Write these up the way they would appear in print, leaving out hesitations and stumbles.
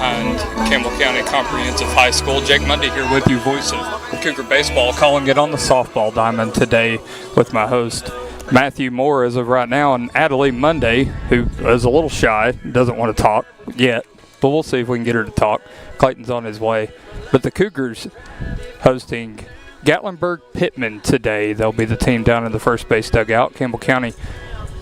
behind Campbell County Comprehensive High School. Jake Mundy here with you, voice of Cougar Baseball, calling it on the softball diamond today with my host, Matthew Moore, as of right now, and Adelie Monday, who is a little shy, doesn't want to talk yet, but we'll see if we can get her to talk. Clayton's on his way. But the Cougars hosting Gatlinburg-Pittman today. They'll be the team down in the first base dugout. Campbell County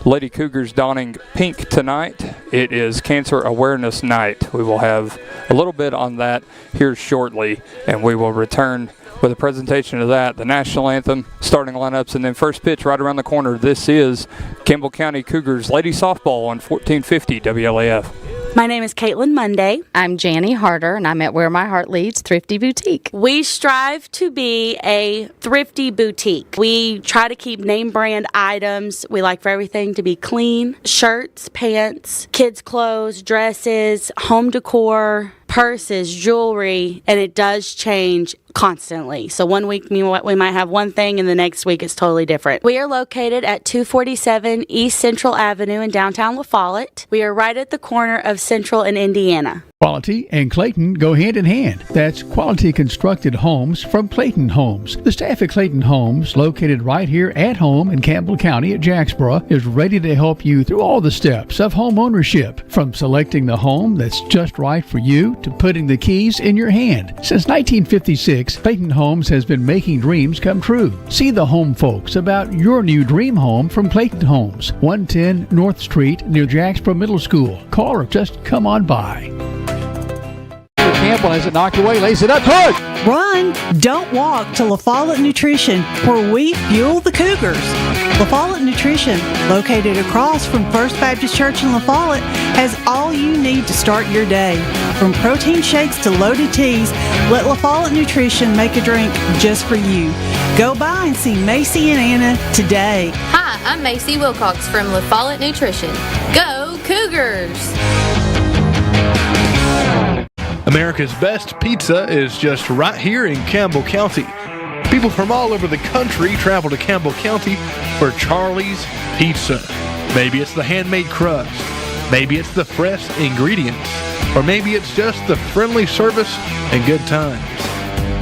Lady Cougars donning pink tonight. It is Cancer Awareness Night. We will have a little bit on that here shortly, and we will return with a presentation of that, the national anthem, starting lineups, and then first pitch right around the corner. This is Campbell County Cougars Lady Softball on 1450 WLAF. My name is Caitlin Monday. I'm Janie Harder, and I'm at Where My Heart Leads Thrifty Boutique. We strive to be a thrifty boutique. We try to keep name brand items. We like for everything to be clean. Shirts, pants, kids' clothes, dresses, home decor, purses, jewelry, and it does change constantly. So one week we might have one thing and the next week it's totally different. We are located at 247 East Central Avenue in downtown La Follette. We are right at the corner of Central and Indiana. Quality and Clayton go hand in hand. That's quality constructed homes from Clayton Homes. The staff at Clayton Homes, located right here at home in Campbell County at Jacksboro, is ready to help you through all the steps of home ownership, from selecting the home that's just right for you to putting the keys in your hand. Since 1956, Clayton Homes has been making dreams come true. See the home folks about your new dream home from Clayton Homes, 110 North Street near Jacksboro Middle School. Call or just come on by. Campbell has it knocked away, lays it up, good! Run, don't walk to La Follette Nutrition, where we fuel the Cougars. La Follette Nutrition, located across from First Baptist Church in La Follette, has all you need to start your day. From protein shakes to loaded teas, let La Follette Nutrition make a drink just for you. Go by and see Macy and Anna today. Hi, I'm Macy Wilcox from La Follette Nutrition. Go Cougars! America's best pizza is just right here in Campbell County. People from all over the country travel to Campbell County for Charlie's Pizza. Maybe it's the handmade crust, maybe it's the fresh ingredients, or maybe it's just the friendly service and good times.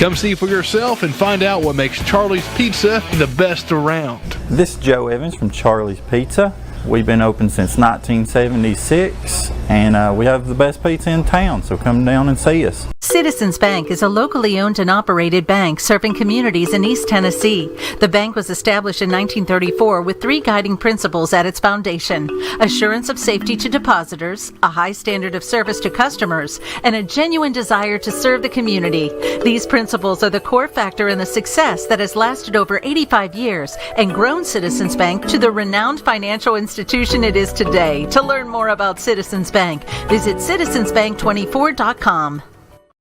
Come see for yourself and find out what makes Charlie's Pizza the best around. This is Joe Evans from Charlie's Pizza. We've been open since 1976, and we have the best pizza in town, so come down and see us. Citizens Bank is a locally owned and operated bank serving communities in East Tennessee. The bank was established in 1934 with three guiding principles at its foundation: assurance of safety to depositors, a high standard of service to customers, and a genuine desire to serve the community. These principles are the core factor in the success that has lasted over 85 years and grown Citizens Bank to the renowned financial institution it is today. To learn more about Citizens Bank, visit citizensbank24.com.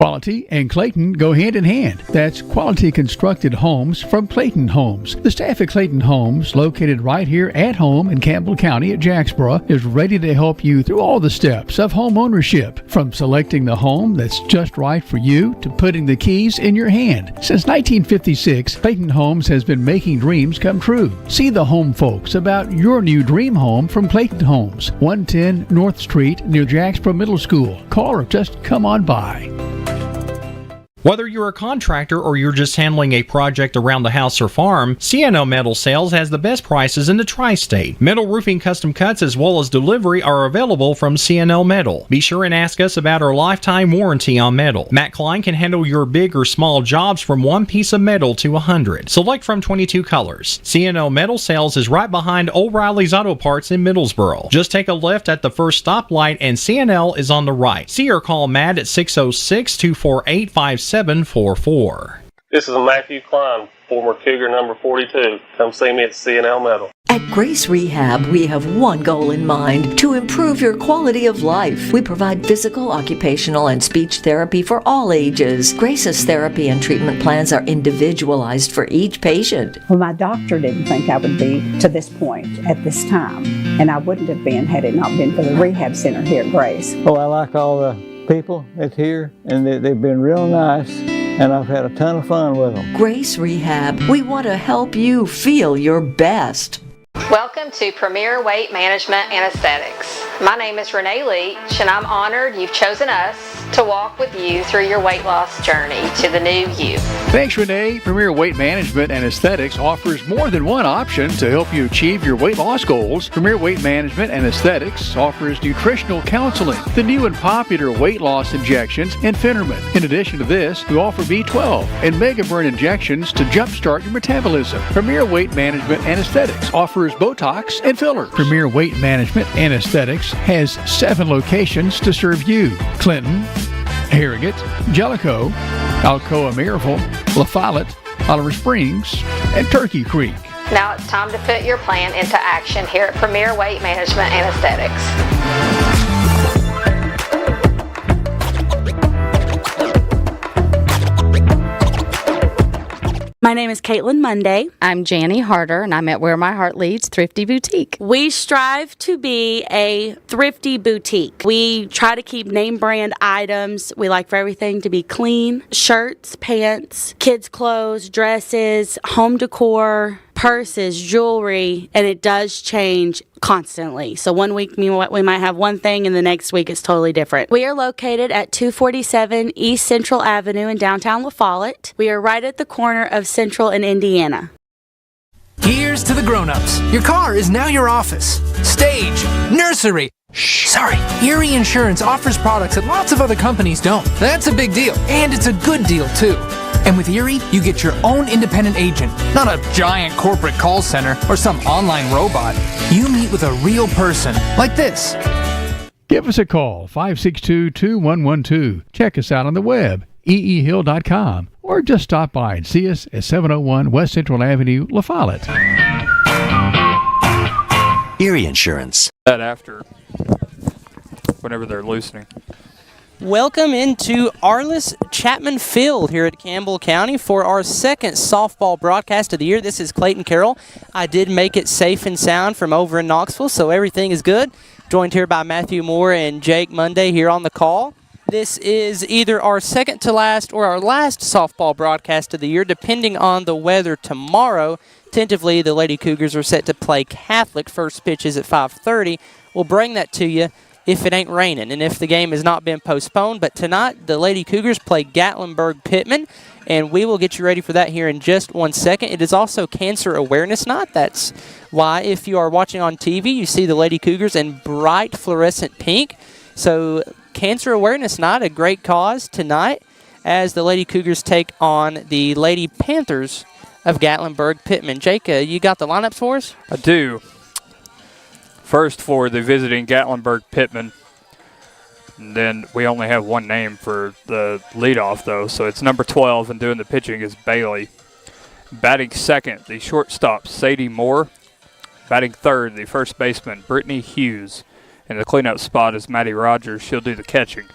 Quality and Clayton go hand in hand. That's quality constructed homes from Clayton Homes. The staff at Clayton Homes, located right here at home in Campbell County at Jacksboro, is ready to help you through all the steps of home ownership, from selecting the home that's just right for you to putting the keys in your hand. Since 1956, Clayton Homes has been making dreams come true. See the home folks about your new dream home from Clayton Homes, 110 North Street near Jacksboro Middle School. Call or just come on by. Whether you're a contractor or you're just handling a project around the house or farm, C&L Metal Sales has the best prices in the tri-state. Metal roofing custom cuts as well as delivery are available from C&L Metal. Be sure and ask us about our lifetime warranty on metal. Matt Klein can handle your big or small jobs from one piece of metal to 100. Select from 22 colors. C&L Metal Sales is right behind O'Reilly's Auto Parts in Middlesboro. Just take a left at the first stoplight and C&L is on the right. See or call Matt at 606-248-5744. This is Matthew Klein, former Cougar number 42. Come see me at C&L Metal. At Grace Rehab, we have one goal in mind: to improve your quality of life. We provide physical, occupational, and speech therapy for all ages. Grace's therapy and treatment plans are individualized for each patient. Well, my doctor didn't think I would be to this point at this time, and I wouldn't have been had it not been for the rehab center here at Grace. Well, I like all the people that's here, and they've been real nice, and I've had a ton of fun with them. Grace Rehab, we want to help you feel your best. Welcome to Premier Weight Management and Aesthetics. My name is Renee Leach, and I'm honored you've chosen us to walk with you through your weight loss journey to the new you. Thanks, Renee. Premier Weight Management and Aesthetics offers more than one option to help you achieve your weight loss goals. Premier Weight Management and Aesthetics offers nutritional counseling, the new and popular weight loss injections, and Finnerman. In addition to this, we offer B12 and Mega Burn injections to jumpstart your metabolism. Premier Weight Management and Aesthetics offers Botox and fillers. Premier Weight Management and Aesthetics has 7 locations to serve you: Clinton, Harrogate, Jellicoe, Alcoa Maryville, La Follette, Oliver Springs, and Turkey Creek. Now it's time to put your plan into action here at Premier Weight Management and Aesthetics. My name is Caitlin Monday. I'm Janie Harder, and I'm at Where My Heart Leads Thrifty Boutique. We strive to be a thrifty boutique. We try to keep name brand items. We like for everything to be clean. Shirts, pants, kids' clothes, dresses, home decor, purses, jewelry, and it does change constantly. So one week we might have one thing and the next week it's totally different. We are located at 247 East Central Avenue in downtown La Follette. We are right at the corner of Central and Indiana. Here's to the grown-ups. Your car is now your office, stage, nursery. Sorry. Erie Insurance offers products that lots of other companies don't. That's a big deal. And it's a good deal, too. And with Erie, you get your own independent agent, not a giant corporate call center or some online robot. You meet with a real person, like this. Give us a call, 562-2112. Check us out on the web, eehill.com, or just stop by and see us at 701 West Central Avenue, La Follette. Erie Insurance. That after, whenever they're loosening. Welcome into Arliss Chapman Field here at Campbell County for our second softball broadcast of the year. This is Clayton Carroll. I did make it safe and sound from over in Knoxville, so everything is good. Joined here by Matthew Moore and Jake Monday here on the call. This is either our second to last or our last softball broadcast of the year, depending on the weather tomorrow. Tentatively, the Lady Cougars are set to play Catholic. First pitch is at 5:30. We'll bring that to you if it ain't raining and if the game has not been postponed. But tonight, the Lady Cougars play Gatlinburg-Pittman, and we will get you ready for that here in just 1 second. It is also Cancer Awareness Night. That's why, if you are watching on TV, you see the Lady Cougars in bright fluorescent pink. So Cancer Awareness Night, a great cause tonight as the Lady Cougars take on the Lady Panthers of Gatlinburg-Pittman. Jake, you got the lineups for us? I do. First for the visiting Gatlinburg-Pittman. And then we only have one name for the leadoff, though, so it's number 12, and doing the pitching is Bailey. Batting second, the shortstop, Sadie Moore. Batting third, the first baseman, Brittany Hughes. And the cleanup spot is Maddie Rogers. She'll do the catching.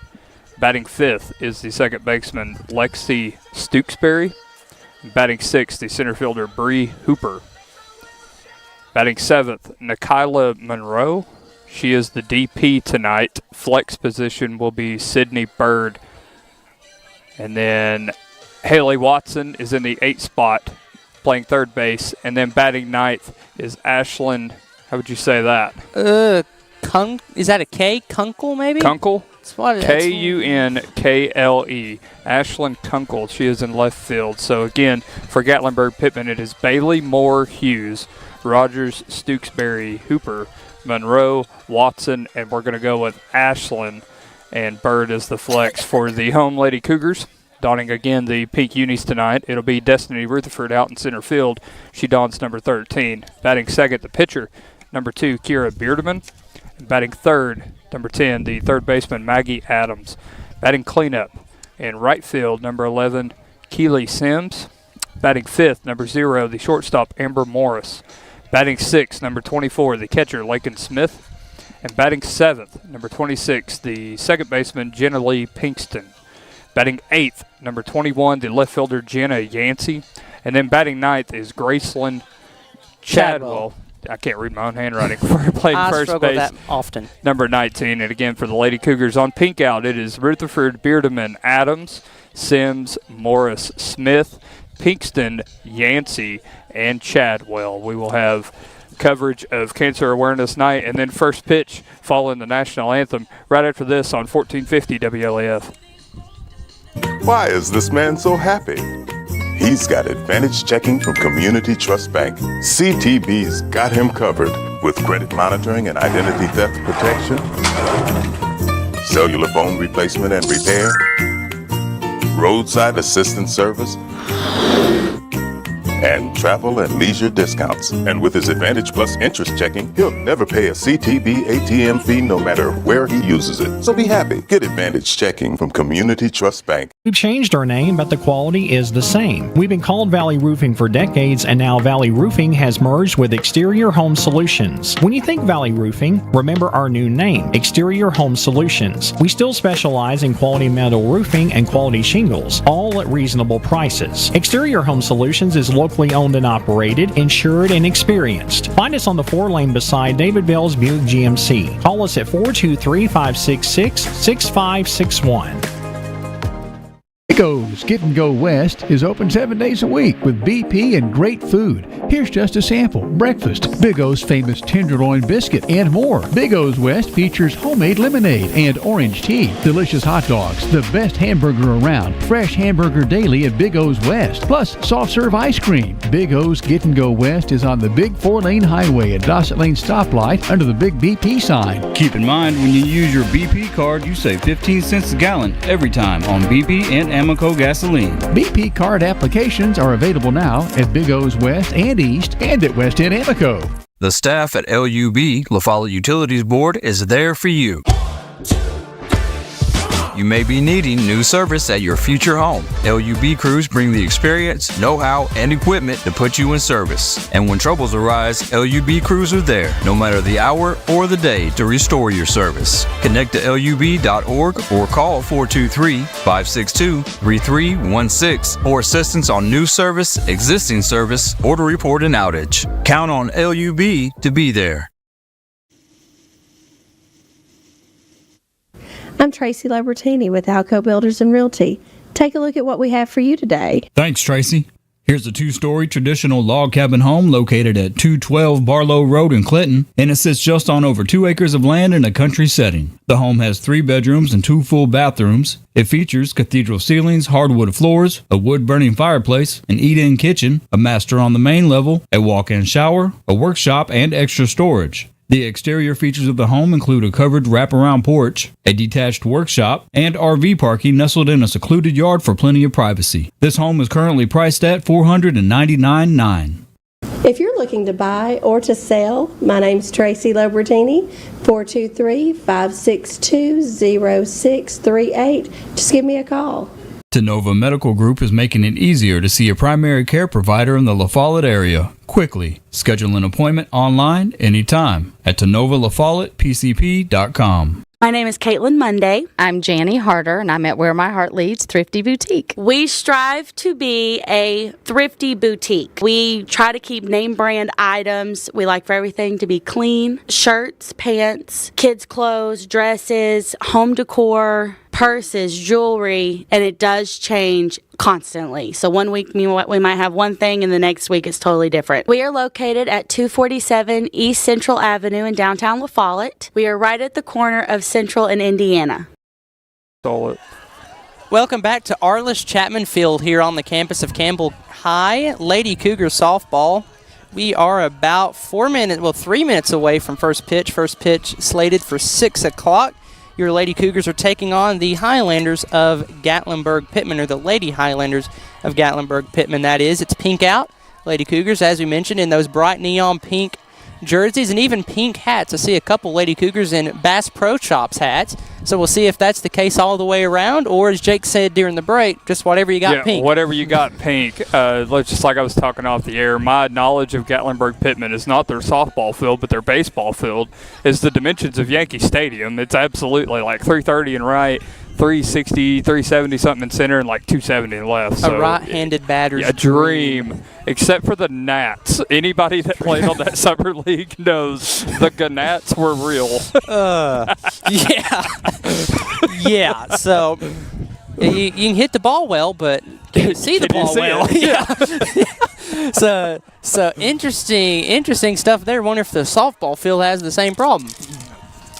Batting fifth is the second baseman, Lexi Stooksbury. Batting sixth, the center fielder, Bree Hooper. Batting seventh, Nikayla Monroe. She is the DP tonight. Flex position will be Sydney Bird. And then Haley Watson is in the 8th spot, playing third base. And then batting ninth is Ashlyn. How would you say that? Is that a K? Kunkel, maybe? Kunkel? K-U-N-K-L-E. Ashlyn Kunkel. She is in left field. So again, for Gatlinburg-Pittman, it is Bailey, Moore, Hughes, Rogers, Stooksbury, Hooper, Monroe, Watson, and we're going to go with Ashlyn and Bird as the flex for the home Lady Cougars. Donning again the pink unis tonight. It'll be Destiny Rutherford out in center field. She dons number 13. Batting second, the pitcher, number 2, Kira Beardeman. Batting third, number 10, the third baseman, Maggie Adams. Batting cleanup in right field, number 11, Keely Sims. Batting fifth, number 0, the shortstop, Amber Morris. Batting sixth, number 24, the catcher, Lakin Smith. And batting seventh, number 26, the second baseman, Jenna Lee Pinkston. Batting eighth, number 21, the left fielder, Jenna Yancey. And then batting ninth is Graceland Chadwell. I can't read my own handwriting. We're playing first base. That often. Number 19. And again, for the Lady Cougars on pink out, it is Rutherford, Beardeman, Adams, Sims, Morris, Smith, Pinkston, Yancey, and Chadwell. We will have coverage of Cancer Awareness Night, and then first pitch following the national anthem right after this on 1450 WLAF. Why is this man so happy? He's got Advantage Checking from Community Trust Bank. CTB's got him covered with credit monitoring and identity theft protection, cellular phone replacement and repair, roadside assistance service, and travel and leisure discounts. And with his Advantage Plus interest checking, he'll never pay a CTB ATM fee no matter where he uses it. So be happy. Get Advantage Checking from Community Trust Bank. We've changed our name, but the quality is the same. We've been called Valley Roofing for decades, and now Valley Roofing has merged with Exterior Home Solutions. When you think Valley Roofing, remember our new name, Exterior Home Solutions. We still specialize in quality metal roofing and quality shingles, all at reasonable prices. Exterior Home Solutions is locally owned and operated, insured, and experienced. Find us on the 4-lane beside David Bell's Buick GMC. Call us at 423-566-6561. Biggo's Get and Go West is open 7 days a week with BP and great food. Here's just a sample. Breakfast, Biggo's famous tenderloin biscuit, and more. Biggo's West features homemade lemonade and orange tea, delicious hot dogs, the best hamburger around, fresh hamburger daily at Biggo's West, plus soft serve ice cream. Biggo's Get and Go West is on the big 4-lane highway at Dossett Lane stoplight under the big BP sign. Keep in mind, when you use your BP card, you save 15 cents a gallon every time on BP and Amoco gasoline. BP card applications are available now at Big O's West and East and at West End Amoco. The staff at LUB, La Follette Utilities Board, is there for you. You may be needing new service at your future home. LUB crews bring the experience, know-how, and equipment to put you in service. And when troubles arise, LUB crews are there, no matter the hour or the day, to restore your service. Connect to LUB.org or call 423-562-3316 for assistance on new service, existing service, or to report an outage. Count on LUB to be there. I'm Tracy Labertini with Alco Builders and Realty. Take a look at what we have for you today. Thanks, Tracy. Here's a 2-story traditional log cabin home located at 212 Barlow Road in Clinton, and it sits just on over 2 acres of land in a country setting. The home has 3 bedrooms and 2 full bathrooms. It features cathedral ceilings, hardwood floors, a wood-burning fireplace, an eat-in kitchen, a master on the main level, a walk-in shower, a workshop, and extra storage. The exterior features of the home include a covered wraparound porch, a detached workshop, and RV parking nestled in a secluded yard for plenty of privacy. This home is currently priced at $499,900. If you're looking to buy or to sell, my name's Tracy Labertini, 423-562-0638. Just give me a call. Tenova Medical Group is making it easier to see a primary care provider in the La Follette area quickly. Schedule an appointment online anytime at TenovaLaFollettePCP.com. My name is Caitlin Monday. I'm Janie Harder, and I'm at Where My Heart Leads Thrifty Boutique. We strive to be a thrifty boutique. We try to keep name brand items. We like for everything to be clean. Shirts, pants, kids' clothes, dresses, home decor, purses, jewelry, and it does change constantly. So one week we might have one thing and the next week it's totally different. We are located at 247 East Central Avenue in downtown La Follette. We are right at the corner of Central and Indiana. Welcome back to Arliss Chapman Field here on the campus of Campbell High. Lady Cougar softball. We are about 3 minutes away from first pitch. First pitch slated for 6 o'clock. Your Lady Cougars are taking on the Highlanders of Gatlinburg-Pittman, or the Lady Highlanders of Gatlinburg-Pittman, that is. It's pink out. Lady Cougars, as we mentioned, in those bright neon pink jerseys and even pink hats. I see a couple Lady Cougars in Bass Pro Shops hats. So we'll see if that's the case all the way around, or as Jake said during the break, just whatever you got pink. Whatever you got pink. Just like I was talking off the air, my knowledge of Gatlinburg-Pittman is not their softball field, but their baseball field is the dimensions of Yankee Stadium. It's absolutely like 330 in right, 360, 370 something in center, and like 270 in left. So, a right-handed batter's a dream. Except for the Gnats. Anybody that played on that summer league knows the Gnats were real. Yeah. Yeah, so You can hit the ball well, but can you see the ball well? Yeah. So interesting stuff there. Wonder if the softball field has the same problem.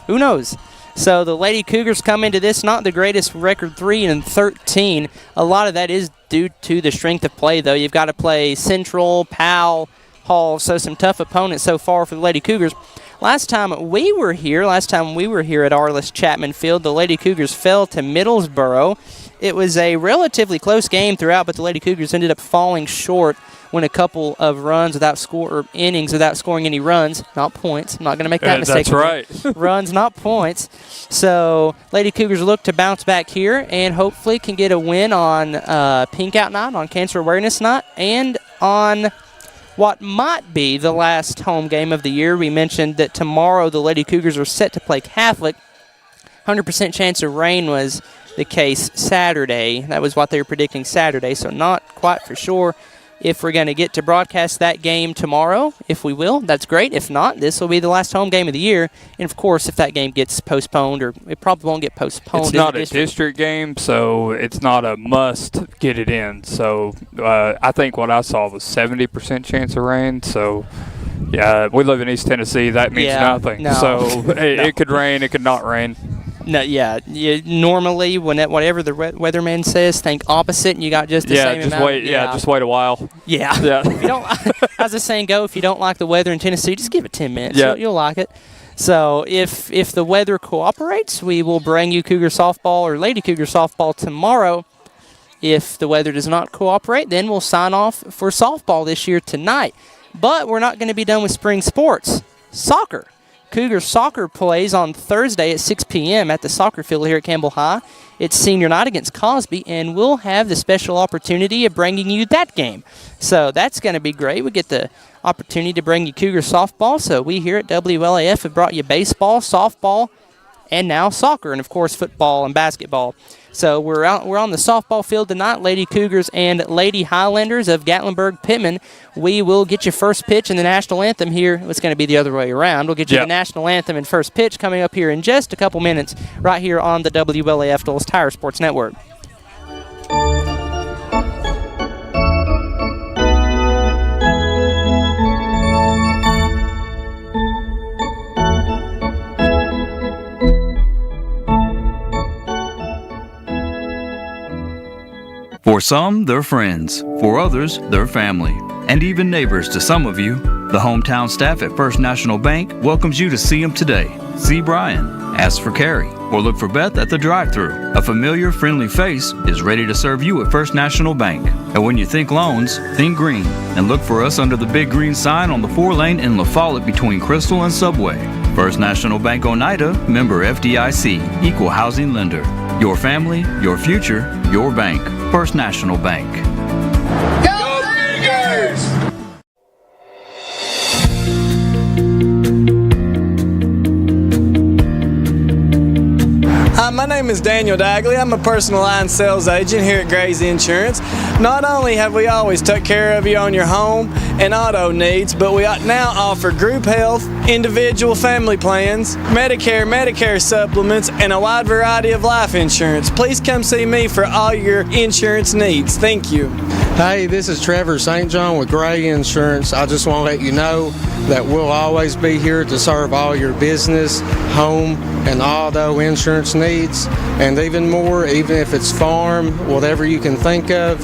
Who knows? So the Lady Cougars come into this not the greatest record, 3-13. A lot of that is due to the strength of play, though. You've got to play Central, Powell, Hall, so some tough opponents so far for the Lady Cougars. Last time we were here at Arliss Chapman Field, the Lady Cougars fell to Middlesboro. It was a relatively close game throughout, but the Lady Cougars ended up falling short when a couple of innings without scoring any runs, not points. I'm not going to make that mistake. That's right. Runs, not points. So Lady Cougars look to bounce back here and hopefully can get a win on Pink Out Night, on Cancer Awareness Night, and on what might be the last home game of the year. We mentioned that tomorrow the Lady Cougars are set to play Catholic. 100% chance of rain was the case Saturday. That was what they were predicting Saturday, so not quite for sure if we're going to get to broadcast that game tomorrow. If we will, that's great. If not, this will be the last home game of the year. And, of course, if that game gets postponed, or it probably won't get postponed. It's not a district game, so it's not a must get it in. So I think what I saw was 70% chance of rain. So, yeah, we live in East Tennessee. That means nothing. No. So it could rain. It could not rain. No, normally, whatever the weatherman says, think opposite, and you got just the same amount. Just wait a while. Yeah. If you don't, how's the saying go? If you don't like the weather in Tennessee, just give it 10 minutes. Yeah. You'll like it. So if the weather cooperates, we will bring you Cougar softball or Lady Cougar softball tomorrow. If the weather does not cooperate, then we'll sign off for softball this year tonight. But we're not going to be done with spring sports. Soccer. Cougar soccer plays on Thursday at 6 p.m. at the soccer field here at Campbell High. It's senior night against Cosby, and we'll have the special opportunity of bringing you that game. So that's going to be great. We get the opportunity to bring you Cougar softball. So we here at WLAF have brought you baseball, softball, and now soccer, and, of course, football and basketball. So we're on the softball field tonight, Lady Cougars and Lady Highlanders of Gatlinburg-Pittman. We will get you first pitch and the national anthem here. It's going to be the other way around. We'll get you the national anthem and first pitch coming up here in just a couple minutes right here on the WLAF Dulles Tire Sports Network. For some, they're friends. For others, they're family. And even neighbors to some of you. The hometown staff at First National Bank welcomes you to see them today. See Brian, ask for Carrie, or look for Beth at the drive-thru. A familiar, friendly face is ready to serve you at First National Bank. And when you think loans, think green. And look for us under the big green sign on the 4-lane in La Follette between Crystal and Subway. First National Bank Oneida, member FDIC, equal housing lender. Your family, your future, your bank. First National Bank. Go Cougars! Hi, my name is Daniel Dagley. I'm a personal line sales agent here at Gray's Insurance. Not only have we always took care of you on your home and auto needs, but we now offer group health, individual family plans, Medicare supplements, and a wide variety of life insurance. Please come see me for all your insurance needs. Thank you. Hey, this is Trevor St. John with Gray Insurance. I just want to let you know that we'll always be here to serve all your business, home, and auto insurance needs, and even more, even if it's farm, whatever you can think of,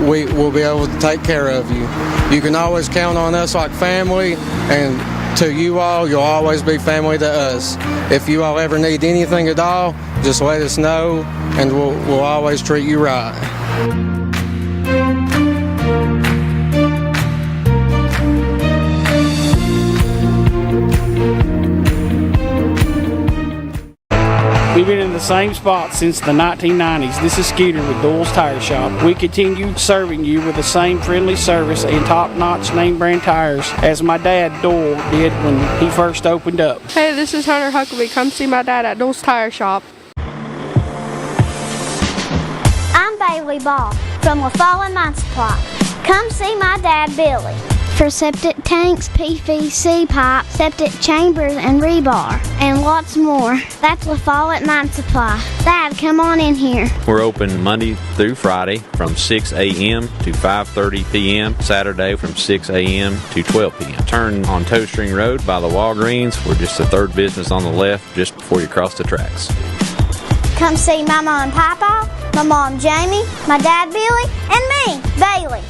we will be able to take care of you. You can always count on us like family, and to you all, you'll always be family to us. If you all ever need anything at all, just let us know, and we'll always treat you right. We've been in the same spot since the 1990s. This is Skeeter with Doyle's Tire Shop. We continue serving you with the same friendly service and top-notch name brand tires as my dad Doyle did when he first opened up. Hey, this is Hunter Huckabee. Come see my dad at Doyle's Tire Shop. I'm Bailey Ball from La Follette Mine Supply. Come see my dad Billy for septic tanks, PVC pipe, septic chambers, and rebar, and lots more. That's La Follette Mine Supply. Dad, come on in here. We're open Monday through Friday from 6 a.m. to 5:30 p.m., Saturday from 6 a.m. to 12 p.m. Turn on Toe String Road by the Walgreens. We're just the third business on the left just before you cross the tracks. Come see my mom Papa, my mom Jamie, my dad Billy, and me, Bailey.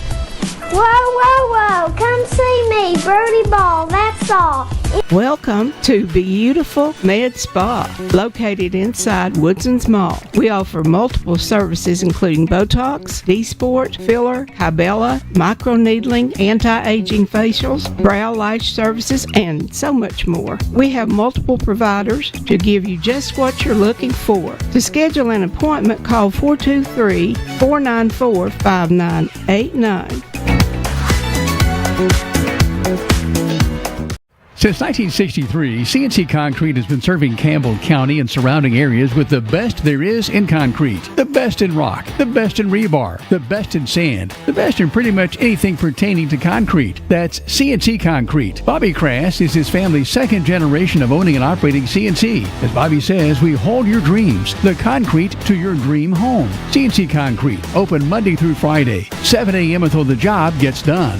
Whoa, whoa, whoa, come see me, Birdie Ball, that's all. Welcome to beautiful Med Spa, located inside Woodson's Mall. We offer multiple services including Botox, D-Sport, filler, Hybella, microneedling, anti-aging facials, brow lash services, and so much more. We have multiple providers to give you just what you're looking for. To schedule an appointment, call 423-494-5989. Since 1963, CNC Concrete has been serving Campbell County and surrounding areas with the best there is in concrete. The best in rock, the best in rebar, the best in sand, the best in pretty much anything pertaining to concrete. That's CNC Concrete. Bobby Crass is his family's second generation of owning and operating CNC. As Bobby says, we hold your dreams, the concrete to your dream home. CNC Concrete, open Monday through Friday, 7 a.m. until the job gets done.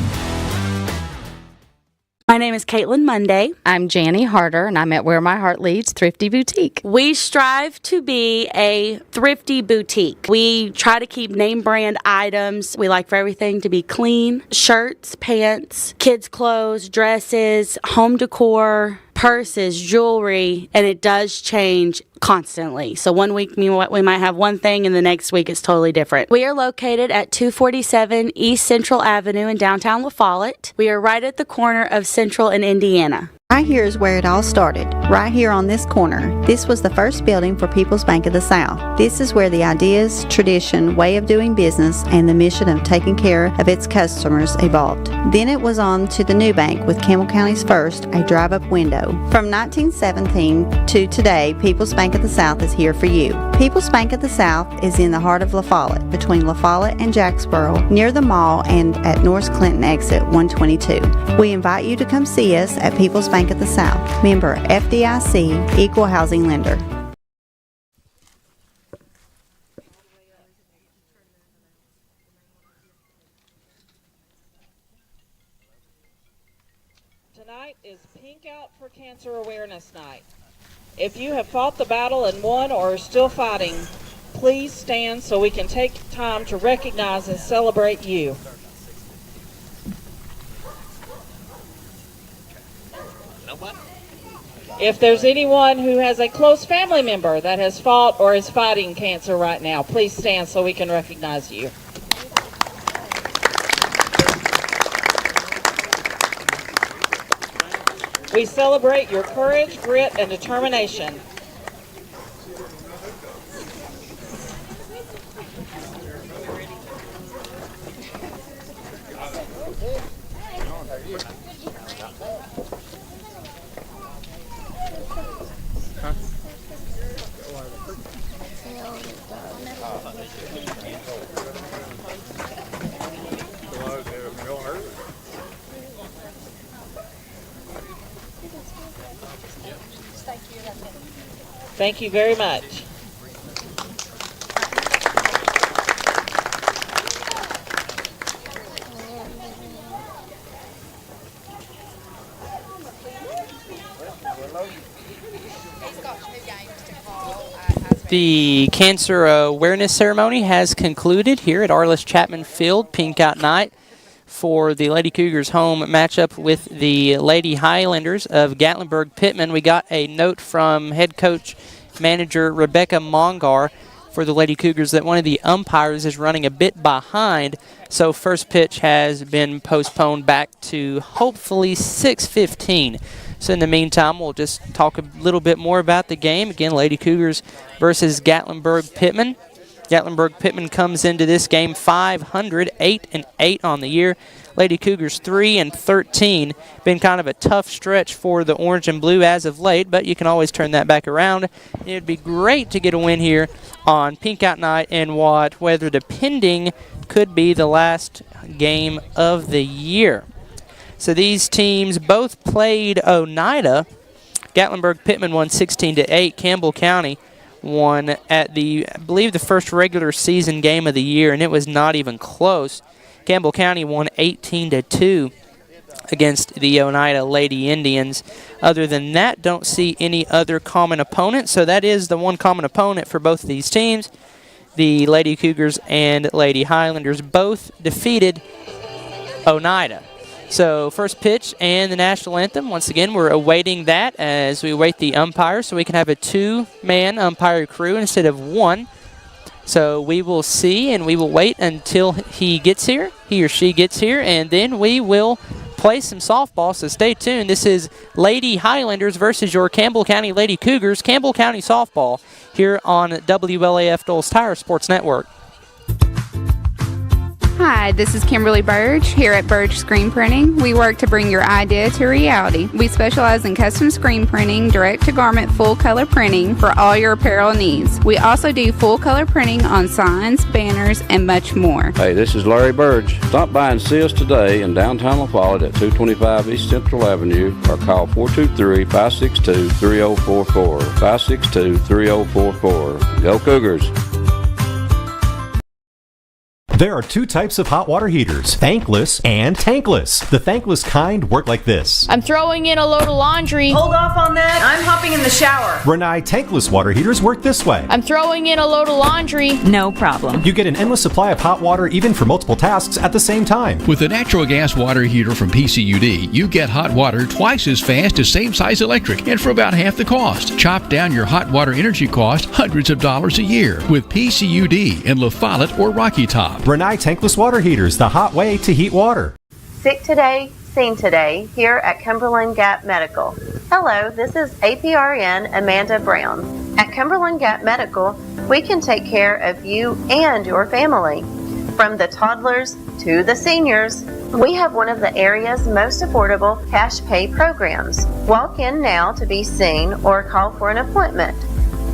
My name is Caitlin Monday. I'm Janie Harder, and I'm at Where My Heart Leads Thrifty Boutique. We strive to be a thrifty boutique. We try to keep name brand items. We like for everything to be clean. Shirts, pants, kids' clothes, dresses, home decor, purses, jewelry, and it does change constantly. So one week we might have one thing and the next week it's totally different. We are located at 247 East Central Avenue in downtown La Follette. We are right at the corner of Central and Indiana. Right here is where it all started, right here on this corner. This was the first building for People's Bank of the South. This is where the ideas, tradition, way of doing business, and the mission of taking care of its customers evolved. Then it was on to the new bank with Campbell County's first, a drive-up window. From 1917 to today, People's Bank of the South is here for you. People's Bank of the South is in the heart of La Follette, between La Follette and Jacksboro, near the mall and at North Clinton exit 122. We invite you to come see us at People's Bank of the South, member FDIC, equal housing lender. Tonight is Pink Out for Cancer Awareness Night. If you have fought the battle and won or are still fighting, please stand so we can take time to recognize and celebrate you. If there's anyone who has a close family member that has fought or is fighting cancer right now, please stand so we can recognize you. We celebrate your courage, grit, and determination. Thank you very much. The cancer awareness ceremony has concluded here at Arliss Chapman Field, Pink Out Night, for the Lady Cougars home matchup with the Lady Highlanders of Gatlinburg-Pittman. We got a note from head coach manager Rebecca Mongar for the Lady Cougars that one of the umpires is running a bit behind, so first pitch has been postponed back to hopefully 6:15. So in the meantime, we'll just talk a little bit more about the game. Again, Lady Cougars versus Gatlinburg-Pittman. Gatlinburg-Pittman comes into this game 500, 8-8 on the year. Lady Cougars 3-13. Been kind of a tough stretch for the orange and blue as of late, but you can always turn that back around. It would be great to get a win here on Pink Out Night in what, weather depending, could be the last game of the year. So these teams both played Oneida. Gatlinburg-Pittman won 16-8. Campbell County won at I believe the first regular season game of the year, and it was not even close. Campbell County won 18-2 against the Oneida Lady Indians. Other than that, don't see any other common opponents. So that is the one common opponent for both of these teams. The Lady Cougars and Lady Highlanders both defeated Oneida. So first pitch and the national anthem. Once again, we're awaiting that as we await the umpire so we can have a two-man umpire crew instead of one. So we will see and we will wait until he or she gets here, and then we will play some softball, so stay tuned. This is Lady Highlanders versus your Campbell County Lady Cougars. Campbell County softball here on WLAF Doles Tire Sports Network. Hi, this is Kimberly Burge here at Burge Screen Printing. We work to bring your idea to reality. We specialize in custom screen printing, direct-to-garment full-color printing for all your apparel needs. We also do full-color printing on signs, banners, and much more. Hey, this is Larry Burge. Stop by and see us today in downtown La Follette at 225 East Central Avenue or call 423-562-3044. 562-3044. Go Cougars! There are two types of hot water heaters, thankless and tankless. The thankless kind work like this. I'm throwing in a load of laundry. Hold off on that. I'm hopping in the shower. Renai tankless water heaters work this way. I'm throwing in a load of laundry. No problem. You get an endless supply of hot water even for multiple tasks at the same time. With the natural gas water heater from PCUD, you get hot water twice as fast as same size electric and for about half the cost. Chop down your hot water energy cost hundreds of dollars a year with PCUD in La Follette or Rocky Top. Renai tankless water heaters, the hot way to heat water. Sick today, seen today, here at Cumberland Gap Medical. Hello, this is APRN Amanda Brown. At Cumberland Gap Medical, we can take care of you and your family. From the toddlers to the seniors, we have one of the area's most affordable cash pay programs. Walk in now to be seen or call for an appointment.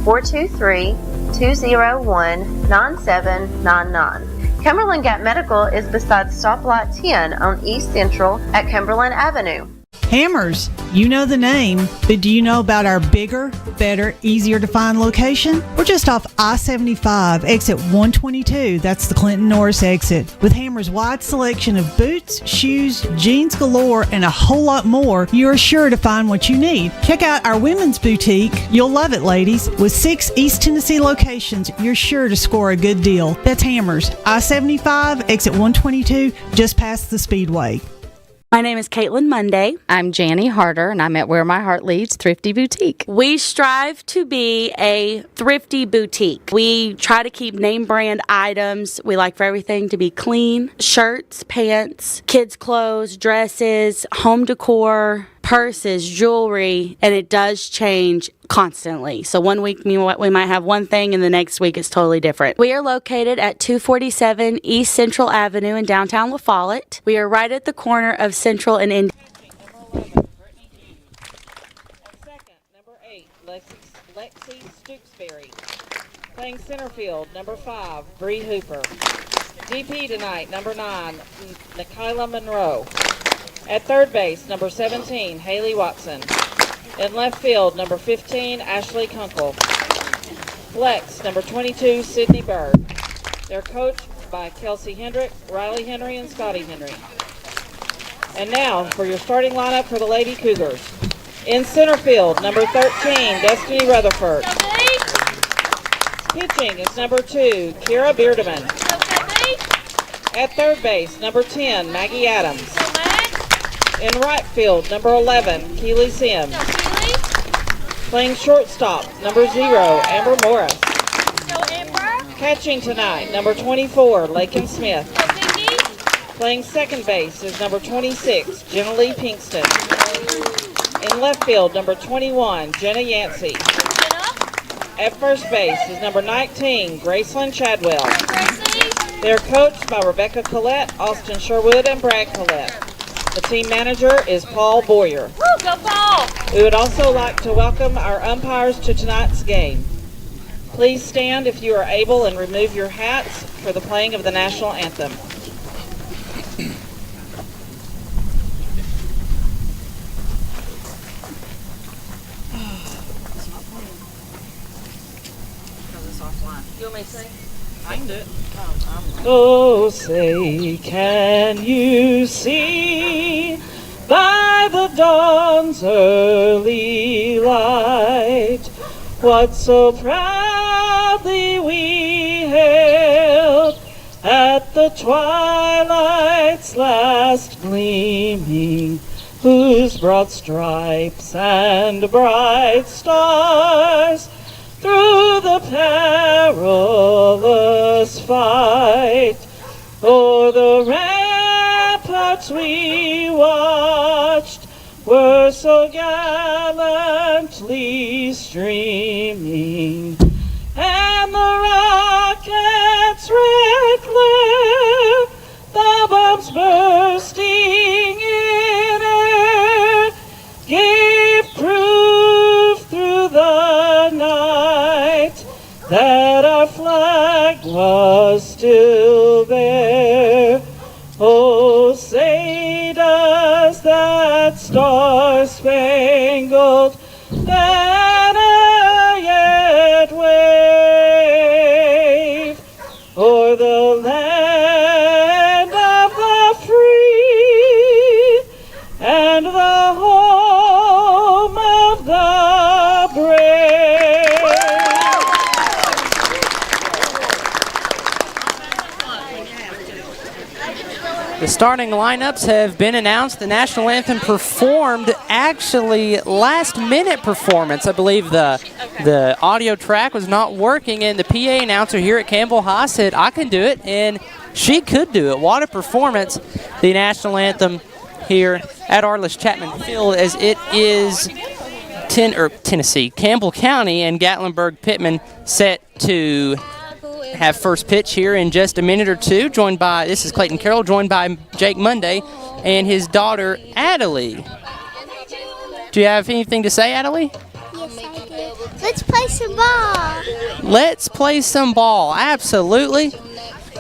423-201-9799. Cumberland Gap Medical is beside Stoplight 10 on East Central at Cumberland Avenue. Hammers, you know the name, but do you know about our bigger, better, easier to find location? We're just off I-75, exit 122. That's the Clinton Norris exit. With Hammers' wide selection of boots, shoes, jeans galore, and a whole lot more, you're sure to find what you need. Check out our women's boutique. You'll love it, ladies. With 6 East Tennessee locations, you're sure to score a good deal. That's Hammers, I-75, exit 122, just past the Speedway. My name is Caitlin Monday. I'm Janie Harder, and I'm at Where My Heart Leads Thrifty Boutique. We strive to be a thrifty boutique. We try to keep name brand items. We like for everything to be clean. Shirts, pants, kids' clothes, dresses, home decor, purses, jewelry, and it does change constantly. So one week we might have one thing and the next week it's totally different. We are located at 247 East Central Avenue in downtown La Follette. We are right at the corner of Central and Indian. Number 8, Lexi Stooksbury. Playing center field, number 5, Bree Hooper. DP tonight, number 9, Nikayla Monroe. At third base, number 17, Haley Watson. In left field, number 15, Ashley Kunkel. Flex, number 22, Sydney Berg. They're coached by Kelsey Hendrick, Riley Henry, and Scotty Henry. And now for your starting lineup for the Lady Cougars. In center field, number 13, Destiny Rutherford. Pitching is number 2, Kira Beardeman. At third base, number 10, Maggie Adams. In right field, number 11, Keely Sims. Playing shortstop, number 0, Amber Morris. Catching tonight, number 24, Lakin Smith. Playing second base is number 26, Jenna Lee Pinkston. In left field, number 21, Jenna Yancey. At first base is number 19, Graceland Chadwell. They're coached by Rebecca Collette, Austin Sherwood, and Brad Collette. The team manager is Paul Boyer. Woo, go Paul! We would also like to welcome our umpires to tonight's game. Please stand if you are able and remove your hats for the playing of the national anthem. You want me to sing? I can do it. Oh, say, can you see by the dawn's early light what so proudly we hailed at the twilight's last gleaming, whose broad stripes and bright stars through the perilous fight o'er the ramparts we watched were so gallantly streaming, and the rocket's red glare, the bombs bursting in air, gave proof through the night that our flag was still there. Oh, say does that star-spangled banner yet wave o'er the land of the free and the home of the brave? The starting lineups have been announced. The national anthem performed, actually last-minute performance. I believe the audio track was not working, and the PA announcer here at Campbell High said, I can do it, and she could do it. What a performance. The national anthem here at Arliss Chapman Field, as it is Tennessee, Campbell County and Gatlinburg-Pittman set to have first pitch here in just a minute or two. This is Clayton Carroll, joined by Jake Monday and his daughter, Adelie. Do you have anything to say, Adelie? Yes, I do. Let's play some ball. Let's play some ball, absolutely.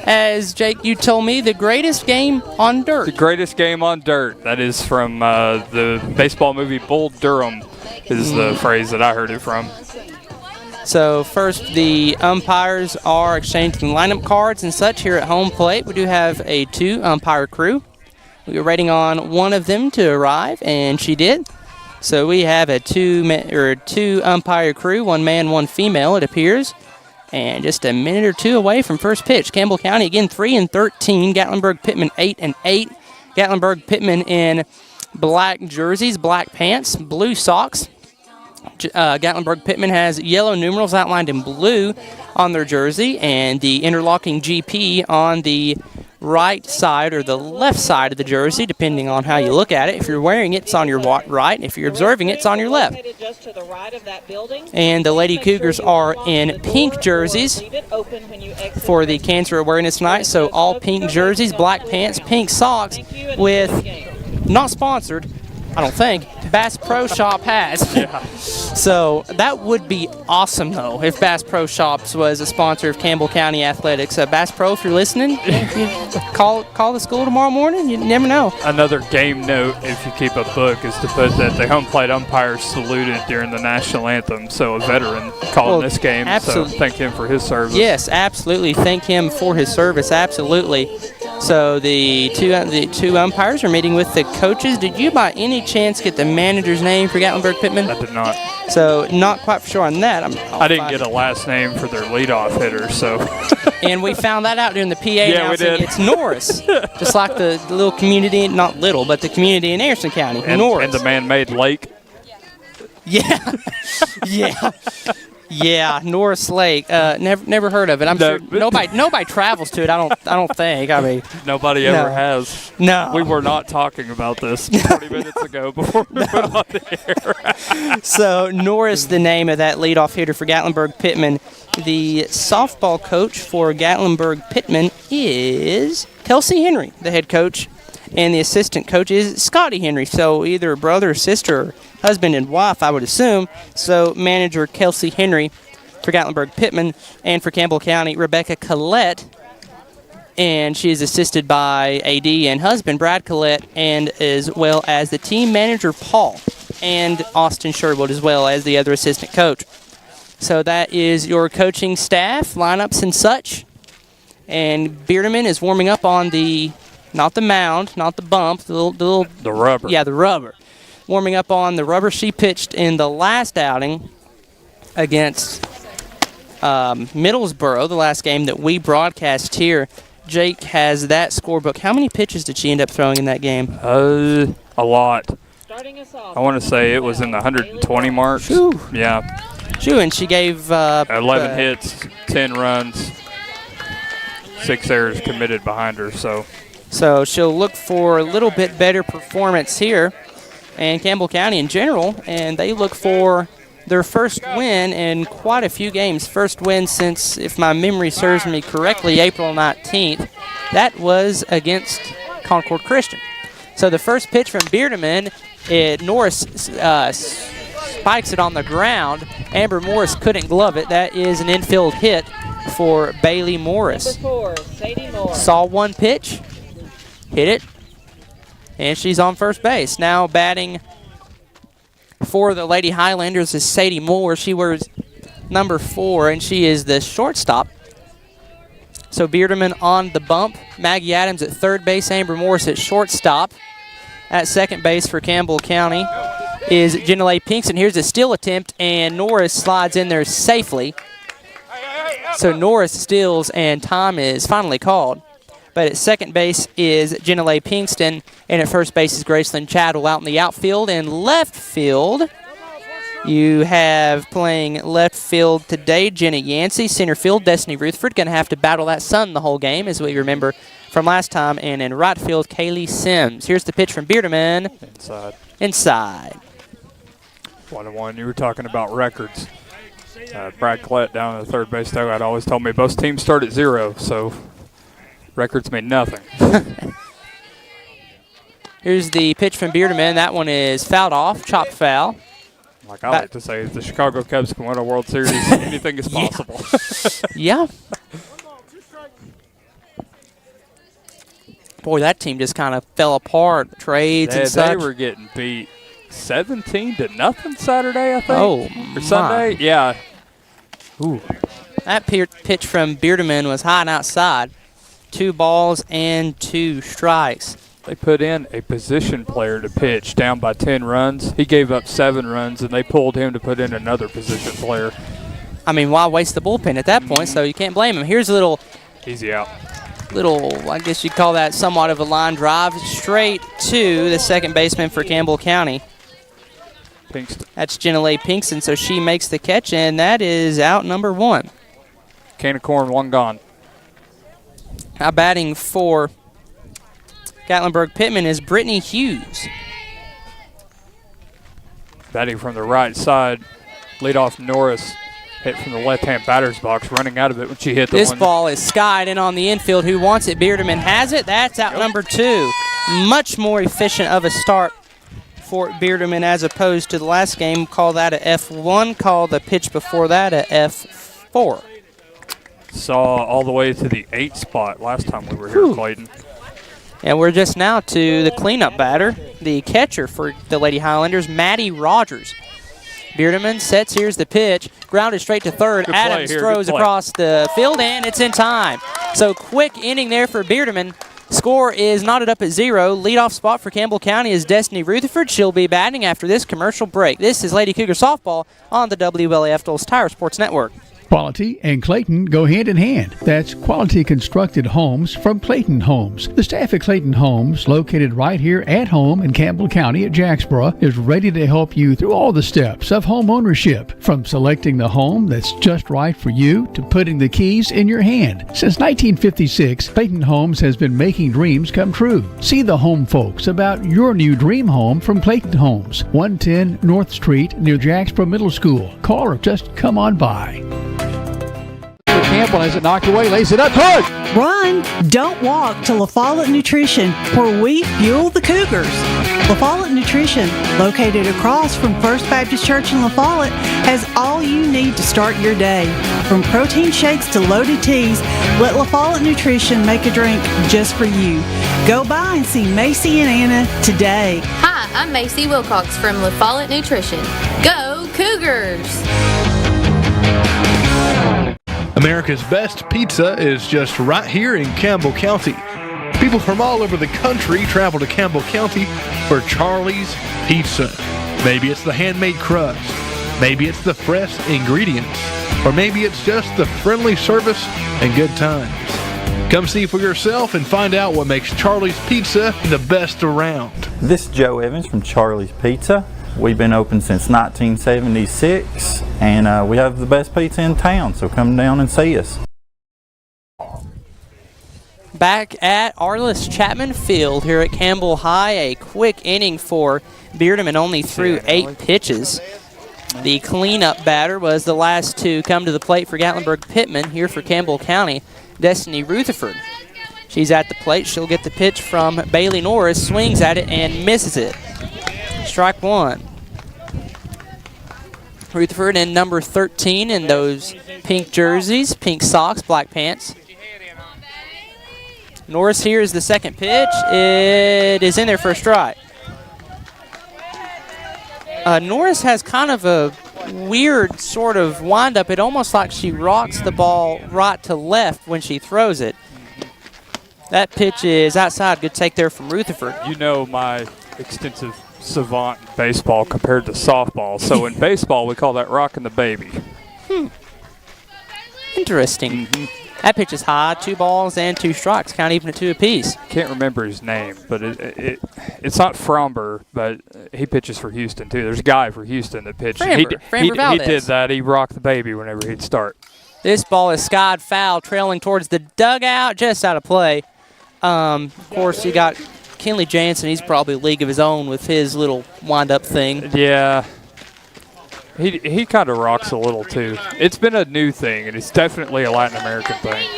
As Jake, you told me, the greatest game on dirt. The greatest game on dirt. That is from the baseball movie Bull Durham is the phrase that I heard it from. So first, the umpires are exchanging lineup cards and such here at home plate. We do have a 2-umpire crew. We were waiting on one of them to arrive, and she did. So we have a 2-umpire crew, 1 man, 1 female, it appears. And just a minute or two away from first pitch. Campbell County again 3-13. Gatlinburg-Pittman 8-8. Gatlinburg-Pittman in black jerseys, black pants, blue socks. Gatlinburg-Pittman has yellow numerals outlined in blue on their jersey, and the interlocking GP on the right side or the left side of the jersey, depending on how you look at it. If you're wearing it, it's on your right. If you're observing it, it's on your left. And the Lady Cougars are in pink jerseys for the Cancer Awareness Night. So all pink jerseys, black pants, pink socks with, not sponsored, I don't think, Bass Pro Shop has. Yeah. So that would be awesome, though, if Bass Pro Shops was a sponsor of Campbell County Athletics. Bass Pro, if you're listening, call the school tomorrow morning. You never know. Another game note, if you keep a book, is to put that the home plate umpire saluted during the national anthem. So a veteran calling this game. Absolutely. So thank him for his service. Yes, absolutely. Thank him for his service. Absolutely. So the two umpires are meeting with the coaches. Did you by any chance get the manager's name for Gatlinburg-Pittman? I did not. So not quite sure on that. I didn't get a last name for their leadoff hitter, so. And we found that out during the PA announcing we did. It's Norris, just like the little community, not little, but the community in Anderson County, Norris. And the man-made lake. Yeah, yeah. Yeah, Norris Lake. Never heard of it. I'm sure nobody travels to it. I don't think. I mean, nobody ever has. No, we were not talking about this 20 minutes ago before we went on the air. So Norris, the name of that leadoff hitter for Gatlinburg-Pittman. The softball coach for Gatlinburg-Pittman is Kelsey Henry, the head coach, and the assistant coach is Scotty Henry. So either brother or sister, or husband and wife, I would assume. So manager Kelsey Henry for Gatlinburg-Pittman, and for Campbell County, Rebecca Collette. And she is assisted by AD and husband Brad Collette, and as well as the team manager Paul, and Austin Sherwood as well as the other assistant coach. So that is your coaching staff, lineups and such. And Bearderman is warming up on not the mound, not the bump, the rubber. Yeah, the rubber. Warming up on the rubber she pitched in the last outing against Middlesboro, the last game that we broadcast here. Jake has that scorebook. How many pitches did she end up throwing in that game? A lot. I want to say it was in the 120 mark. Shoo. Yeah. Shoo, and she gave 11 hits, 10 runs, 6 errors committed behind her. So she'll look for a little bit better performance here, and Campbell County in general, and they look for their first win in quite a few games. First win since, if my memory serves me correctly, April 19th. That was against Concord Christian. So the first pitch from Bearderman, Norris spikes it on the ground. Amber Morris couldn't glove it. That is an infield hit for Bailey Morris. Number 4, Sadie Moore. Saw one pitch, hit it, and she's on first base. Now batting for the Lady Highlanders is Sadie Moore. She wears number 4, and she is the shortstop. So Bearderman on the bump. Maggie Adams at third base. Amber Morris at shortstop. At second base for Campbell County is Jenna Pinkston. Here's a steal attempt, and Norris slides in there safely. So Norris steals, and time is finally called. But at second base is Jenna Pinkston, and at first base is Graceland Chadwell. Out in the outfield and left field, you have playing left field today Jenna Yancey. Center field, Destiny Rutherford. Going to have to battle that sun the whole game, as we remember from last time. And in right field, Kaylee Sims. Here's the pitch from Bearderman. Inside. 1-1. You were talking about records. Brad Collette down in the third base dugout always told me both teams start at 0, so records mean nothing. Here's the pitch from Bearderman. That one is fouled off, chopped foul. Like I like to say, if the Chicago Cubs can win a World Series, anything is possible. Yeah. Boy, that team just kind of fell apart. Trades and such. They were getting beat 17-0 Saturday, I think. Oh, or Sunday. Yeah. Ooh. That pitch from Bearderman was high and outside. 2 balls and 2 strikes. They put in a position player to pitch down by 10 runs. He gave up 7 runs, and they pulled him to put in another position player. I mean, why waste the bullpen at that point? So you can't blame him. Here's a little easy out. I guess you'd call that somewhat of a line drive straight to the second baseman for Campbell County. Pinkston. That's Jenna Pinkston, so she makes the catch, and that is out number 1. Can of corn, 1 gone. Now batting for Gatlinburg-Pittman is Brittany Hughes. Batting from the right side, leadoff Norris hit from the left-hand batter's box, running out of it when she hit the This one. ball is skied in on the infield. Who wants it? Bearderman has it. That's out number 2. Much more efficient of a start for Bearderman as opposed to the last game. Call that a F1. Call the pitch before that a F4. Saw all the way to the 8 spot last time we were here, Clayton. And we're just now to the cleanup batter, the catcher for the Lady Highlanders, Maddie Rogers. Bearderman sets, here's the pitch, grounded straight to third. Good play Adams here, throws good play. across the field, and it's in time. So quick inning there for Bearderman. Score is knotted up at 0. Leadoff spot for Campbell County is Destiny Rutherford. She'll be batting after this commercial break. This is Lady Cougar Softball on the WLAF Dulles Tire Sports Network. Quality and Clayton go hand in hand. That's quality constructed homes from Clayton Homes. The staff at Clayton Homes, located right here at home in Campbell County at Jacksboro, is ready to help you through all the steps of home ownership, from selecting the home that's just right for you to putting the keys in your hand. Since 1956, Clayton Homes has been making dreams come true. See the home folks about your new dream home from Clayton Homes, 110 North Street near Jacksboro Middle School. Call or just come on by. Campbell has it knocked away, lays it up good. Run, don't walk to La Follette Nutrition, where we fuel the Cougars. La Follette Nutrition, located across from First Baptist Church in La Follette, has all you need to start your day. From protein shakes to loaded teas, let La Follette Nutrition make a drink just for you. Go by and see Macy and Anna today. Hi, I'm Macy Wilcox from La Follette Nutrition. Go Cougars! America's best pizza is just right here in Campbell County. People from all over the country travel to Campbell County for Charlie's Pizza. Maybe it's the handmade crust, maybe it's the fresh ingredients, or maybe it's just the friendly service and good times. Come see for yourself and find out what makes Charlie's Pizza the best around. This is Joe Evans from Charlie's Pizza. We've been open since 1976, and we have the best pizza in town, so come down and see us. Back at Arliss Chapman Field here at Campbell High, a quick inning for Beardeman, only threw 8 pitches. The cleanup batter was the last to come to the plate for Gatlinburg-Pittman here for Campbell County, Destiny Rutherford. She's at the plate. She'll get the pitch from Bailey Norris, swings at it and misses it. Strike one. Rutherford in number 13 in those pink jerseys, pink socks, black pants. Norris here is the second pitch. It is in there for a strike. Norris has kind of a weird sort of windup. It almost like she rocks the ball right to left when she throws it. That pitch is outside. Good take there from Rutherford. You know my extensive savant in baseball compared to softball. So in baseball, we call that rocking the baby. Interesting. That pitch is high, 2 balls and 2 strikes, count even at 2 apiece. Can't remember his name, but it's not Fromber, but he pitches for Houston too. There's a guy for Houston that pitched. Framber he did that. He rocked the baby whenever he'd start. This ball is skied foul, trailing towards the dugout, just out of play. Of course, you got Kenley Jansen. He's probably a league of his own with his little wind-up thing. Yeah. He kind of rocks a little, too. It's been a new thing, and it's definitely a Latin American thing.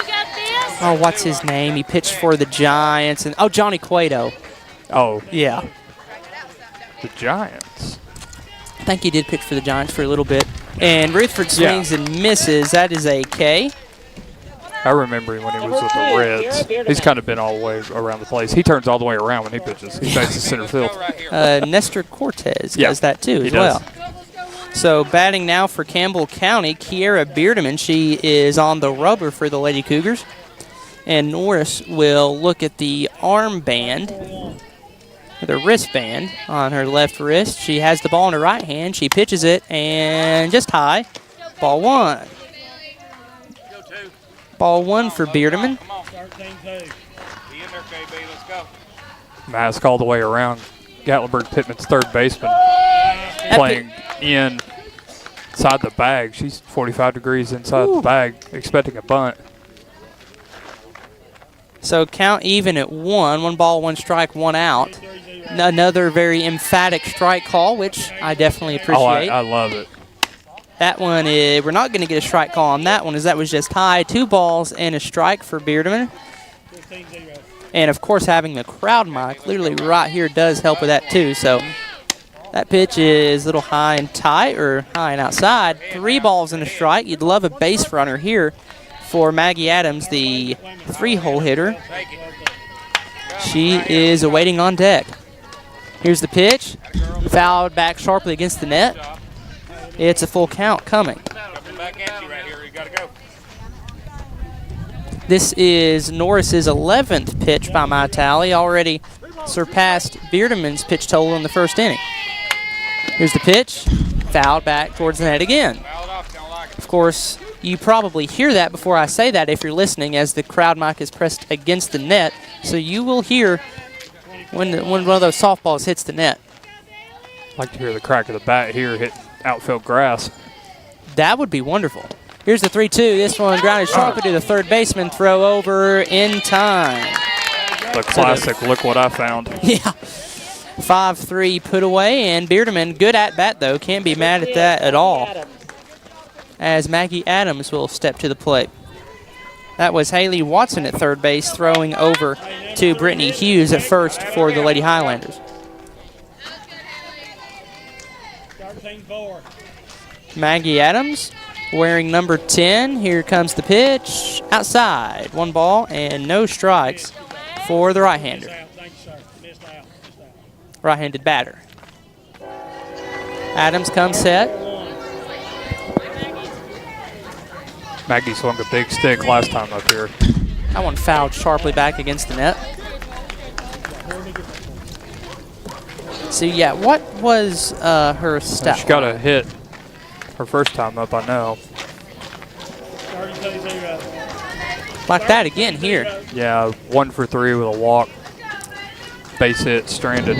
Oh, what's his name? He pitched for the Giants. And Johnny Cueto. Oh. Yeah. The Giants. I think he did pitch for the Giants for a little bit. And Rutherford swings and misses. That is a K. I remember him when he was with the Reds. He's kind of been all the way around the place. He turns all the way around when he pitches. He faces center field. Nestor Cortez does that, too, as well. So batting now for Campbell County, Kiera Beardeman. She is on the rubber for the Lady Cougars. And Norris will look at the armband, the wristband on her left wrist. She has the ball in her right hand. She pitches it and just high. Ball one. Ball one for Beardeman. Mask all the way around. Gatlinburg-Pittman's third baseman playing inside the bag. She's 45 degrees inside the bag, expecting a bunt. So count even at 1. 1 ball, 1 strike, 1 out. Another very emphatic strike call, which I definitely appreciate. Oh, I love it. That one, we're not going to get a strike call on that one, as that was just high. 2 balls and a strike for Beardeman. And, of course, having the crowd mic literally right here does help with that, too. So that pitch is a little high and tight, or high and outside. 3 balls and a strike. You'd love a base runner here for Maggie Adams, the 3-hole hitter. She is awaiting on deck. Here's the pitch. Fouled back sharply against the net. It's a full count coming. This is Norris's 11th pitch by my tally. Already surpassed Beardeman's pitch total in the first inning. Here's the pitch. Fouled back towards the net again. Of course, you probably hear that before I say that if you're listening, as the crowd mic is pressed against the net. So you will hear when one of those softballs hits the net. I'd like to hear the crack of the bat here hit outfield grass. That would be wonderful. Here's the 3-2. This one grounded sharply to the third baseman. Throw over in time. The classic, look what I found. Yeah. 5-3 put away, and Beardeman, good at bat though. Can't be mad at that at all. As Maggie Adams will step to the plate. That was Haley Watson at third base, throwing over to Brittany Hughes at first for the Lady Highlanders. Maggie Adams wearing number 10. Here comes the pitch. Outside. 1 ball and no strikes for the right-hander. Right-handed batter. Adams comes set. Maggie swung a big stick last time up here. That one fouled sharply back against the net. So, yeah, what was her stat? She got a hit her first time up, I know. Like that again here. Yeah, 1 for 3 with a walk. Base hit, stranded.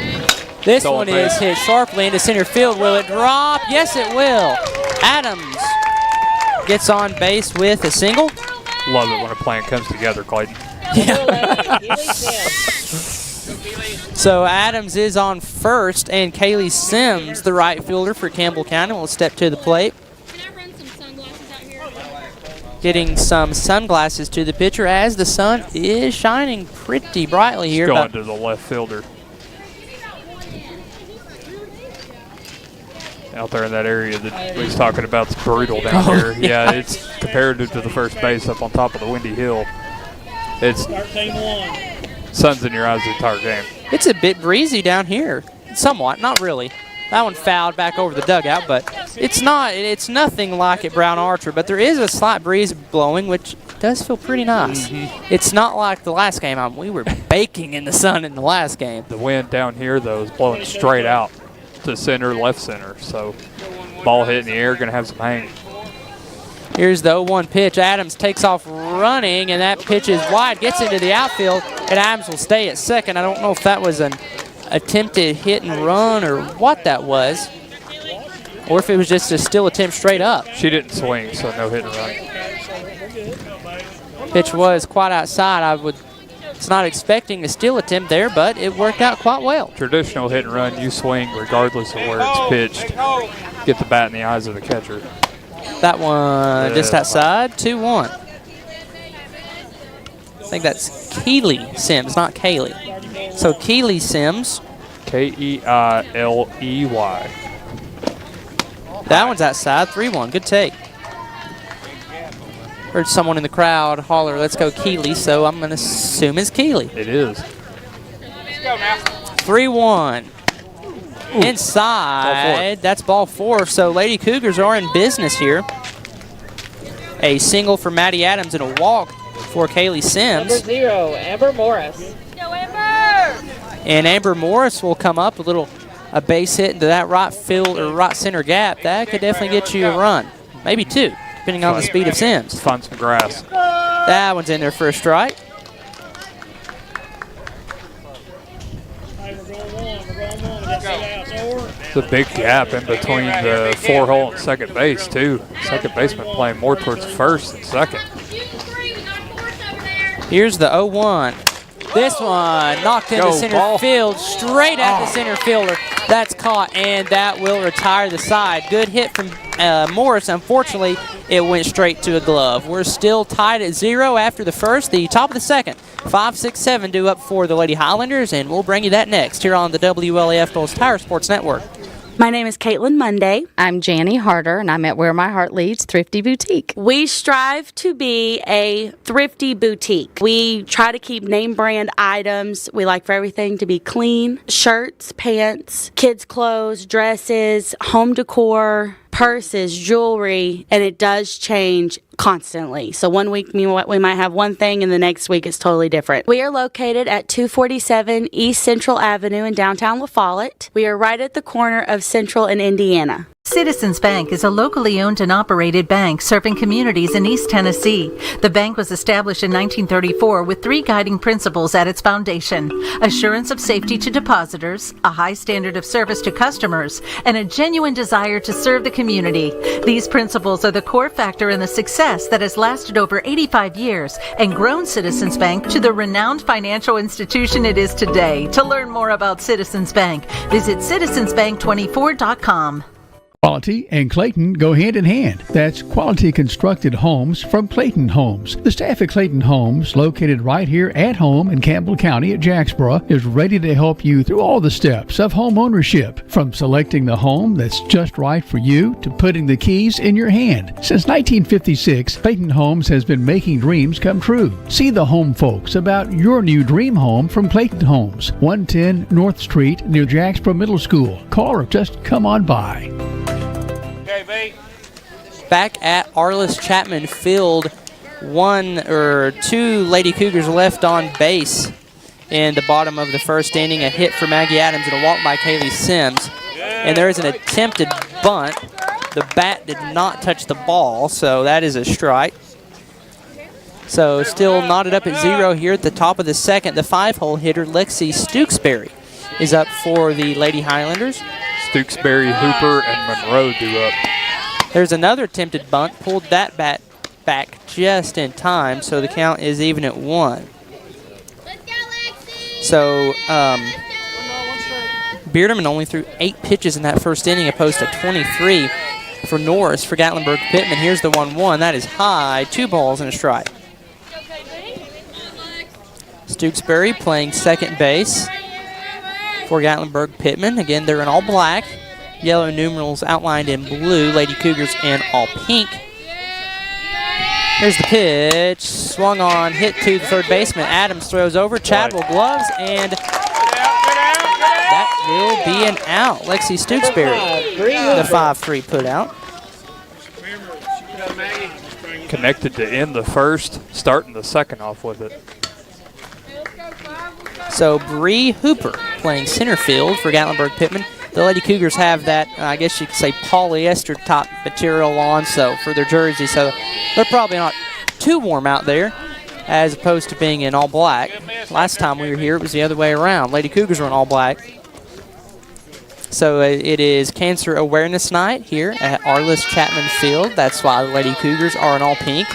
This one is hit sharply into center field. Will it drop? Yes, it will. Adams gets on base with a single. Love it when a plan comes together, Clayton. So Adams is on first, and Kaylee Sims, the right fielder for Campbell County, will step to the plate. Getting some sunglasses to the pitcher as the sun is shining pretty brightly here. Going to the left fielder. Out there in that area that we was talking about, it's brutal down here. Yeah, it's comparative to the first base up on top of the Windy Hill. It's sun's in your eyes the entire game. It's a bit breezy down here, somewhat, not really. That one fouled back over the dugout, but it's nothing like at Brown Archer, but there is a slight breeze blowing, which does feel pretty nice. It's not like the last game. We were baking in the sun in the last game. The wind down here, though, is blowing straight out to center, left center, so ball hit in the air, gonna have some hang. Here's the 0-1 pitch. Adams takes off running, and that pitch is wide, gets into the outfield, and Adams will stay at second. I don't know if that was an attempted hit and run or what that was, or if it was just a still attempt straight up. She didn't swing, so no hit and run. Pitch was quite outside. I was not expecting a still attempt there, but it worked out quite well. Traditional hit and run, you swing regardless of where it's pitched. Get the bat in the eyes of the catcher. That one just outside, 2-1. I think that's Keeley Sims, not Kaylee. So Keeley Sims. Keiley. That one's outside, 3-1, good take. Heard someone in the crowd holler, let's go Keeley, so I'm going to assume it's Keeley. It is. 3-1. Inside, that's ball 4, so Lady Cougars are in business here. A single for Maddie Adams and a walk for Kaylee Sims. Number 0, Amber Morris. Go Amber! And Amber Morris will come up, a base hit into that right field or right center gap. That could definitely get you a run, maybe 2, depending on the speed of Sims. Find some grass. That one's in there for a strike. It's a big gap in between the 4-hole and second base, too. Second baseman playing more towards first than second. Here's the 0-1. This one knocked into center field, straight at the center fielder. That's caught, and that will retire the side. Good hit from Morris. Unfortunately, it went straight to a glove. We're still tied at 0 after the first, the top of the second. 5, 6, 7 due up for the Lady Highlanders, and we'll bring you that next here on the WLAF Knowles Tire Sports Network. My name is Caitlin Monday. I'm Janie Harder, and I'm at Where My Heart Leads Thrifty Boutique. We strive to be a thrifty boutique. We try to keep name brand items. We like for everything to be clean. Shirts, pants, kids' clothes, dresses, home decor, purses, jewelry, and it does change constantly. So one week we might have one thing and the next week it's totally different. We are located at 247 East Central Avenue in downtown La Follette. We are right at the corner of Central and Indiana. Citizens Bank is a locally owned and operated bank serving communities in East Tennessee. The bank was established in 1934 with 3 guiding principles at its foundation: assurance of safety to depositors, a high standard of service to customers, and a genuine desire to serve the community. These principles are the core factor in the success that has lasted over 85 years and grown Citizens Bank to the renowned financial institution it is today. To learn more about Citizens Bank, visit citizensbank24.com. Quality and Clayton go hand in hand. That's quality constructed homes from Clayton Homes. The staff at Clayton Homes, located right here at home in Campbell County at Jacksboro, is ready to help you through all the steps of home ownership, from selecting the home that's just right for you to putting the keys in your hand. Since 1956, Clayton Homes has been making dreams come true. See the home folks about your new dream home from Clayton Homes, 110 North Street near Jacksboro Middle School. Call or just come on by. back at Arliss Chapman Field. 1 or 2 Lady Cougars left on base in the bottom of the first inning. A hit for Maggie Adams and a walk by Kaylee Sims. And there is an attempted bunt. The bat did not touch the ball, so that is a strike. So still knotted up at 0 here at the top of the second. The 5-hole hitter, Lexi Stooksbury, is up for the Lady Highlanders. Stooksbury, Hooper, and Monroe do up. There's another attempted bunt. Pulled that bat back just in time, so the count is even at 1. So Bearderman only threw 8 pitches in that first inning, opposed to 23 for Norris for Gatlinburg-Pittman. Here's the 1-1. That is high. 2 balls and a strike. Stooksbury playing second base for Gatlinburg-Pittman. Again, they're in all black. Yellow numerals outlined in blue. Lady Cougars in all pink. Here's the pitch. Swung on, hit to the third baseman. Adams throws over. Chadwell gloves, and that will be an out. Lexi Stooksbury, the 5-3 put out. Connected to end the first, starting the second off with it. So Bree Hooper playing center field for Gatlinburg-Pittman. The Lady Cougars have that, I guess you could say, polyester top material on, so for their jersey, so they're probably not too warm out there, as opposed to being in all black. Last time we were here, it was the other way around. Lady Cougars were in all black. So it is Cancer Awareness Night here at Arliss Chapman Field. That's why the Lady Cougars are in all pink.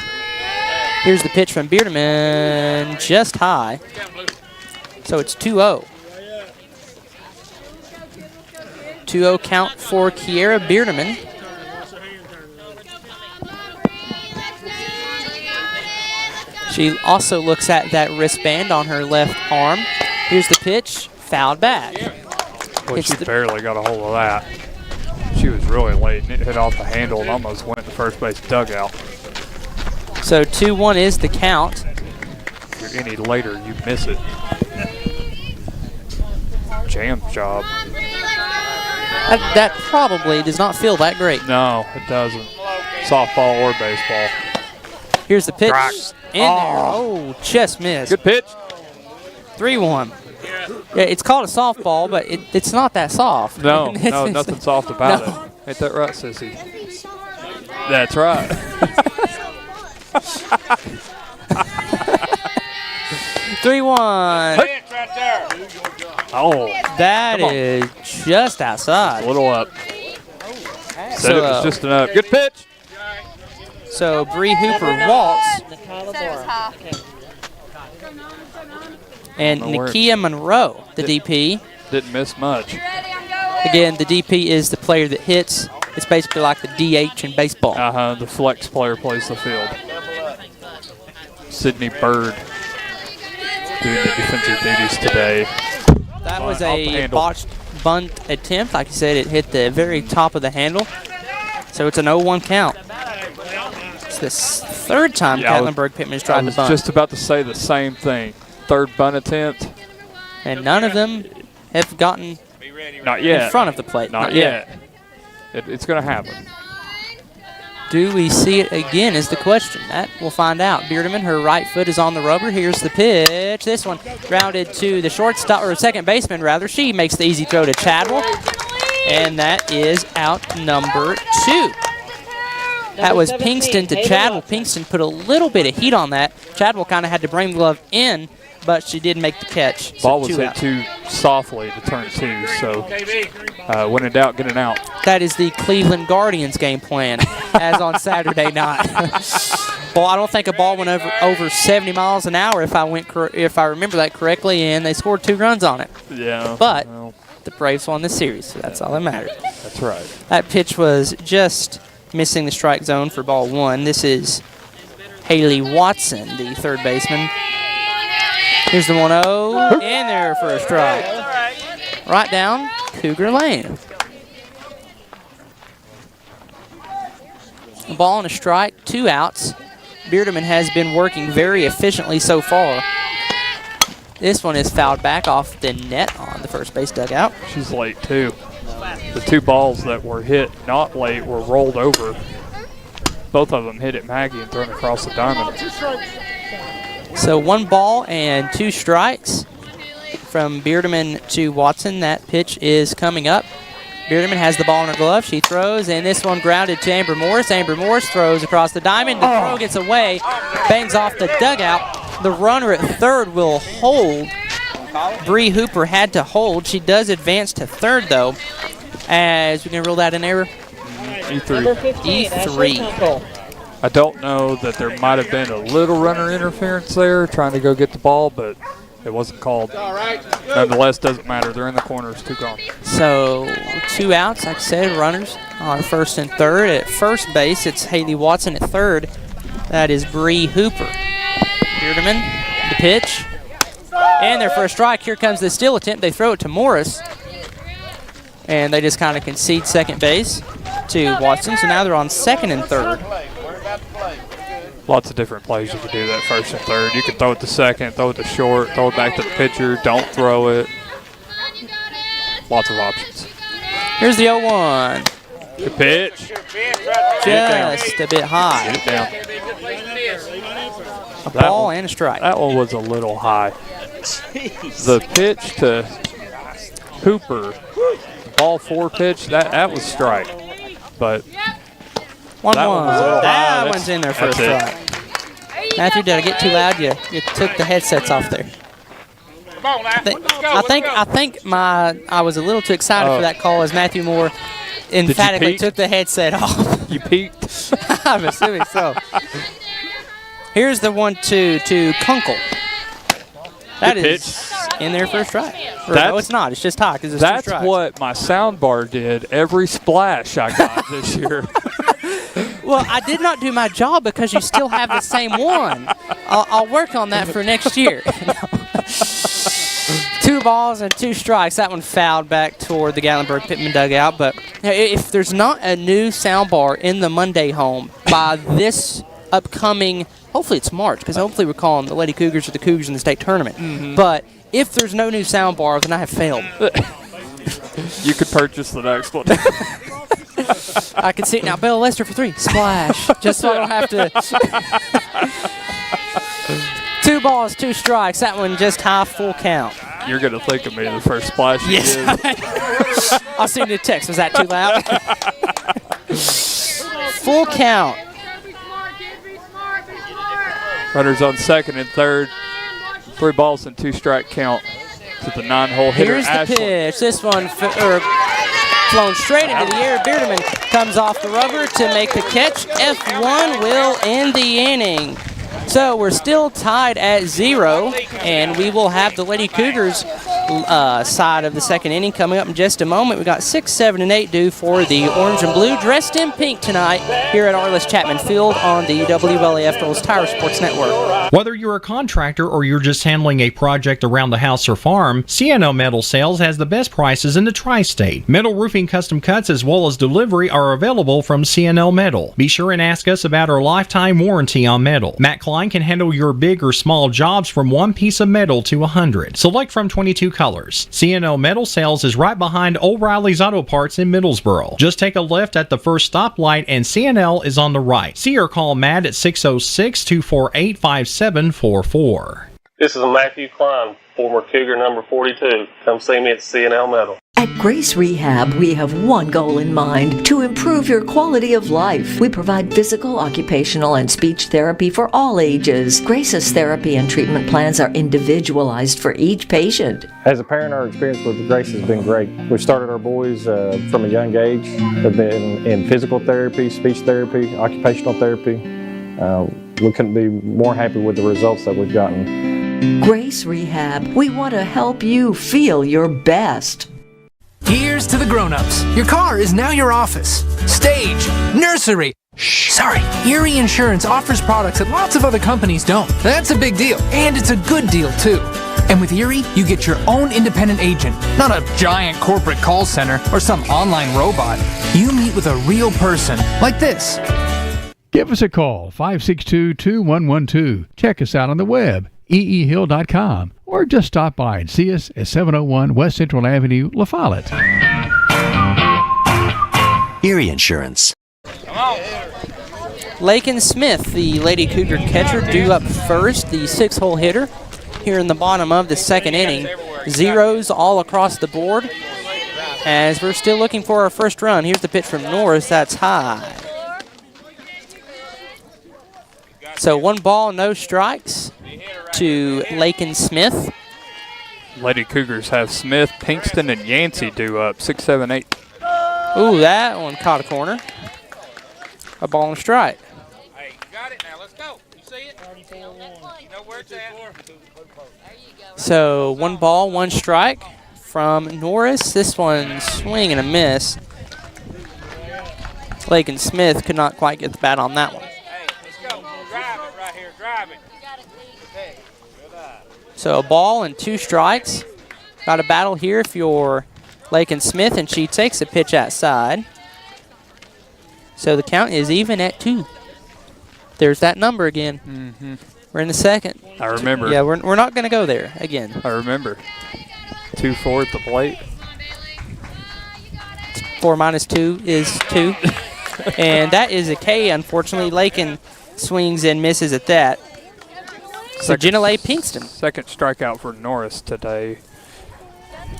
Here's the pitch from Bearderman, just high. So it's 2-0. 2-0 count for Kiera Bearderman. She also looks at that wristband on her left arm. Here's the pitch, fouled back. Boy, she barely got a hold of that. She was really late, and it hit off the handle and almost went to first base dugout. So 2-1 is the count. If you're any later, you miss it. Jam job. That probably does not feel that great. No, it doesn't. Softball or baseball. Here's the pitch. In there. Oh, just missed. Good pitch. 3-1. Yeah, it's called a softball, but it's not that soft. No, no, nothing soft about it. Ain't that right, sissy? That's right. 3-1. Oh, that is just outside. A little up. Said it was just enough. Good pitch. So Bree Hooper walks. And Nakia Monroe, the DP. Didn't miss much. Again, the DP is the player that hits. It's basically like the DH in baseball. The flex player plays the field. Sydney Bird doing the defensive duties today. That was a botched bunt attempt. Like you said, it hit the very top of the handle. So it's an 0-1 count. It's the third time Gatlinburg-Pittman has tried to bunt. I was just about to say the same thing. Third bunt attempt. And none of them have gotten in front of the plate. Not yet. It's going to happen. Do we see it again is the question. That we'll find out. Bearderman, her right foot is on the rubber. Here's the pitch. This one grounded to the shortstop, or second baseman rather. She makes the easy throw to Chadwell. And that is out number 2. That was Pinkston to Chadwell. Pinkston put a little bit of heat on that. Chadwell kind of had to bring the glove in, but she did make the catch. Ball was hit too softly to turn 2, so when in doubt, get an out. That is the Cleveland Guardians game plan, as on Saturday night. Well, I don't think a ball went over 70 miles an hour if I remember that correctly, and they scored 2 runs on it. Yeah. But the Braves won the series, so that's all that matters. That's right. That pitch was just missing the strike zone for ball 1. This is Haley Watson, the third baseman. Here's the 1-0, in there for a strike. Right down Cougar Lane. A ball and a strike, 2 outs. Bearderman has been working very efficiently so far. This one is fouled back off the net on the first base dugout. She's late too. The 2 balls that were hit not late were rolled over. both of them hit at Maggie and thrown across the diamond. So 1 ball and 2 strikes from Beardeman to Watson. That pitch is coming up. Beardeman has the ball in her glove. She throws, and this one grounded to Amber Morris. Amber Morris throws across the diamond. The throw gets away, bangs off the dugout. The runner at third will hold. Bree Hooper had to hold. She does advance to third, though, as we can rule that an error. E3. I don't know that there might have been a little runner interference there trying to go get the ball, but it wasn't called. Nonetheless, doesn't matter. They're in the corners, 2 gone. So 2 outs, like I said, runners on first and third. At first base, it's Haley Watson. At third, that is Bree Hooper. Beardeman, the pitch. And their first strike. Here comes the steal attempt. They throw it to Morris. And they just kind of concede second base to Watson. So now they're on second and third. Lots of different plays you can do that first and third. You can throw it to second, throw it to short, throw it back to the pitcher, don't throw it. Lots of options. Here's the 0-1. Good pitch. Just a bit high. Get it down. A ball and a strike. That one was a little high. The pitch to Hooper, ball 4 pitch, that was strike. But 1-1. That one's in there for a strike. Matthew, did I get too loud? You took the headsets off there. I think I was a little too excited for that call as Matthew Moore emphatically took the headset off. You peeked? I'm assuming so. Here's the 1-2 to Kunkel. That is in there for a strike. No, it's not. It's just high because it's 2 strikes. That's what my sound bar did every splash I got this year. Well, I did not do my job because you still have the same one. I'll work on that for next year. 2 balls and 2 strikes. That one fouled back toward the Gatlinburg-Pittman dugout. But if there's not a new sound bar in the Monday home by this upcoming, hopefully it's March, because hopefully we're calling the Lady Cougars or the Cougars in the state tournament. But if there's no new sound bar, then I have failed. You could purchase the next one. I can see it now. Bell Lester for 3. Splash. Just so I don't have to. 2 balls, 2 strikes. That one just high, full count. You're going to think of me the first splash you did. I'll send you a text. Was that too loud? Full count. Runners on second and third. 3 balls and 2 strike count to the 9-hole hitter. Here's the pitch. This one flown straight into the air. Beardeman comes off the rubber to make the catch. F1 will end the inning. So we're still tied at 0, and we will have the Lady Cougars side of the second inning coming up in just a moment. We've got 6, 7, and 8 due for the orange and blue, dressed in pink tonight here at Arliss Chapman Field on the WLAF Girls Tire Sports Network. Whether you're a contractor or you're just handling a project around the house or farm, CNO Metal Sales has the best prices in the tri-state. Metal roofing custom cuts as well as delivery are available from CNO Metal. Be sure and ask us about our lifetime warranty on metal. Matt Klein can handle your big or small jobs from 1 piece of metal to 100. Select from 22 colors. CNO Metal Sales is right behind O'Reilly's Auto Parts in Middlesboro. Just take a left at the first stoplight and CNL is on the right. See or call Matt at 606-248-5744. This is Matthew Klein, former Cougar number 42. Come see me at CNL Metal. At Grace Rehab, we have one goal in mind: to improve your quality of life. We provide physical, occupational, and speech therapy for all ages. Grace's therapy and treatment plans are individualized for each patient. As a parent, our experience with Grace has been great. We've started our boys from a young age. They've been in physical therapy, speech therapy, occupational therapy. We couldn't be more happy with the results that we've gotten. Grace Rehab, we want to help you feel your best. Here's to the grown-ups. Your car is now your office, stage, nursery. Sorry, Erie Insurance offers products that lots of other companies don't. That's a big deal, and it's a good deal too. And with Erie, you get your own independent agent, not a giant corporate call center or some online robot. You meet with a real person, like this. Give us a call, 562-2112. Check us out on the web, eehill.com, or just stop by and see us at 701 West Central Avenue, La Follette. Erie Insurance. Lakin Smith, the Lady Cougar catcher, due up first, the 6-hole hitter here in the bottom of the second inning. Zeros all across the board as we're still looking for our first run. Here's the pitch from Norris. That's high. So 1 ball, no strikes to Lakin Smith. Lady Cougars have Smith, Pinkston, and Yancey due up 6, 7, 8. Ooh, that one caught a corner. A ball and a strike. Hey, you got it now. Let's go. You see it? You know where it's at. So 1 ball, 1 strike from Norris. This one swing and a miss. Lakin Smith could not quite get the bat on that one. Hey, let's go. Drive it right here. Drive it. Hey, good eye. So a ball and 2 strikes. Got a battle here if you're Lakin Smith, and she takes a pitch outside. So the count is even at 2. There's that number again. Mm-hmm. We're in the second. I remember. Yeah, we're not going to go there again. I remember. 2-4 at the plate. 4 minus 2 is 2. And that is a K, unfortunately. Lakin swings and misses at that. So Jenna-Leigh Pinkston. Second strikeout for Norris today.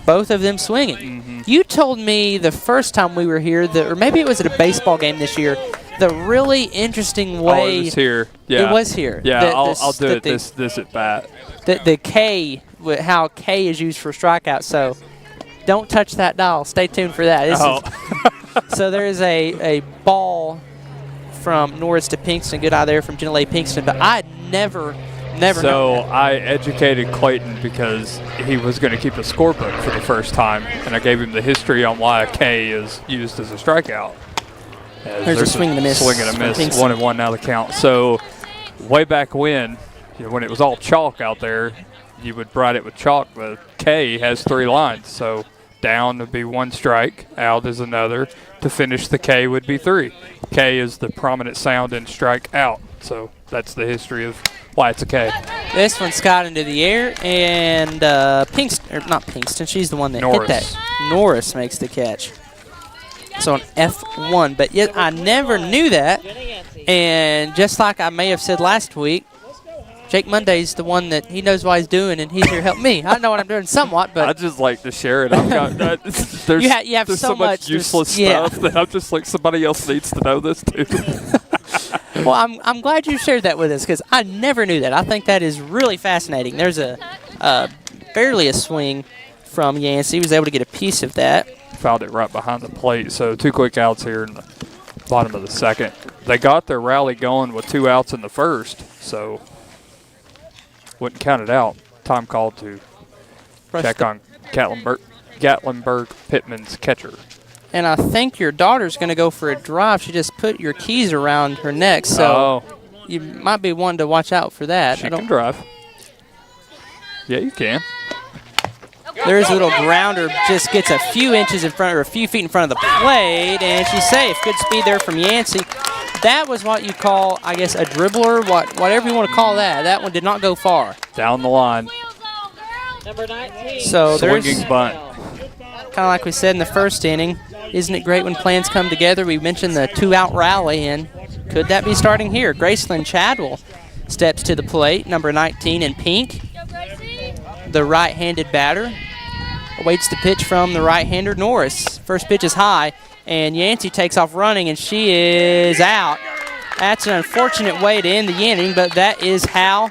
Both of them swinging. Mm-hmm. You told me the first time we were here, or maybe it was at a baseball game this year, the really interesting way. Oh, it was here. Yeah. It was here. Yeah, I'll do it this at bat. The K, how K is used for strikeout. So don't touch that dial. Stay tuned for that. So there is a ball from Norris to Pinkston. Good eye there from Jenna-Leigh Pinkston. But I never So I educated Clayton because he was going to keep a scorebook for the first time, and I gave him the history on why a K is used as a strikeout. There's a swing and a miss. Swing and a miss. 1-1 now the count. So way back when it was all chalk out there, you would write it with chalk, but K has 3 lines. So down would be 1 strike, out is another. To finish the K would be 3. K is the prominent sound in strike out. So that's the history of why it's a K. This one's got into the air, and Pinkston, she's the one that hit that. Norris makes the catch. So an F1, but yet I never knew that. And just like I may have said last week, Jake Monday's the one that he knows what he's doing, and he's here to help me. I know what I'm doing somewhat, but I just like to share it. I've got there's you have so much useless stuff that I'm just like, somebody else needs to know this too. Well, I'm glad you shared that with us because I never knew that. I think that is really fascinating. There's barely a swing from Yancey. He was able to get a piece of that. Found it right behind the plate. So 2 quick outs here in the bottom of the second. They got their rally going with 2 outs in the first, so wouldn't count it out. Time called to check on Gatlinburg-Pittman's catcher. And I think your daughter's going to go for a drive. She just put your keys around her neck, so you might be one to watch out for that. She can drive. Yeah, you can. There's a little grounder, just gets a few inches in front, or a few feet in front of the plate, and she's safe. Good speed there from Yancey. That was what you call, I guess, a dribbler, whatever you want to call that. That one did not go far. Down the line. Number 19. So swinging bunt. Kind of like we said in the first inning, isn't it great when plans come together? We mentioned the 2-out rally, and could that be starting here? Gracelyn Chadwell steps to the plate, number 19 in pink. The right-handed batter awaits the pitch from the right-hander Norris. First pitch is high, and Yancey takes off running, and she is out. That's an unfortunate way to end the inning, but that is how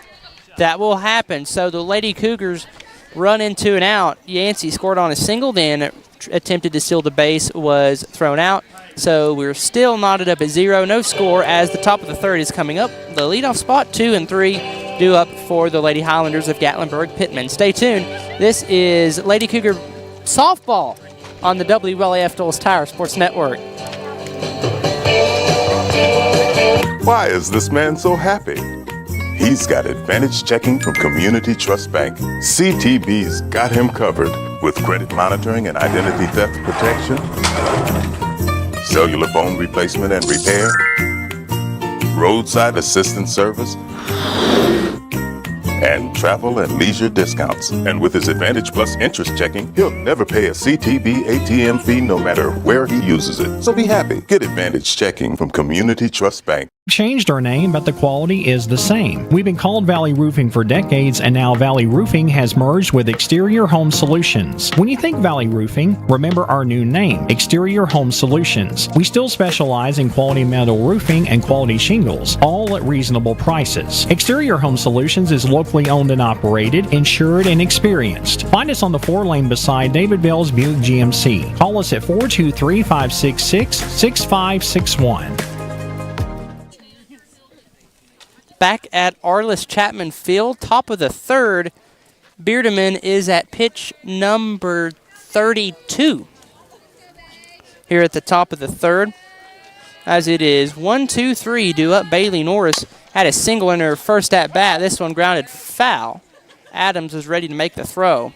that will happen. So the Lady Cougars run into an out. Yancey scored on a single, then attempted to steal the base, was thrown out. So we're still knotted up at 0, no score as the top of the third is coming up. The leadoff spot, 2 and 3, due up for the Lady Highlanders of Gatlinburg-Pittman. Stay tuned. This is Lady Cougar softball on the WLAF Dulles Tire Sports Network. Why is this man so happy? He's got Advantage Checking from Community Trust Bank. CTB's got him covered with credit monitoring and identity theft protection, cellular phone replacement and repair, roadside assistance service, and travel and leisure discounts. And with his Advantage Plus interest checking, he'll never pay a CTB ATM fee no matter where he uses it. So be happy. Get Advantage Checking from Community Trust Bank. Changed our name, but the quality is the same. We've been called Valley Roofing for decades, and now Valley Roofing has merged with Exterior Home Solutions. When you think Valley Roofing, remember our new name, Exterior Home Solutions. We still specialize in quality metal roofing and quality shingles, all at reasonable prices. Exterior Home Solutions is locally owned and operated, insured, and experienced. Find us on the 4-lane beside David Bell's Buick GMC. Call us at 423-566-6561. Back at Arliss Chapman Field, top of the third, Beardeman is at pitch number 32. Here at the top of the third, as it is 1-2-3 due up. Bailey Norris had a single in her first at bat. This one grounded foul. Adams was ready to make the throw.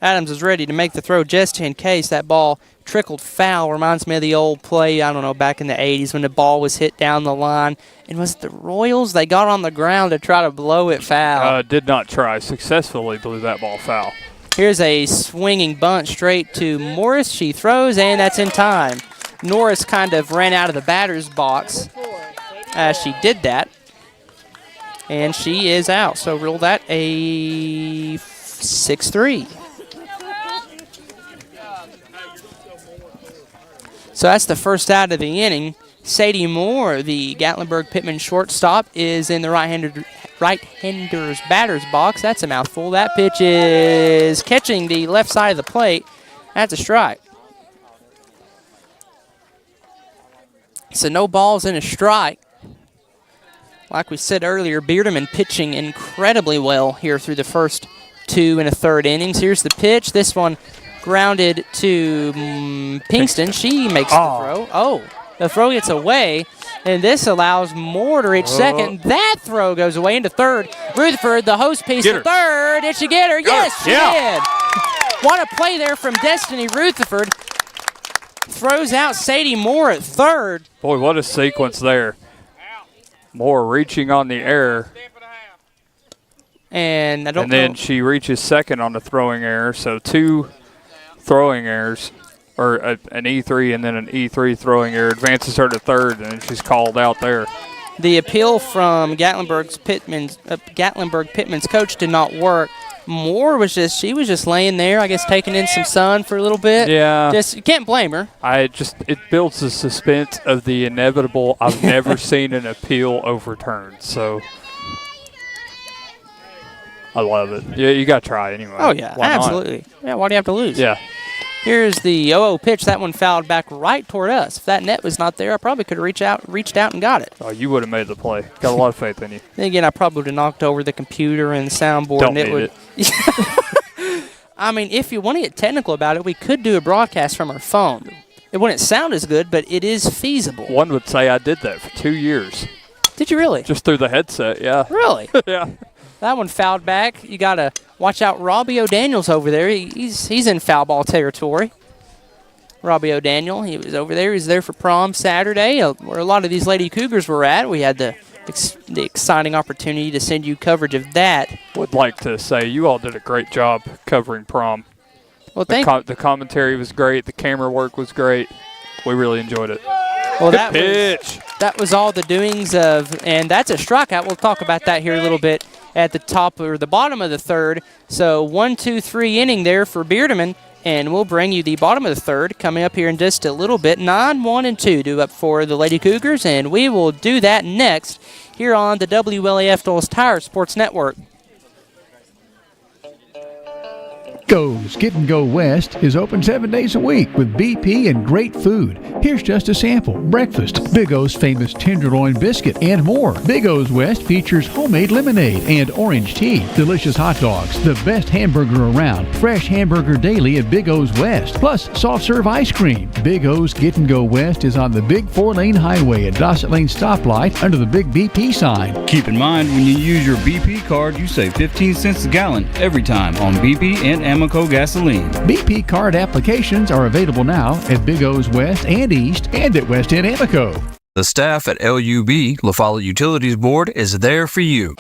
Adams was ready to make the throw just in case that ball trickled foul. Reminds me of the old play, I don't know, back in the 80s when the ball was hit down the line. And was it the Royals? They got on the ground to try to blow it foul. Did not try. Successfully blew that ball foul. Here's a swinging bunt straight to Morris. She throws, and that's in time. Norris kind of ran out of the batter's box as she did that. And she is out. So rule that a 6-3. So that's the first out of the inning. Sadie Moore, the Gatlinburg-Pittman shortstop, is in the right-hander's batter's box. That's a mouthful. That pitch is catching the left side of the plate. That's a strike. So no balls and a strike. Like we said earlier, Beardeman pitching incredibly well here through the first 2 and a third innings. Here's the pitch. This one grounded to Pinkston. She makes the throw. Oh, the throw gets away, and this allows Moore to reach second. That throw goes away into third. Rutherford, the host piece to third. Did she get her? Yes, she did. What a play there from Destiny Rutherford. Throws out Sadie Moore at third. Boy, what a sequence there. Moore reaching on the air. And I don't know. And then she reaches second on the throwing error, so 2 throwing errors, or an E3 and then an E3 throwing error, advances her to third, and she's called out there. The appeal from Gatlinburg-Pittman's coach did not work. Moore was just laying there, I guess, taking in some sun for a little bit. Yeah. You can't blame her. It builds the suspense of the inevitable. I've never seen an appeal overturned, so I love it. Yeah, you got to try anyway. Oh, yeah, Why absolutely. not? Yeah, why do you have to lose? Yeah. Here's the 0-0 pitch. That one fouled back right toward us. If that net was not there, I probably could have reached out and got it. Oh, you would have made the play. Got a lot of faith in you. Then again, I probably would have knocked over the computer and the soundboard. Don't and need it. I mean, if you want to get technical about it, we could do a broadcast from our phone. It wouldn't sound as good, but it is feasible. One would say I did that for 2 years. Did you really? Just through the headset, yeah. Really? Yeah. That one fouled back. You got to watch out. Robbie O'Daniel's over there. He's in foul ball territory. Robbie O'Daniel, he was over there. He was there for prom Saturday, where a lot of these Lady Cougars were at. We had the exciting opportunity to send you coverage of that. Would like to say you all did a great job covering prom. Well, the commentary was great. The camera work was great. We really enjoyed it. Well, that was all the doings of, and that's a strikeout. We'll talk about that here a little bit at the top or the bottom of the third. So 1-2-3 inning there for Beardeman, and we'll bring you the bottom of the third coming up here in just a little bit. 9-1-2 due up for the Lady Cougars, and we will do that next here on the WLAF Dulles Tire Sports Network. Go's Get and Go West is open 7 days a week with BP and great food. Here's just a sample. Breakfast, Big O's famous tenderloin biscuit, and more. Big O's West features homemade lemonade and orange tea, delicious hot dogs, the best hamburger around, fresh hamburger daily at Big O's West, plus soft serve ice cream. Big O's Get and Go West is on the big 4-lane highway at Dossett Lane stoplight under the big BP sign. Keep in mind, when you use your BP card, you save 15 cents a gallon every time on BP and Amoco gasoline. BP card applications are available now at Big O's West and East and at West End Amoco. The staff at LUB, La Follette Utilities Board, is there for you.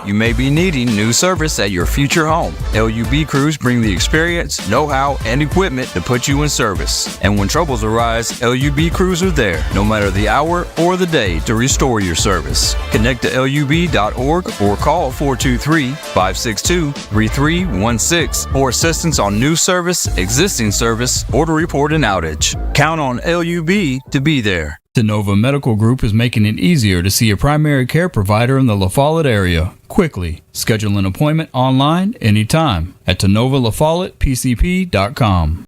you may be needing new service at your future home. LUB crews bring the experience, know-how, and equipment to put you in service. And when troubles arise, LUB crews are there, no matter the hour or the day, to restore your service. Connect to LUB.org or call 423-562-3316 for assistance on new service, existing service, or to report an outage. Count on LUB to be there. Nova Medical Group is making it easier to see a primary care provider in the La Follette area quickly. Schedule an appointment online anytime at TenovaLaFollettePCP.com.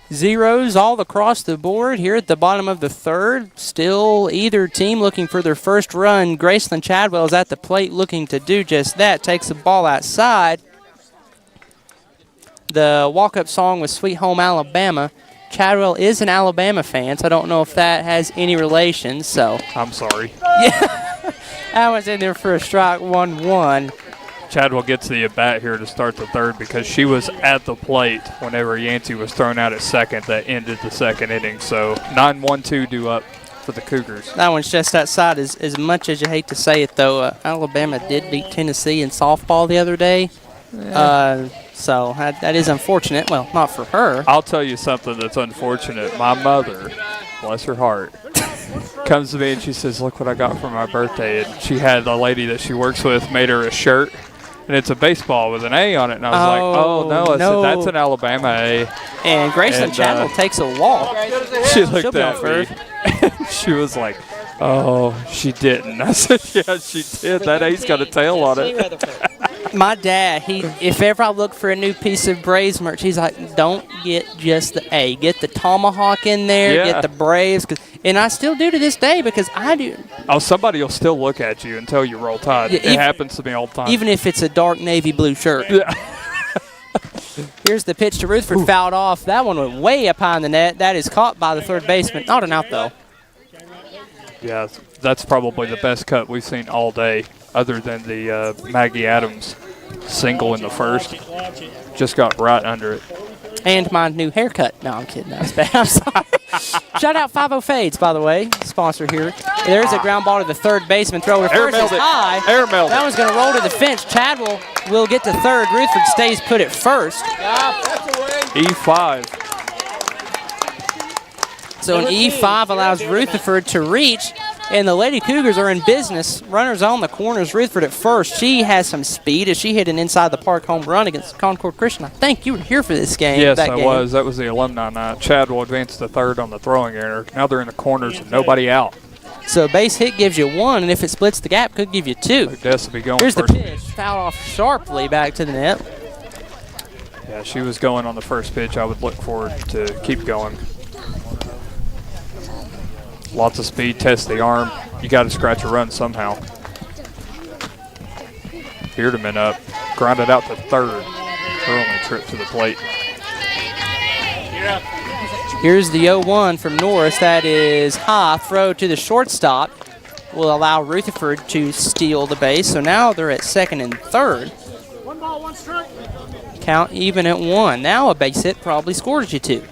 Zeros all across the board here at the bottom of the third. Still either team looking for their first run. Graceland Chadwell is at the plate looking to do just that. Takes the ball outside. The walk-up song was Sweet Home Alabama. Chadwell is an Alabama fan, so I don't know if that has any relation. So I'm sorry. Yeah, that was in there for a strike, 1-1. Chadwell gets the at-bat here to start the third because she was at the plate whenever Yancey was thrown out at second. That ended the second inning. So 9-1-2 due up for the Cougars. That one's just outside. As much as you hate to say it, though, Alabama did beat Tennessee in softball the other day. Yeah. So that is unfortunate. Well, not for her. I'll tell you something that's unfortunate. My mother, bless her heart, comes to me and she says, look what I got for my birthday. And she had a lady that she works with made her a shirt, and it's a baseball with an A on it. And I was like, oh, no. I said, that's an Alabama A. And Graceland Chadwell takes a walk. She looked at me. She was like, oh, she didn't. I said, yeah, she did. That A's got a tail on it. My dad, if ever I look for a new piece of Braves merch, he's like, don't get just the A. Get the tomahawk in there, get the Braves. And I still do to this day because I do. Oh, somebody will still look at you until you roll tide. Yeah, it happens to me all the time. Even if it's a dark navy blue shirt. Yeah. Here's the pitch to Rutherford, fouled off. That one went way up high in the net. That is caught by the third baseman. Not an out, though. Yeah, that's probably the best cut we've seen all day, other than the Maggie Adams single in the first. Just got right under it. And my new haircut. No, I'm kidding. That was bad. I'm sorry. Shout out 50 Fades, by the way, sponsor here. There's a ground ball to the third baseman. Throw to first is high. Air mailed that one's going to roll to the fence. Chadwell will get to third. Rutherford stays put at first. E5. So an E5 allows Rutherford to reach, and the Lady Cougars are in business. Runners on the corners. Rutherford at first. She has some speed as she hit an inside the park home run against Concord Christian. I think you were here for this game. Yes, I was. That was the alumni night. Chadwell advanced to third on the throwing error. Now they're in the corners and nobody out. So base hit gives you one, and if it splits the gap, could give you two. Odessa be going Here's first. The pitch. Fouled off sharply back to the net. Yeah, she was going on the first pitch. I would look for her to keep going. Lots of speed, test the arm. You got to scratch a run somehow. Beardeman up, grounded out to third. Her only trip to the plate. Here's the 0-1 from Norris. That is high. Throw to the shortstop will allow Rutherford to steal the base. So now they're at second and third. 1 ball, 1 strike. Count even at 1. Now a base hit probably scores you 2.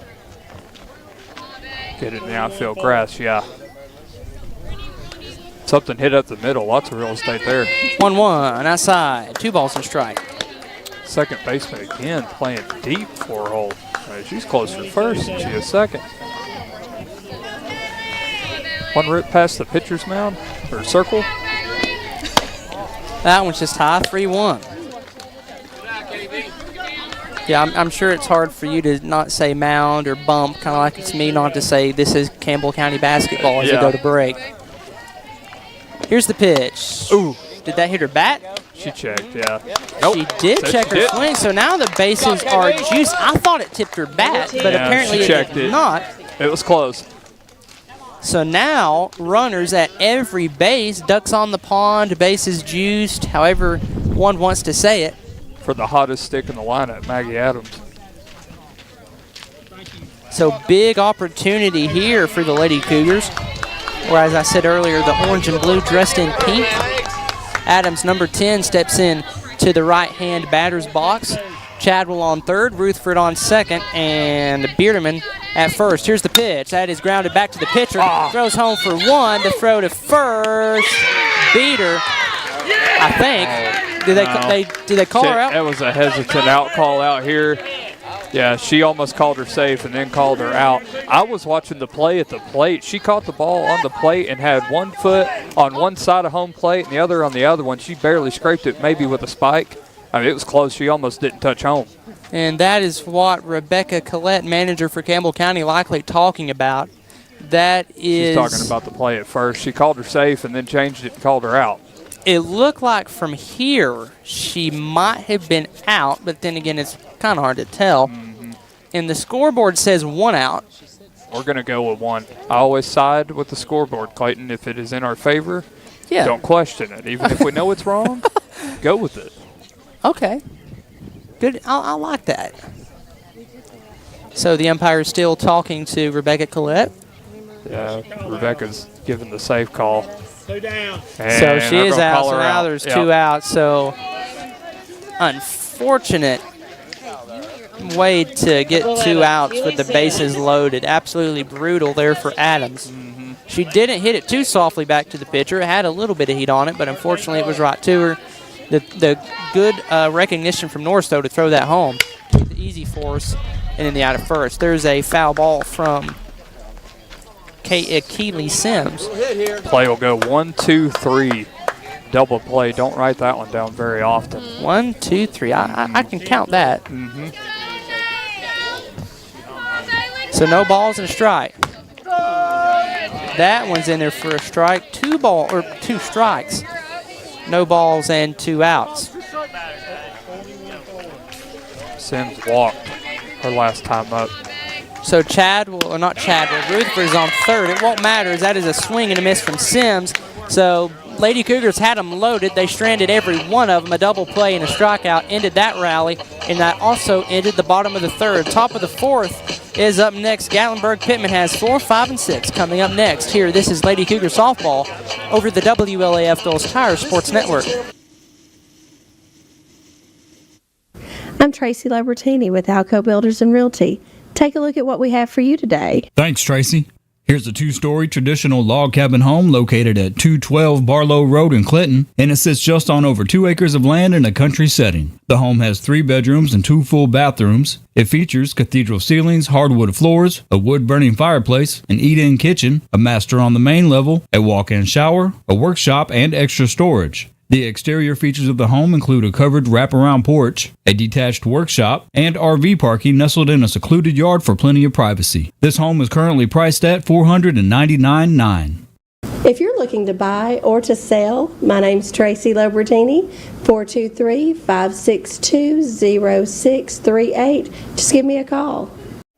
Get it in the outfield grass, yeah. Something hit up the middle. Lots of real estate there. 1-1 outside. 2 balls and strike. Second baseman again playing deep for her hole. She's closer to first and she is second. One rip past the pitcher's mound or circle. That one's just high. 3-1. Yeah, I'm sure it's hard for you to not say mound or bump, kind of like it's me not to say this is Campbell County basketball as we go to break. Here's the pitch. Ooh. Did that hit her bat? She checked, yeah. Nope. She did check her swing, so now the bases are juiced. I thought it tipped her bat, but apparently it did not. It was close. So now runners at every base, ducks on the pond, bases juiced, however one wants to say it. For the hottest stick in the lineup, Maggie Adams. So big opportunity here for the Lady Cougars. Where, as I said earlier, the orange and blue dressed in pink. Adams, number 10, steps in to the right-hand batter's box. Chadwell on third, Rutherford on second, and Beardeman at first. Here's the pitch. That is grounded back to the pitcher. Throws home for 1 to throw to first. beat her, I think. Did they call her out? It was a hesitant out call out here. Yeah, she almost called her safe and then called her out. I was watching the play at the plate. She caught the ball on the plate and had one foot on one side of home plate and the other on the other one. She barely scraped it, maybe with a spike. I mean, it was close. She almost didn't touch home. And that is what Rebecca Collette, manager for Campbell County, likely talking about. That is... She's talking about the play at first. She called her safe and then changed it and called her out. It looked like from here she might have been out, but then again, it's kind of hard to tell. Mm-hmm. And the scoreboard says 1 out. We're going to go with 1. I always side with the scoreboard, Clayton. If it is in our favor, don't question it. Even if we know it's wrong, go with it. Okay. Good. I like that. So the umpire is still talking to Rebecca Collette. Yeah, Rebecca's giving the safe call. 2 down. So she is out, so now there's 2 outs. So unfortunate way to get 2 outs with the bases loaded. Absolutely brutal there for Adams. Mm-hmm. She didn't hit it too softly back to the pitcher. It had a little bit of heat on it, but unfortunately it was right to her. The good recognition from Norris, though, to throw that home. Keep it easy for us, and then the out of first. There's a foul ball from Keeley Sims. Play will go 1, 2, 3. Double play. Don't write that one down very often. 1, 2, 3. I can count that. Mm-hmm. So no balls and a strike. That one's in there for a strike. 2 strikes. No balls and 2 outs. Sims walked her last time up. So Rutherford is on third. It won't matter as that is a swing and a miss from Sims. So Lady Cougars had them loaded. They stranded every one of them. A double play and a strikeout ended that rally, and that also ended the bottom of the third. Top of the fourth is up next. Gatlinburg-Pittman has 4, 5, and 6 coming up next. Here, this is Lady Cougar softball over the WLAF Dulles Tire Sports Network. I'm Tracy Lobertini with Alco Builders and Realty. Take a look at what we have for you today. Thanks, Tracy. Here's a 2-story traditional log cabin home located at 212 Barlow Road in Clinton, and it sits just on over 2 acres of land in a country setting. The home has 3 bedrooms and 2 full bathrooms. It features cathedral ceilings, hardwood floors, a wood-burning fireplace, an eat-in kitchen, a master on the main level, a walk-in shower, a workshop, and extra storage. The exterior features of the home include a covered wraparound porch, a detached workshop, and RV parking nestled in a secluded yard for plenty of privacy. This home is currently priced at $499,900. If you're looking to buy or to sell, my name's Tracy Lobertini, 423-562-0638. Just give me a call.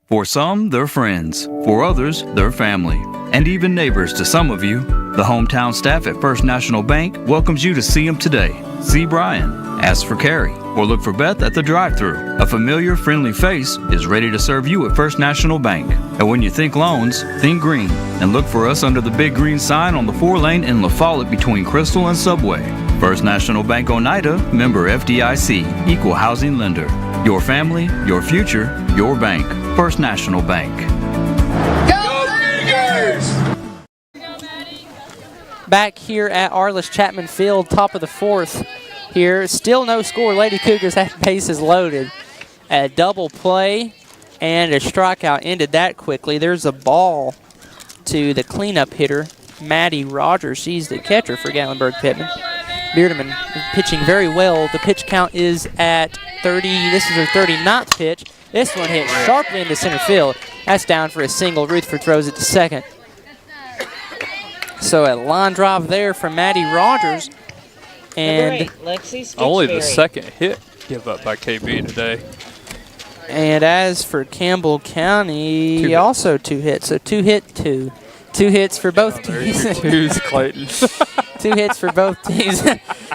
For some, they're friends. For others, they're family. And even neighbors to some of you. The hometown staff at First National Bank welcomes you to see them today. See Brian, ask for Carrie, or look for Beth at the drive-thru. A familiar, friendly face is ready to serve you at First National Bank. And when you think loans, think green. And look for us under the big green sign on the 4-lane in La Follette between Crystal and Subway. First National Bank Oneida, member FDIC, equal housing lender. Your family, your future, your bank. First National Bank. Back here at Arliss Chapman Field, top of the fourth here. Still no score. Lady Cougars have bases loaded. A double play and a strikeout ended that quickly. There's a ball to the cleanup hitter, Maddie Rogers. She's the catcher for Gatlinburg-Pittman. Beardeman pitching very well. The pitch count is at 30. This is her 39th pitch. This one hit sharply into center field. That's down for a single. Rutherford throws it to second. So a line drive there from Maddie Rogers. And only the second hit give up by KB today. And as for Campbell County, also 2 hits. So 2 hit, 2. 2 hits for both teams. Twos, Clayton. 2 hits for both teams.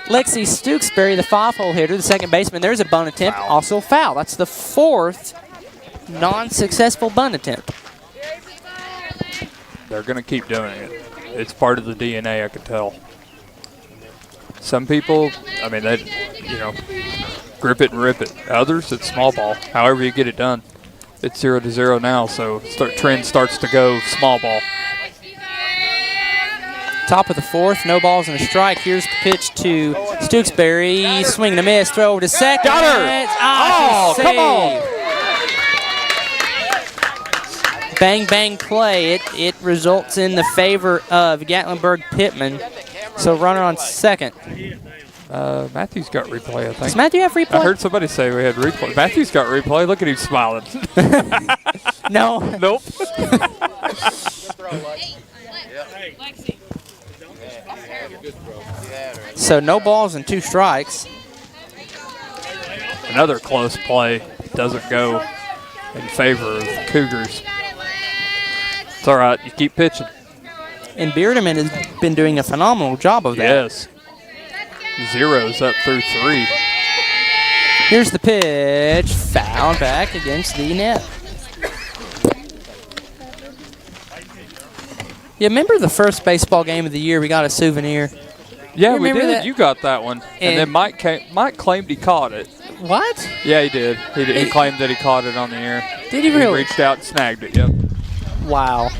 Lexi Stooksbury, the 5-hole hitter, the second baseman. There's a bunt attempt, also foul. That's the 4th non-successful bunt attempt. They're going to keep doing it. It's part of the DNA, I can tell. Some people, I mean, they, grip it and rip it. Others, it's small ball. However you get it done. It's 0-0 now, so trend starts to go small ball. Top of the fourth, no balls and a strike. Here's the pitch to Stooksbury. Swing and a miss. Throw over to second. Got her. Come on. Bang, bang play. It results in the favor of Gatlinburg-Pittman. So runner on second. Matthew's got replay, I think. Does Matthew have replay? I heard somebody say we had replay. Matthew's got replay. Look at him smiling. No. Nope. So no balls and 2 strikes. Another close play doesn't go in favor of the Cougars. It's all right. You keep pitching. And Beardeman has been doing a phenomenal job of that. Yes. Zeros up through 3. Here's the pitch. Foul back against the net. You remember the first baseball game of the year? We got a souvenir. Yeah, we did. That? You got that one. And then Mike claimed he caught it. What? Yeah, he did. He claimed that he caught it on the air. Did he really? He reached out and snagged it, yep. Wow.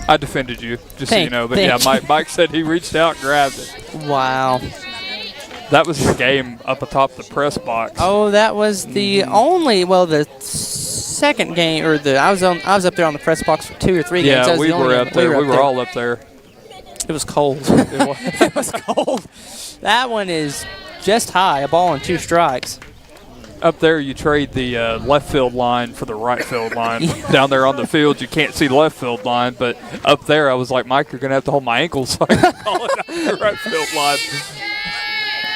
I defended you, just so you know. But yeah, Mike said he reached out and grabbed it. Wow. That was the game up atop the press box. Oh, that was the only, the second game, or I was up there on the press box for 2 or 3 games. Yeah, we were up there. We were all up there. It was cold. It was cold. That one is just high, a ball and 2 strikes. Up there, you trade the left field line for the right field line. Down there on the field, you can't see the left field line, but up there, I was like, Mike, you're going to have to hold my ankles so I can call it out the right field line.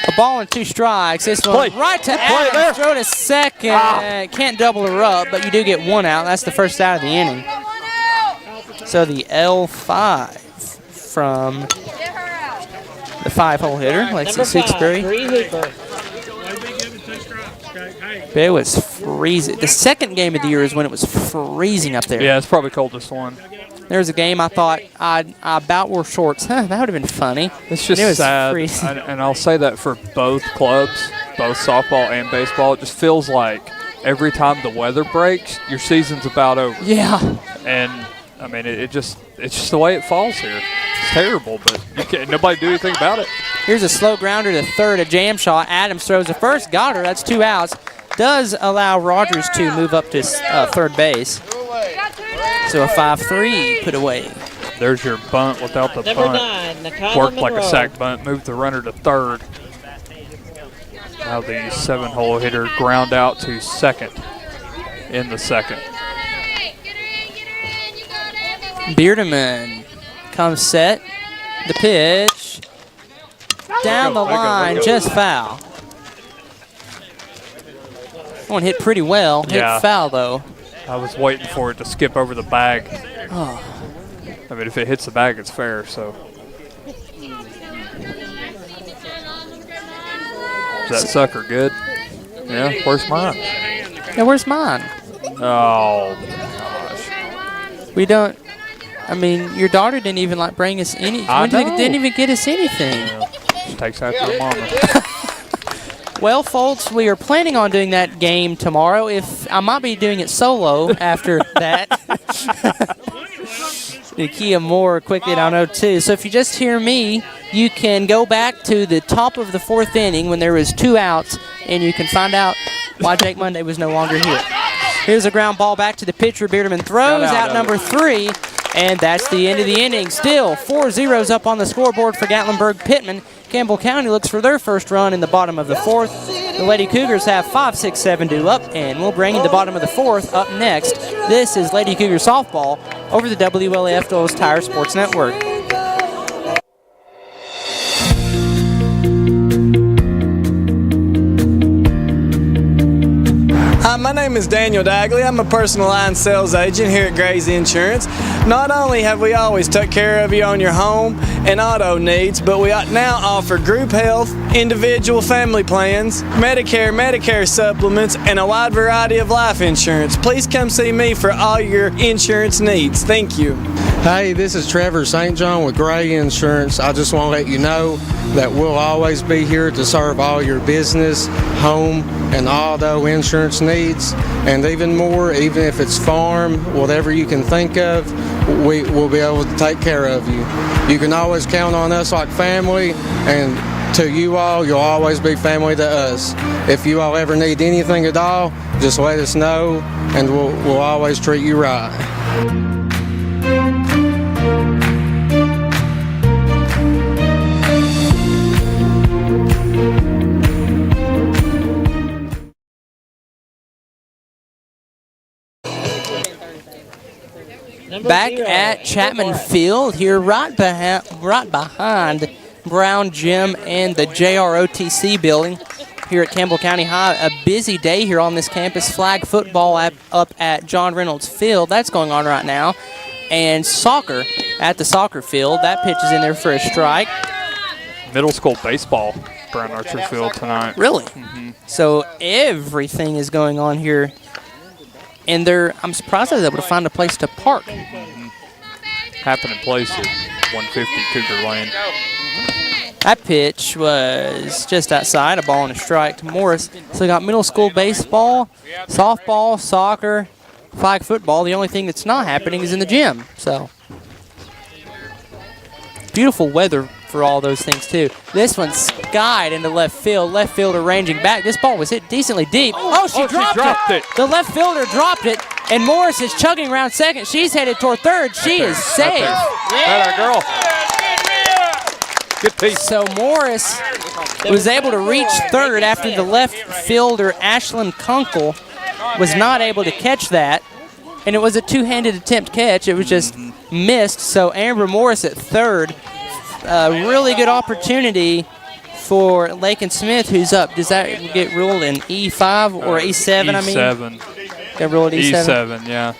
A ball and 2 strikes. This one right to Adams. Throw to second. Can't double her up, but you do get 1 out. That's the first out of the inning. So the L5 from the 5-hole hitter, Lexi Stooksbury. It was freezing. The second game of the year is when it was freezing up there. Yeah, it's probably coldest one. There was a game I thought I about wore shorts. That would have been funny. It's just sad, and I'll say that for both clubs, both softball and baseball. It just feels like every time the weather breaks, your season's about over. Yeah. And, I mean, it's just the way it falls here. It's terrible, but nobody do anything about it. Here's a slow grounder to third, a jam shot. Adams throws the first, got her. That's 2 outs. Does allow Rogers to move up to third base. So a 5-3 put away. There's your bunt without the Number bunt. 9, Worked like a sack bunt, moved the runner to third. Now the 7-hole hitter ground out to second in the second. Beardeman comes set. The pitch. Down the line, just foul. One hit pretty well. Hit foul, though. I was waiting for it to skip over the bag. Oh. I mean, if it hits the bag, it's fair, so. Is that sucker good? Yeah, where's mine? Yeah, where's mine? Oh, gosh. We don't. I mean, your daughter didn't even bring us any. Didn't even get us anything. Yeah. She takes after her mama. Well, folks, we are planning on doing that game tomorrow. If I might be doing it solo after that. Nakia Moore quickly down 0-2. So if you just hear me, you can go back to the top of the 4th inning when there was 2 outs, and you can find out why Jake Monday was no longer here. Here's a ground ball back to the pitcher. Beardeman throws out number 3, and that's the end of the inning. Still 4-0 up on the scoreboard for Gatlinburg-Pittman. Campbell County looks for their first run in the bottom of the 4th. The Lady Cougars have 5, 6, 7 due up, and we'll bring in the bottom of the 4th up next. This is Lady Cougar Softball over the WLAF Dulles Tire Sports Network. Hi, my name is Daniel Dagley. I'm a personal line sales agent here at Gray's Insurance. Not only have we always took care of you on your home and auto needs, but we now offer group health, individual family plans, Medicare supplements, and a wide variety of life insurance. Please come see me for all your insurance needs. Thank you. Hey, this is Trevor St. John with Gray Insurance. I just want to let you know that we'll always be here to serve all your business, home, and auto insurance needs, and even more, even if it's farm, whatever you can think of, we will be able to take care of you. You can always count on us like family, and to you all, you'll always be family to us. If you all ever need anything at all, just let us know, and we'll always treat you right. Back at Chapman Field here, right behind Brown Gym and the JROTC building here at Campbell County High. A busy day here on this campus. Flag football up at John Reynolds Field. That's going on right now. And soccer at the soccer field. That pitch is in there for a strike. Middle school baseball, Brown Archer Field tonight. Really? Mm-hmm. So everything is going on here. And I'm surprised I was able to find a place to park. Mm-hmm. Happening place at 150 Cougar Lane. That pitch was just outside, a ball and a strike to Morris. So we got middle school baseball, softball, soccer, flag football. The only thing that's not happening is in the gym. So beautiful weather for all those things too. This one skied into left field. Left fielder ranging back. This ball was hit decently deep. Oh, she dropped it. The left fielder dropped it, and Morris is chugging around second. She's headed toward third. She is safe. That girl. Good piece. So Morris was able to reach third after the left fielder, Ashlyn Kunkel, was not able to catch that. And it was a two-handed attempt catch. It was just missed. So Amber Morris at third. Really good opportunity for Lakin Smith, who's up. Does that get ruled in E5 or E7, I mean? E7. Get ruled E7? E7, yeah.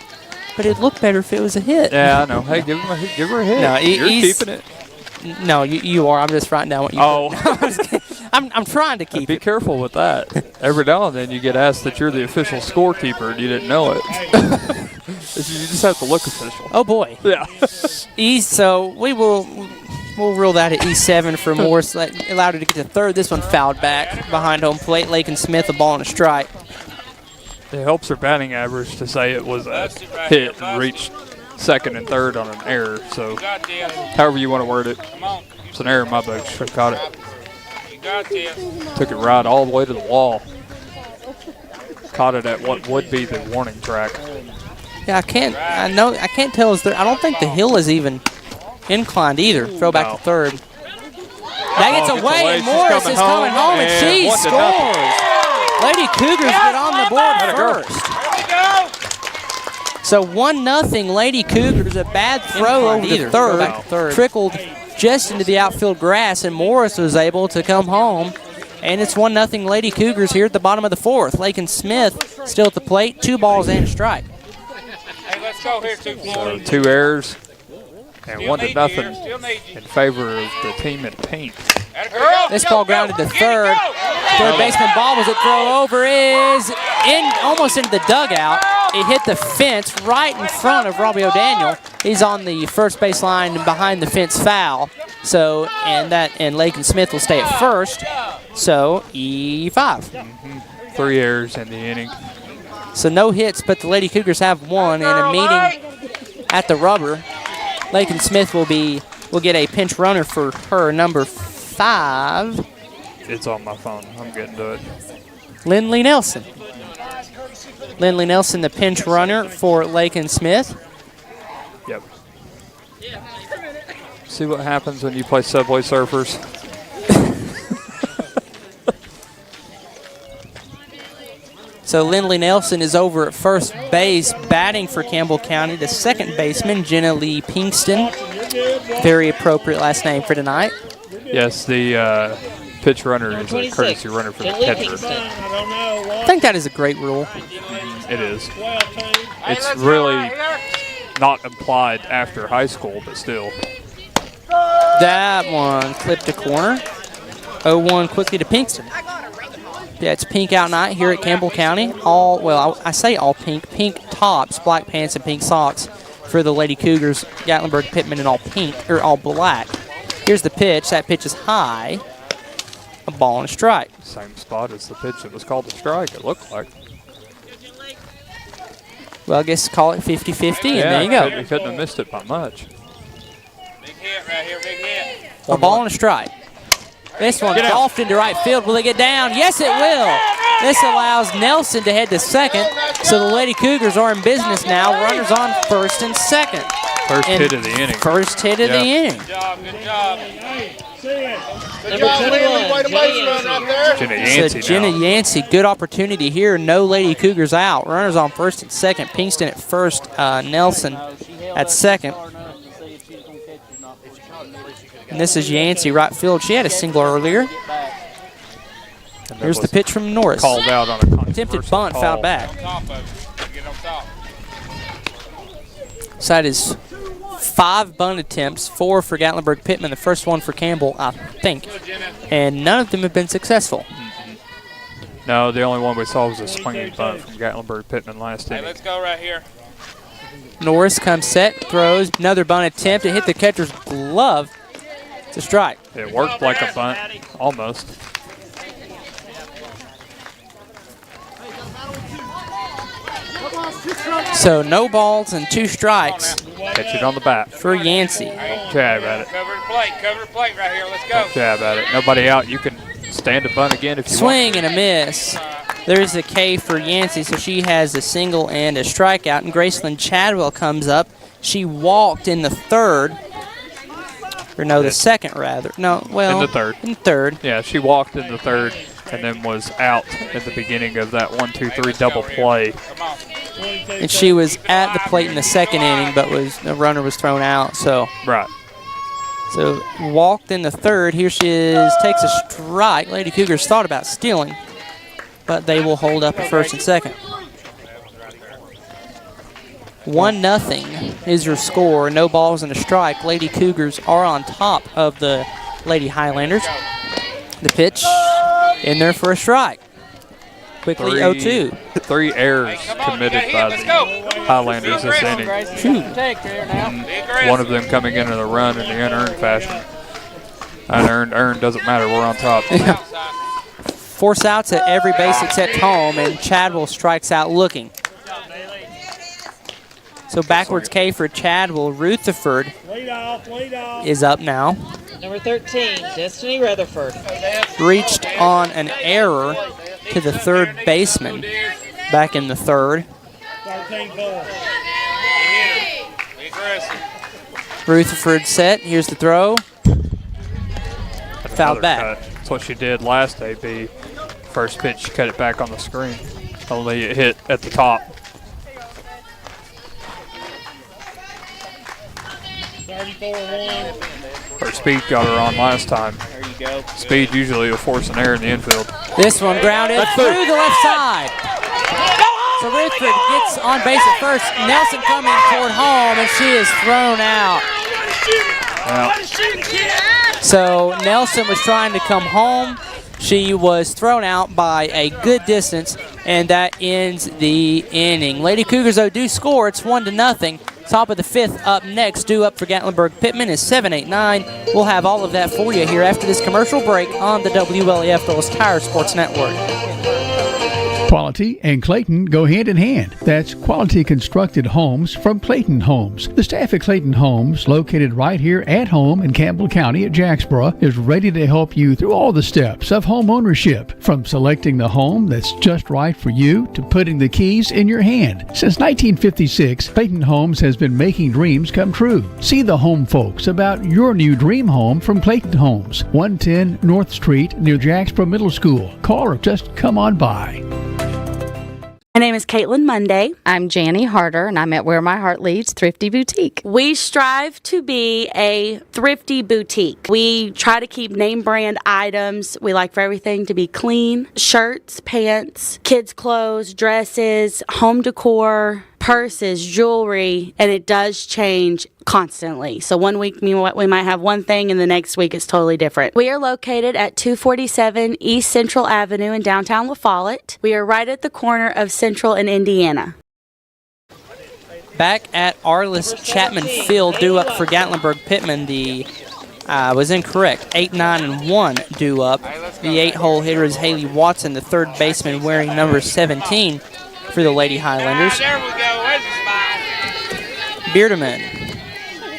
But it'd look better if it was a hit. Yeah, I know. Hey, give her a hit. No, You're keeping it. No, you are. I'm just writing down what you put. I'm trying to keep Be careful with that. Every now and then you get asked that you're the official scorekeeper and you didn't know it. You just have to look official. Oh, boy. Yeah. So we'll rule that at E7 for Morris. Allowed her to get to third. This one fouled back behind home plate. Lakin Smith, a ball and a strike. It helps her batting average to say it was a hit and reached second and third on an error. So however you want to word it, it's an error in my book. Should have caught it. Took it right all the way to the wall. Caught it at what would be the warning track. Yeah, I can't tell. I don't think the hill is even inclined either. Throw back to third. That gets away, and Morris is coming home, and she scores. Lady Cougars get on the board first. So 1-0 Lady Cougars. A bad throw over to third. Trickled just into the outfield grass, and Morris was able to come home. And it's 1-0 Lady Cougars here at the bottom of the fourth. Lakin Smith still at the plate. 2 balls and a strike. Hey, let's go here, So 2 errors and 1-0 in favor of the team in pink. This ball grounded to third. Third baseman ball was a throw over, is almost into the dugout. It hit the fence right in front of Robbie O'Daniel. He's on the first base line behind the fence foul. So and Lakin Smith will stay at first. So E5. 3 errors in the inning. So no hits, but the Lady Cougars have one in a meeting at the rubber. Lakin Smith will get a pinch runner for her number 5. It's on my phone. I'm getting to it. Lindley Nelson. Lindley Nelson, the pinch runner for Lakin Smith. Yep. See what happens when you play Subway Surfers. So Lindley Nelson is over at first base, batting for Campbell County. The second baseman, Jenna Lee Pinkston. Very appropriate last name for tonight. Yes, the pitch runner is a courtesy runner for the catcher. I think that is a great rule. It is. It's really not applied after high school, but still. That one clipped a corner. 0-1 quickly to Pinkston. Yeah, it's pink out night here at Campbell County. I say all pink. Pink tops, black pants, and pink socks for the Lady Cougars. Gatlinburg-Pittman in all pink, or all black. Here's the pitch. That pitch is high. A ball and a strike. Same spot as the pitch that was called a strike, it looked like. Well, I guess call it 50-50, and Yeah, there you go. He couldn't have missed it by much. Big hit right here, big hit. A ball and a strike. This one golfed into right field. Will it get down? Yes, it will. This allows Nelson to head to second. So the Lady Cougars are in business now. Runners on first and second. First hit of the inning. First hit of the inning. Good job, good job. Number 21, Jenna Yancey So Jenna now. Yancey, good opportunity here. No Lady Cougars out. Runners on first and second. Pinkston at first. Nelson at second. And this is Yancey, right field. She had a single earlier. Here's the pitch from Norris. Called out on a Attempted bunt, fouled back. Side is 5 bunt attempts, 4 for Gatlinburg-Pittman, the first one for Campbell, I think. And none of them have been successful. No, the only one we saw was a swinging bunt from Gatlinburg-Pittman last inning. Let's go right here. Norris comes set, throws, another bunt attempt. It hit the catcher's glove. It's a strike. It worked like a bunt, almost. So no balls and 2 strikes. Catch it on the bat. For Yancey. Jab at it. Cover the plate right here. Let's go. Jab at it. Nobody out. You can stand a bunt again if you Swing want. and a miss. There's a K for Yancey, so she has a single and a strikeout. And Graceland Chadwell comes up. She walked in the third. Or no, the second rather. No, well. In the third. In third. Yeah, she walked in the third and then was out at the beginning of that 1-2-3 double play. And she was at the plate in the second inning, but the runner was thrown out. So right. So walked in the third. Here she is, takes a strike. Lady Cougars thought about stealing, but they will hold up at first and second. 1-0 is your score. No balls and a strike. Lady Cougars are on top of the Lady Highlanders. The pitch in there for a strike. Quickly 0-2. 3 errors committed by the Highlanders this inning. One of them coming into the run in the unearned fashion. Unearned, earned, doesn't matter. We're on top. Force outs at every base except home, and Chadwell strikes out looking. So backwards K for Chadwell. Rutherford is up now. Number 13, Destiny Rutherford. Reached on an error to the third baseman back in the third. Rutherford set. Here's the throw. Fouled back. That's what she did last AB. First pitch, she cut it back on the screen. Only it hit at the top. Her speed got her on last time. There you go. Speed usually will force an error in the infield. This one grounded through the left side. So Rutherford gets on base at first. Nelson coming toward home, and she is thrown out. So Nelson was trying to come home. She was thrown out by a good distance, and that ends the inning. Lady Cougars, though, do score. It's 1-0. Top of the 5th up next. Due up for Gatlinburg-Pittman is 7-8-9. We'll have all of that for you here after this commercial break on the WLEF Dulles Tire Sports Network. Quality and Clayton go hand in hand. That's quality constructed homes from Clayton Homes. The staff at Clayton Homes, located right here at home in Campbell County at Jacksboro, is ready to help you through all the steps of home ownership, from selecting the home that's just right for you to putting the keys in your hand. Since 1956, Clayton Homes has been making dreams come true. See the home folks about your new dream home from Clayton Homes, 110 North Street near Jacksboro Middle School. Call or just come on by. My name is Caitlin Monday. I'm Janie Harder, and I'm at Where My Heart Leads Thrifty Boutique. We strive to be a thrifty boutique. We try to keep name brand items. We like for everything to be clean. Shirts, pants, kids' clothes, dresses, home decor, purses, jewelry, and it does change constantly. So one week we might have one thing and the next week it's totally different. We are located at 247 East Central Avenue in downtown La Follette. We are right at the corner of Central and Indiana. Back at Arliss Chapman Field, due up for Gatlinburg-Pittman. The was incorrect. 8-9-1 due up. The 8-hole hitter is Haley Watson, the third baseman, wearing number 17 for the Lady Highlanders. There we go. Beardeman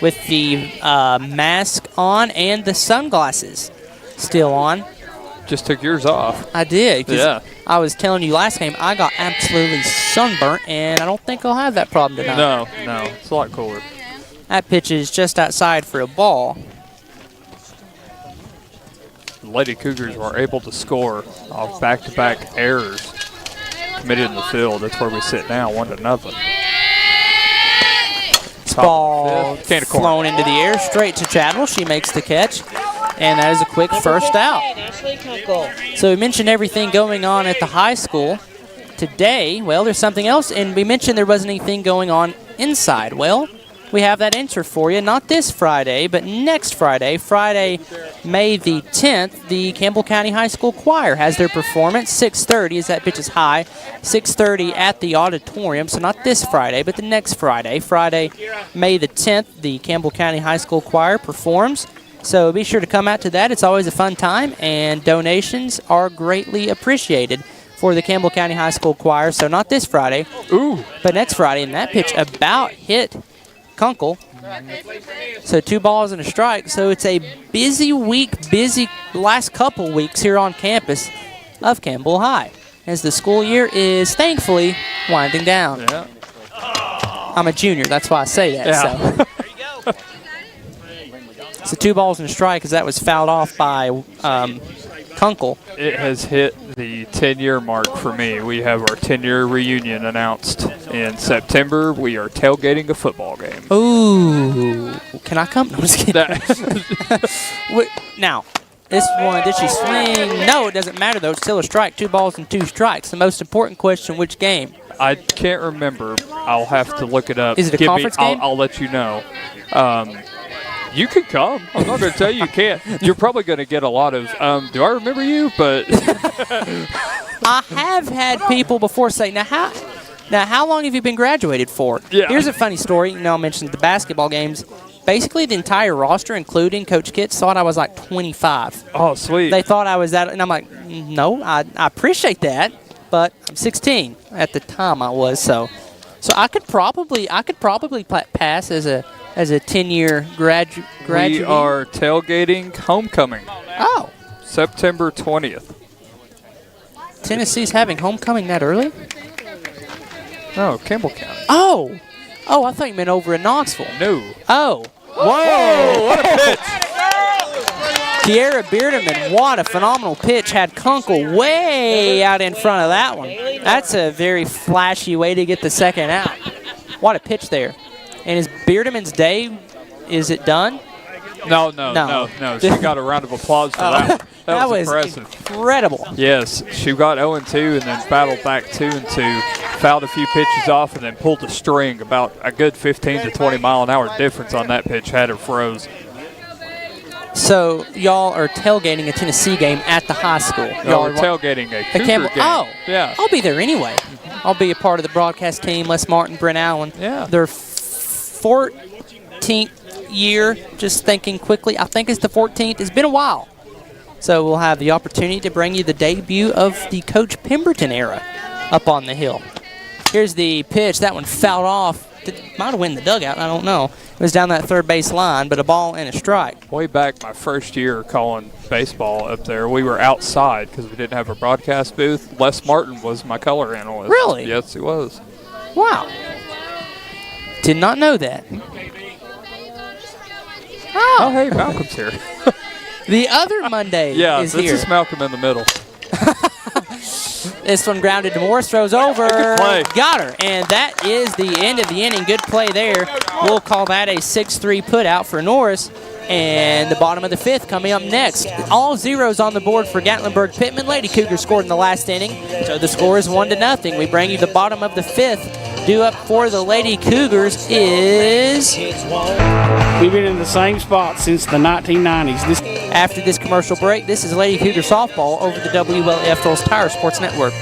with the mask on and the sunglasses still on. Just took yours off. I did. 'Cause Yeah. I was telling you last game, I got absolutely sunburnt, and I don't think I'll have that problem tonight. No, it's a lot cooler. That pitch is just outside for a ball. The Lady Cougars were able to score off back-to-back errors committed in the field. That's where we sit now, 1-0. Ball flown into the air straight to Chadwell. She makes the catch, and that is a quick first out. So we mentioned everything going on at the high school. Today, well, there's something else, and we mentioned there wasn't anything going on inside. Well, we have that answer for you. Not this Friday, but next Friday, May the 10th, the Campbell County High School Choir has their performance, 6:30 as that pitch is high, 6:30 at the auditorium. So not this Friday, but the next Friday, May the 10th, the Campbell County High School Choir performs. So be sure to come out to that. It's always a fun time, and donations are greatly appreciated for the Campbell County High School Choir. So not this Friday, but next Friday, and that pitch about hit Kunkel. So 2 balls and a strike. So it's a busy week, busy last couple weeks here on campus of Campbell High as the school year is thankfully winding down. Yeah. I'm a junior, that's why I say that. Yeah. So 2 balls and a strike because that was fouled off by Kunkel. It has hit the 10-year mark for me. We have our 10-year reunion announced in September. We are tailgating a football game. Ooh. Can I come? No, I'm just kidding. Now, this one, did she swing? No, it doesn't matter, though. It's still a strike. 2 balls and 2 strikes. The most important question, which game? I can't remember. I'll have to look it up. Is it a conference game? I'll let you know. You can come. I'm not going to tell you can't. You're probably going to get a lot of, do I remember you? But I have had people before say, now how long have you been graduated for? Yeah. Here's a funny story. I mentioned the basketball games. Basically, the entire roster, including Coach Kitts, thought I was like 25. Oh, sweet. They thought I was that, and I'm like, no, I appreciate that, but I'm 16 at the time I was. So I could probably pass as a 10-year graduate. We are tailgating homecoming. Oh. September 20th. Tennessee's having homecoming that early? No, Campbell County. Oh, I thought you meant over in Knoxville. No. Oh. Whoa, what a pitch. Kiera Beardeman, what a phenomenal pitch. Had Kunkel way out in front of that one. That's a very flashy way to get the second out. What a pitch there. And is Beardeman's day, is it done? No. She got a round of applause for that one. That was impressive. Incredible. Yes, she got 0-2 and then battled back 2-2, fouled a few pitches off, and then pulled the string. About a good 15 to 20 mile an hour difference on that pitch had her froze. So y'all are tailgating a Tennessee game at the high school. No, we're tailgating a Cougar game. Oh, yeah. I'll be there anyway. I'll be a part of the broadcast team. Les Martin, Brent Allen. Yeah. Their 14th year, just thinking quickly, I think it's the 14th. It's been a while. So we'll have the opportunity to bring you the debut of the Coach Pemberton era up on the hill. Here's the pitch. That one fouled off. Might have won the dugout. I don't know. It was down that third base line, but a ball and a strike. Way back my first year calling baseball up there, we were outside because we didn't have a broadcast booth. Les Martin was my color analyst. Really? Yes, he was. Wow. Did not know that. Oh, hey, Malcolm's here. The other Monday is here. This is Malcolm in the middle. This one grounded to Morris, throws over. Good play. Got her. And that is the end of the inning. Good play there. We'll call that a 6-3 put out for Norris. And the bottom of the 5th coming up next. All zeros on the board for Gatlinburg-Pittman. Lady Cougar scored in the last inning. So the score is 1-0. We bring you the bottom of the 5th. Due up for the Lady Cougars is... We've been in the same spot since the 1990s. After this commercial break, this is Lady Cougar softball over the WLF Trolls Tire Sports Network.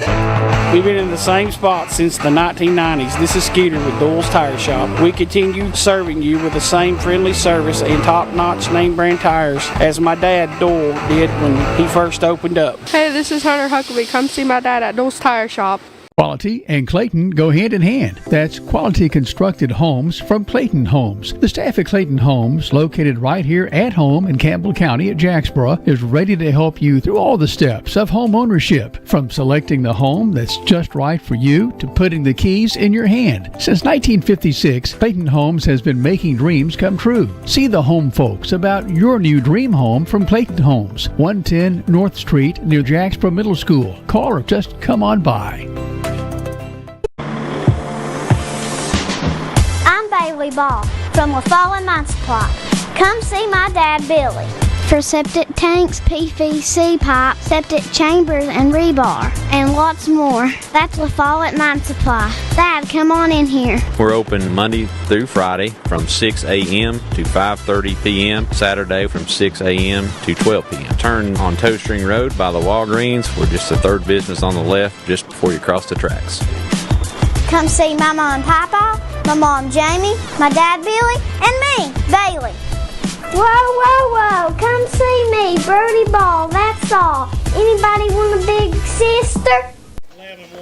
We've been in the same spot since the 1990s. This is Skeeter with Doyle's Tire Shop. We continue serving you with the same friendly service and top-notch name brand tires as my dad, Doyle, did when he first opened up. Hey, this is Hunter Huckabee. Come see my dad at Doyle's Tire Shop. Quality and Clayton go hand in hand. That's quality constructed homes from Clayton Homes. The staff at Clayton Homes, located right here at home in Campbell County at Jacksboro, is ready to help you through all the steps of home ownership, from selecting the home that's just right for you to putting the keys in your hand. Since 1956, Clayton Homes has been making dreams come true. See the home folks about your new dream home from Clayton Homes, 110 North Street near Jacksboro Middle School. Call or just come on by. Bailey Ball from LaFallen Mine Supply. Come see my dad Billy for septic tanks, PVC pipe, septic chambers, and rebar, and lots more. That's LaFallen Mine Supply. Dad, come on in here. We're open Monday through Friday from 6 a.m. to 5:30 p.m. Saturday from 6 a.m. to 12 p.m. Turn on Toe String Road by the Walgreens. We're just the third business on the left just before you cross the tracks. Come see my mom Papa, my mom Jamie, my dad Billy, and me, Bailey. Whoa, whoa, whoa, come see me, Birdie Ball, that's all. Anybody want a big sister?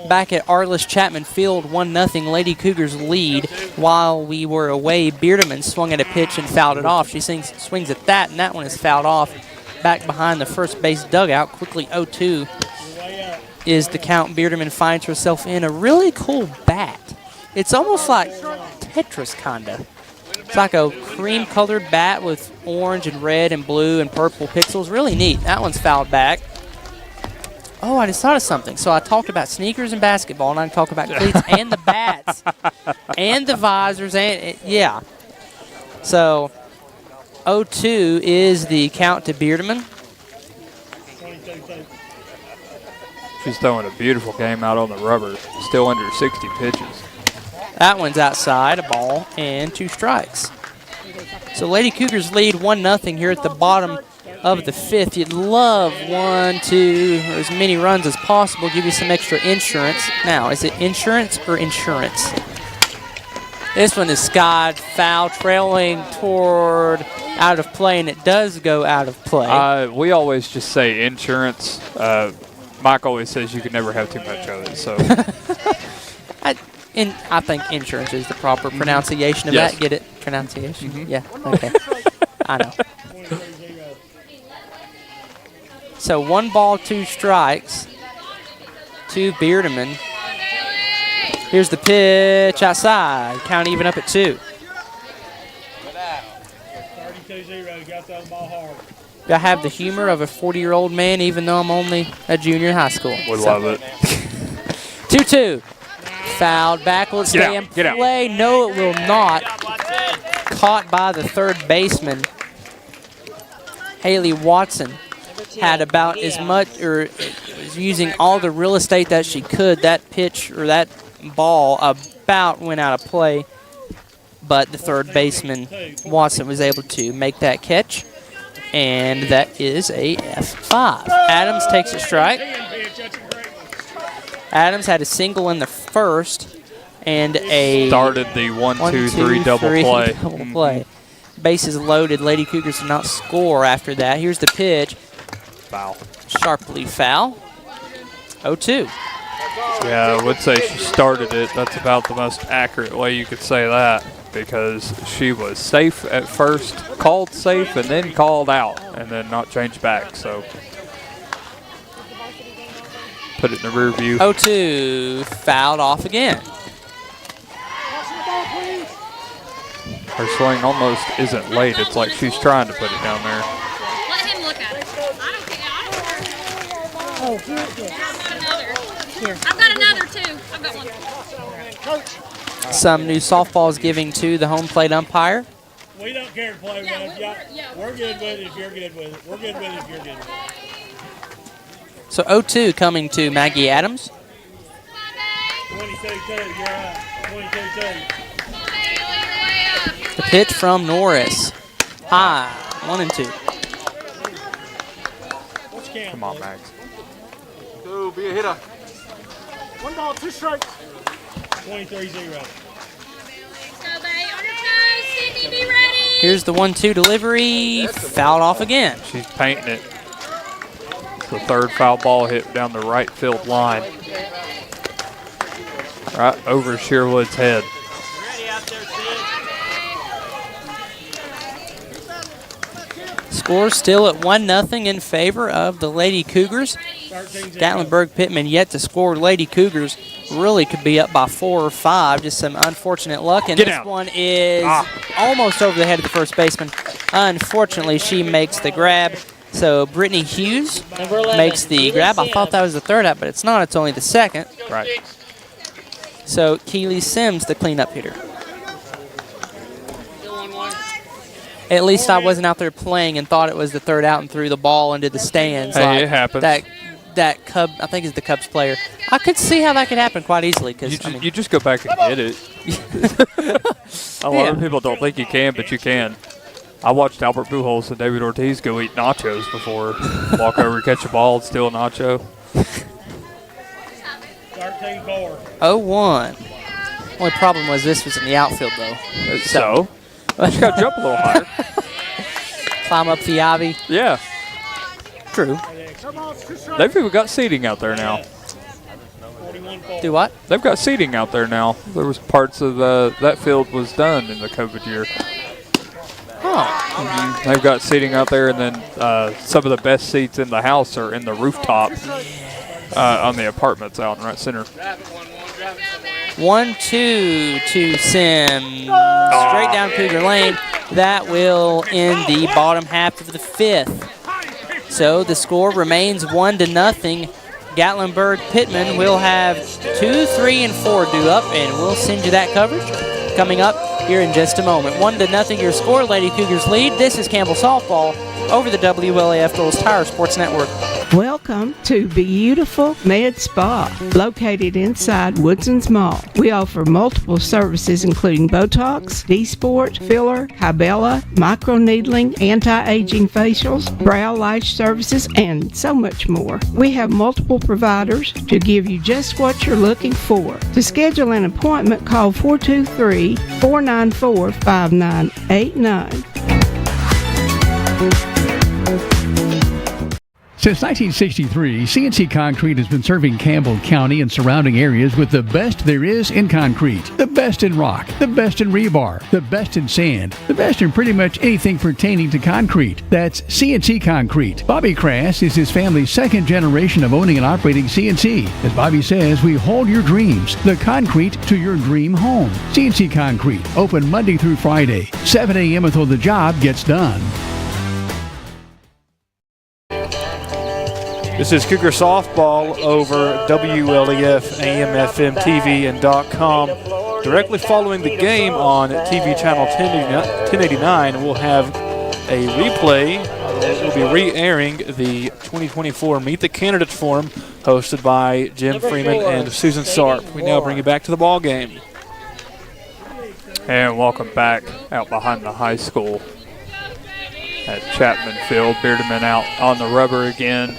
Back at Arliss Chapman Field, 1-0 Lady Cougars lead. While we were away, Beardeman swung at a pitch and fouled it off. She swings at that, and that one is fouled off. Back behind the first base dugout, quickly 0-2. Is the count. Beardeman finds herself in a really cool bat. It's almost like Tetris, kinda. It's like a cream-colored bat with orange and red and blue and purple pixels. Really neat. That one's fouled back. Oh, I just thought of something. So I talked about sneakers and basketball, and I can talk about cleats and the bats and the visors. And yeah. So 0-2 is the count to Beardeman. She's throwing a beautiful game out on the rubber. Still under 60 pitches. That one's outside, a ball, and 2 strikes. So Lady Cougars lead 1-0 here at the bottom of the 5th. You'd love 1, 2, or as many runs as possible. Give you some extra insurance. Now, is it insurance or insurance? This one is skied, foul, trailing toward out of play, and it does go out of play. We always just say insurance. Mike always says you can never have too much of it. So, I think insurance is the proper pronunciation of that. Get it? Pronunciation? Yeah. Okay. I know. So 1 ball, 2 strikes to Beardeman. Here's the pitch outside. Count even up at 2. 32-0. Got that ball hard. I have the humor of a 40-year-old man, even though I'm only a junior in high school. We love it. 2-2. Fouled back. Will it stay in play? No, it will not. Caught by the third baseman. Haley Watson had about as much, or was using all the real estate that she could. That pitch, or that ball, about went out of play. But the third baseman, Watson, was able to make that catch. And that is a F5. Adams takes a strike. Adams had a single in the first and started the 1-2-3 double play. Play. Bases loaded. Lady Cougars did not score after that. Here's the pitch. Foul. Sharply foul. 0-2. Yeah, I would say she started it. That's about the most accurate way you could say that, because she was safe at first, called safe, and then called out, and then not changed back. So put it in the rear view. 0-2, fouled off again. Her swing almost isn't late. It's like she's trying to put it down there. Let him look at it. I don't care. Oh, here. I've got another too. I've got one. Some new softballs giving to the home plate umpire. We don't care to play with it. We're good with it if you're good with it. We're good with it if you're good with it. So 0-2 coming to Maggie Adams. 22-2, you're up. 22-2. The pitch from Norris. High, 1-2. Come on, Max. Go, be a hitter. 1 ball, 2 strikes. 23-0. Sydney, be ready. Here's the 1-2 delivery. Fouled off again. She's painting it. The third foul ball hit down the right field line. right over Sherwood's head. Score still at 1-0 in favor of the Lady Cougars. Gatlinburg-Pittman yet to score. Lady Cougars really could be up by 4 or 5. Just some unfortunate luck. And this one is almost over the head of the first baseman. Unfortunately, she makes the grab. So Brittany Hughes makes the grab. I thought that was the third out, but it's not. It's only the second. Right. So Keely Sims, the cleanup hitter. At least I wasn't out there playing and thought it was the third out and threw the ball into the stands. Hey, like it happens. That Cub, I think is the Cubs player. I could see how that could happen quite easily. You just go back and get it. A lot of people don't think you can, but you can. I watched Albert Pujols and David Ortiz go eat nachos before. Walk over, catch a ball, and steal a nacho. 0-1. Only problem was this was in the outfield, though. So? Just got to jump a little higher. Climb up the ivy. Yeah. True. They've even got seating out there now. Do what? They've got seating out there now. There was parts of that field was done in the COVID year. Oh. They've got seating out there, and then some of the best seats in the house are in the rooftop on the apartments out in right center. 1-2 to Sims. Straight down Cougar Lane. That will end the bottom half of the fifth. So the score remains 1-0. Gatlinburg-Pittman will have 2, 3, and 4 due up, and we'll send you that coverage coming up here in just a moment. 1-0 your score. Lady Cougars lead. This is Campbell Softball over the WLAF Doles Tire Sports Network. Welcome to beautiful Med Spa, located inside Woodson's Mall. We offer multiple services including Botox, D-Sport, filler, Hybella, microneedling, anti-aging facials, brow lash services, and so much more. We have multiple providers to give you just what you're looking for. To schedule an appointment, call 423-494-5989. Since 1963, CNC Concrete has been serving Campbell County and surrounding areas with the best there is in concrete. The best in rock, the best in rebar, the best in sand, the best in pretty much anything pertaining to concrete. That's CNC Concrete. Bobby Crass is his family's second generation of owning and operating CNC. As Bobby says, we hold your dreams, the concrete to your dream home. CNC Concrete, open Monday through Friday, 7 a.m. until the job gets done. This is Cougar Softball over WLEF, AM, FM, TV, and .com. Directly following the game on TV channel 1089, we'll have a replay. We'll be re-airing the 2024 Meet the Candidates Forum hosted by Jim Freeman and Susan Sarp. We now bring you back to the ball game. And welcome back out behind the high school at Chapman Field. Beardeman out on the rubber again.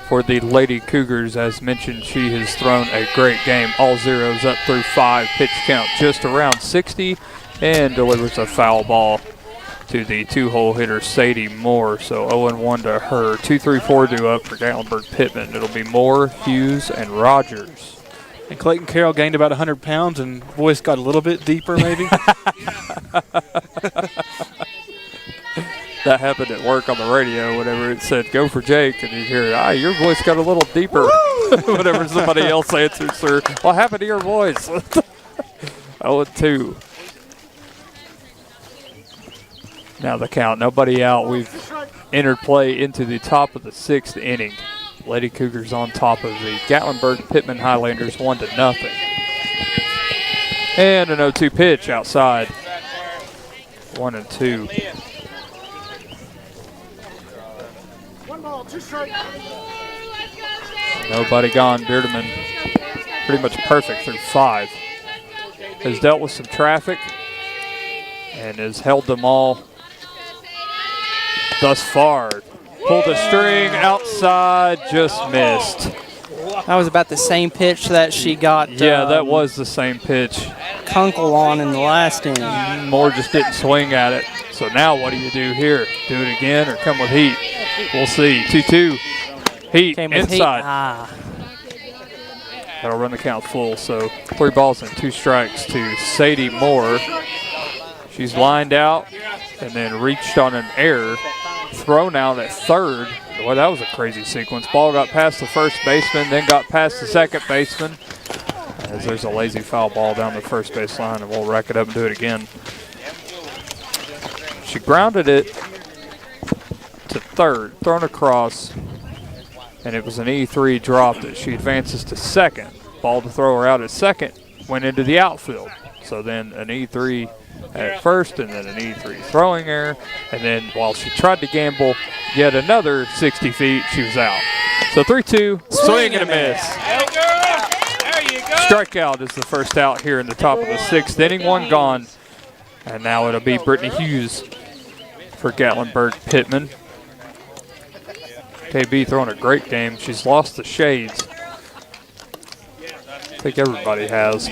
For the Lady Cougars, as mentioned, she has thrown a great game. All zeros up through 5. Pitch count just around 60 and delivers a foul ball to the two-hole hitter Sadie Moore. So 0-1 to her. 2, 3, 4 due up for Gatlinburg-Pittman. It'll be Moore, Hughes, and Rogers. And Clayton Carroll gained about 100 pounds and voice got a little bit deeper maybe. That happened at work on the radio whenever it said, go for Jake, and you hear, your voice got a little deeper. Whenever somebody else answers, sir, what happened to your voice? 0-2. Now the count, nobody out. We've entered play into the top of the 6th inning. Lady Cougars on top of the Gatlinburg-Pittman Highlanders 1-0. And an 0-2 pitch outside. 1-2. Nobody gone. Beardeman pretty much perfect through 5. Has dealt with some traffic and has held them all thus far. Pulled a string outside, just missed. That was about the same pitch that she got. Yeah, that was the same pitch. Kunkel on in the last inning. Moore just didn't swing at it. So now what do you do here? Do it again or come with heat? We'll see. 2-2. Heat Came with inside. Heat. That'll run the count full. So 3 balls and 2 strikes to Sadie Moore. She's lined out and then reached on an error. Thrown out at third. Well, that was a crazy sequence. Ball got past the first baseman, then got past the second baseman. As there's a lazy foul ball down the first base line, and we'll rack it up and do it again. She grounded it to third, thrown across, and it was an E3 drop that she advances to second. Ball to throw her out at second went into the outfield. So then an E3 at first, and then an E3 throwing error, and then while she tried to gamble yet another 60 feet, she was out. So 3-2, swing and a miss. Strikeout is the first out here in the top of the 6th inning, 1 gone, and now it'll be Brittany Hughes for Gatlinburg-Pittman. KB throwing a great game. She's lost the shades. I think everybody has.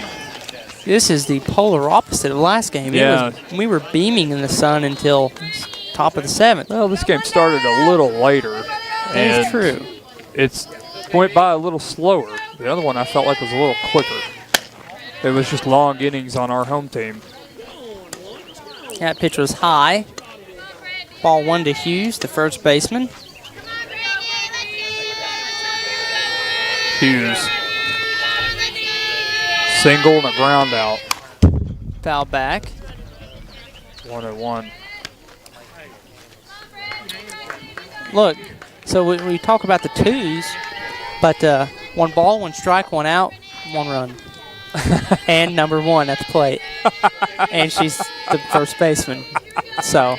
This is the polar opposite of last game. Yeah. We were beaming in the sun until top of the 7th. Well, this game started a little later. That is true. It went by a little slower. The other one I felt like was a little quicker. It was just long innings on our home team. That pitch was high. Ball 1 to Hughes, the first baseman. Hughes. Single and a ground out. Foul back. 1-1. Look, so we talk about the 2s, but 1 ball, 1 strike, 1 out, 1 run. And number 1 at the plate. And she's the first baseman. So,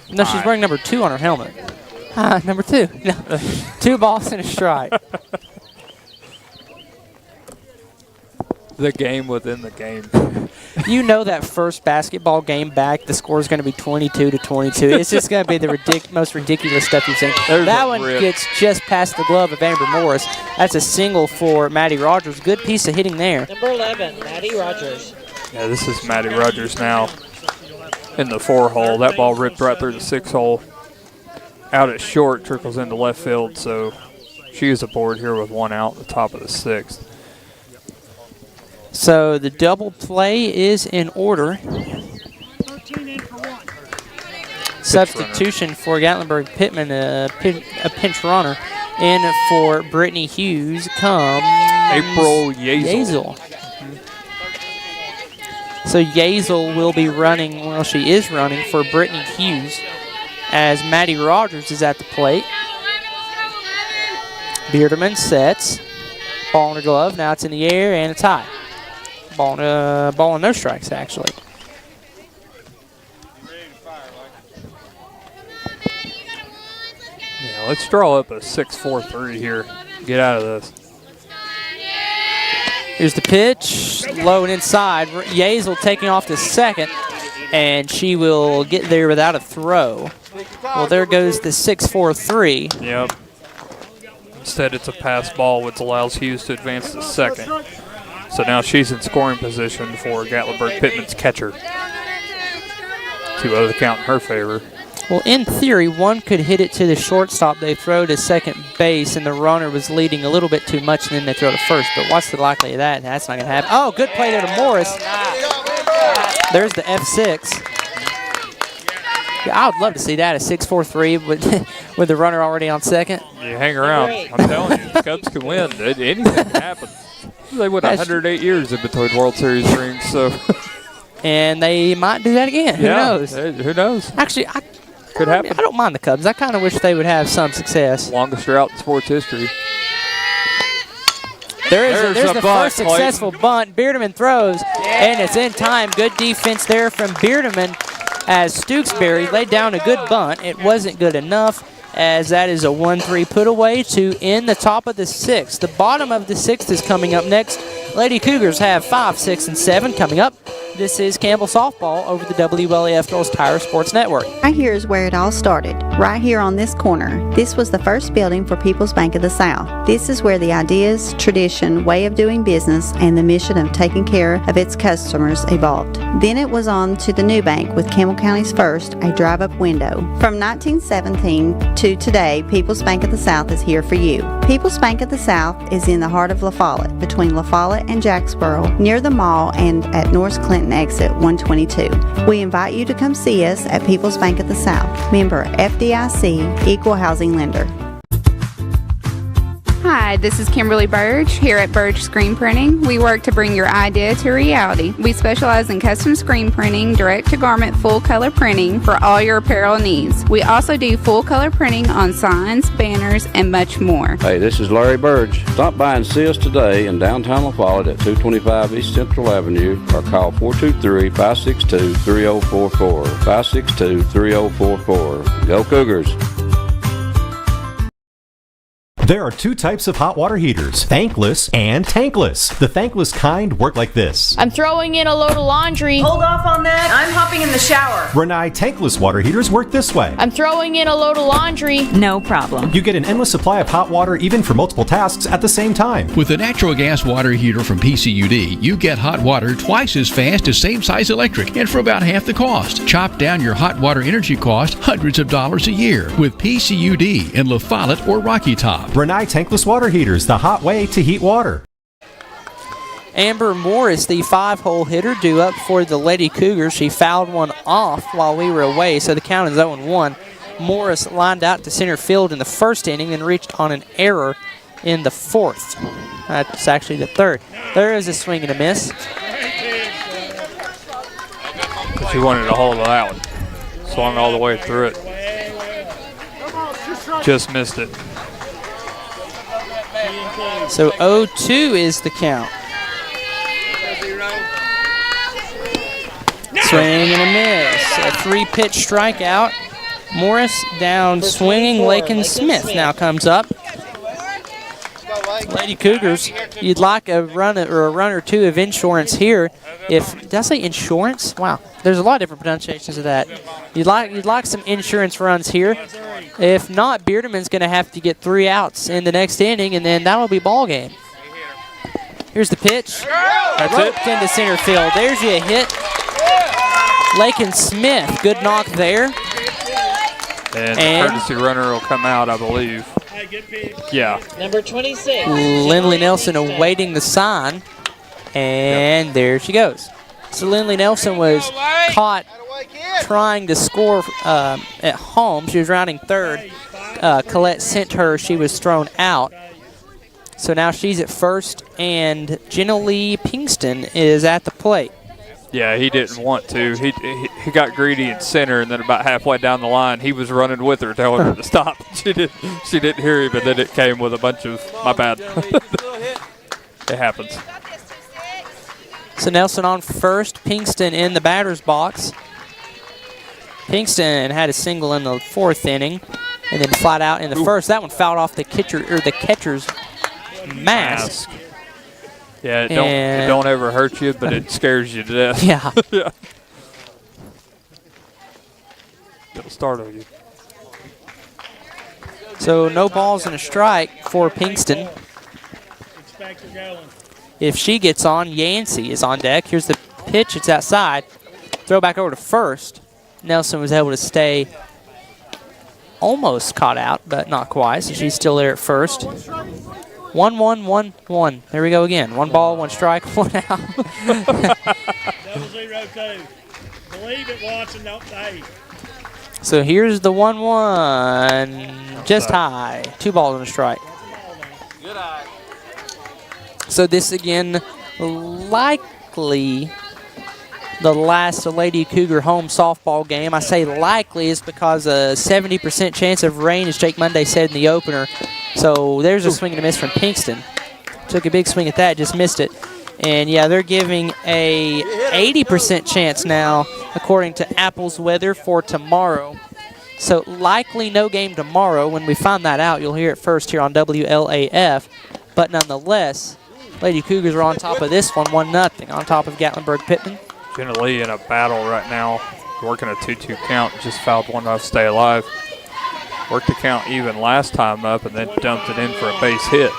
no, she's wearing number 2 on her helmet. Number 2. No. 2 balls and a strike. The game within the game. You know that first basketball game back, the score is going to be 22-22. It's just going to be the most ridiculous stuff you've seen. That one gets just past the glove of Amber Morris. That's a single for Maddie Rogers. Good piece of hitting there. Number 11, Maddie Rogers. Yeah, this is Maddie Rogers now in the 4 hole. That ball ripped right through the 6 hole. Out at short, trickles into left field, so she is aboard here with 1 out at the top of the 6th. So the double play is in order. Substitution for Gatlinburg-Pittman, a pinch runner. In for Brittany Hughes comes April Yazel. So Yazel will be running, well, she is running for Brittany Hughes as Maddie Rogers is at the plate. Bearderman sets. Ball in her glove. Now it's in the air and it's high. Ball and no strikes, actually. Yeah, let's draw up a 6-4-3 here. Get out of this. Here's the pitch, low and inside. Yazel taking off to second, and she will get there without a throw. Well, there goes the 6-4-3. Yep. Instead, it's a pass ball, which allows Hughes to advance to second. So now she's in scoring position for Gatlinburg-Pittman's catcher. 2-0 the count in her favor. Well, in theory, one could hit it to the shortstop. They throw to second base, and the runner was leading a little bit too much, and then they throw to first. But what's the likelihood of that? That's not going to happen. Oh, good play there to Morris. There's the F6. Yeah, I would love to see that, a 6-4-3 with the runner already on second. You hang around. I'm telling you, the Cubs can win. Anything can happen. They went 108 years in between World Series rings, so. And they might do that again. Who knows? Who knows? Actually, could happen. I don't mind the Cubs. I kind of wish they would have some success. Longest drought in sports history. There's the first successful bunt. Bearderman throws, and it's in time. Good defense there from Bearderman as Stooksbury laid down a good bunt. It wasn't good enough, as that is a 1-3 put away to end the top of the 6th. The bottom of the 6th is coming up next. Lady Cougars have 5, 6, and 7 coming up. This is Campbell Softball over the WLAF Girls Tire Sports Network. Right here is where it all started, right here on this corner. This was the first building for People's Bank of the South. This is where the ideas, tradition, way of doing business, and the mission of taking care of its customers evolved. Then it was on to the new bank with Campbell County's first, a drive-up window. From 1917 to today, People's Bank of the South is here for you. People's Bank of the South is in the heart of La Follette, between La Follette and Jacksboro, near the mall and at North Clinton exit 122. We invite you to come see us at People's Bank of the South, member FDIC, equal housing lender. Hi, this is Kimberly Burge here at Burge Screen Printing. We work to bring your idea to reality. We specialize in custom screen printing, direct-to-garment full-color printing for all your apparel needs. We also do full-color printing on signs, banners, and much more. Hey, this is Larry Burge. Stop by and see us today in downtown La Follette at 225 East Central Avenue or call 423-562-3044. 562-3044. Go Cougars! There are two types of hot water heaters, thankless and tankless. The thankless kind work like this. I'm throwing in a load of laundry. Hold off on that. I'm hopping in the shower. Renai tankless water heaters work this way. I'm throwing in a load of laundry. No problem. You get an endless supply of hot water even for multiple tasks at the same time. With the natural gas water heater from PCUD, you get hot water twice as fast as same size electric and for about half the cost. Chop down your hot water energy cost hundreds of dollars a year with PCUD in La Follette or Rocky Top. Renai tankless water heaters, the hot way to heat water. Amber Morris, the 5-hole hitter, due up for the Lady Cougars. She fouled one off while we were away, so the count is 0-1. Morris lined out to center field in the first inning and reached on an error in the fourth. That's actually the third. There is a swing and a miss. She wanted to hold it out. Swung all the way through it. Just missed it. So 0-2 is the count. Swing and a miss. A 3-pitch strikeout. Morris down swinging. Lakin Smith now comes up. Lady Cougars, you'd like a run or two of insurance here. Did I say insurance? Wow, there's a lot of different pronunciations of that. You'd like some insurance runs here. If not, Bearderman's going to have to get 3 outs in the next inning, and then that'll be ball game. Here's the pitch. That's roped into center field. There's you a hit. Lakin Smith, good knock there. And the courtesy runner will come out, I believe. Yeah. Number 26. Lindley Nelson awaiting the sign, and there she goes. So Lindley Nelson was caught trying to score at home. She was rounding third. Colette sent her. She was thrown out. So now she's at first, and Jenna Lee Pinkston is at the plate. Yeah, he didn't want to. He got greedy in center, and then about halfway down the line, he was running with her, telling her to stop. She didn't hear him, but then it came with a bunch of, my bad. It happens. So Nelson on first, Pinkston in the batter's box. Pinkston had a single in the fourth inning, and then flat out in the first. That one fouled off the catcher's mask. Yeah, it don't ever hurt you, but it scares you to death. Yeah. Yeah. It'll start on you. So no balls and a strike for Pinkston. If she gets on, Yancey is on deck. Here's the pitch. It's outside. Throw back over to first. Nelson was able to stay almost caught out, but not quite, so she's still there at first. 1-1-1-1. There we go again. 1 ball, 1 strike, 1 out. 0-0-2. Believe it, Watson. Don't say. So here's the 1-1. Just high. 2 balls and a strike. Good eye. So this again, likely the last Lady Cougar home softball game. I say likely is because a 70% chance of rain, as Jake Monday said in the opener. So there's a swing and a miss from Pinkston. Took a big swing at that, just missed it. And yeah, they're giving a 80% chance now, according to Apple's weather, for tomorrow. So likely no game tomorrow. When we find that out, you'll hear it first here on WLAF. But nonetheless, Lady Cougars are on top of this one, 1-0, on top of Gatlinburg-Pittman. Jenna Lee in a battle right now, working a 2-2 count, just fouled one off, stay alive. Worked the count even last time up and then dumped it in for a base hit.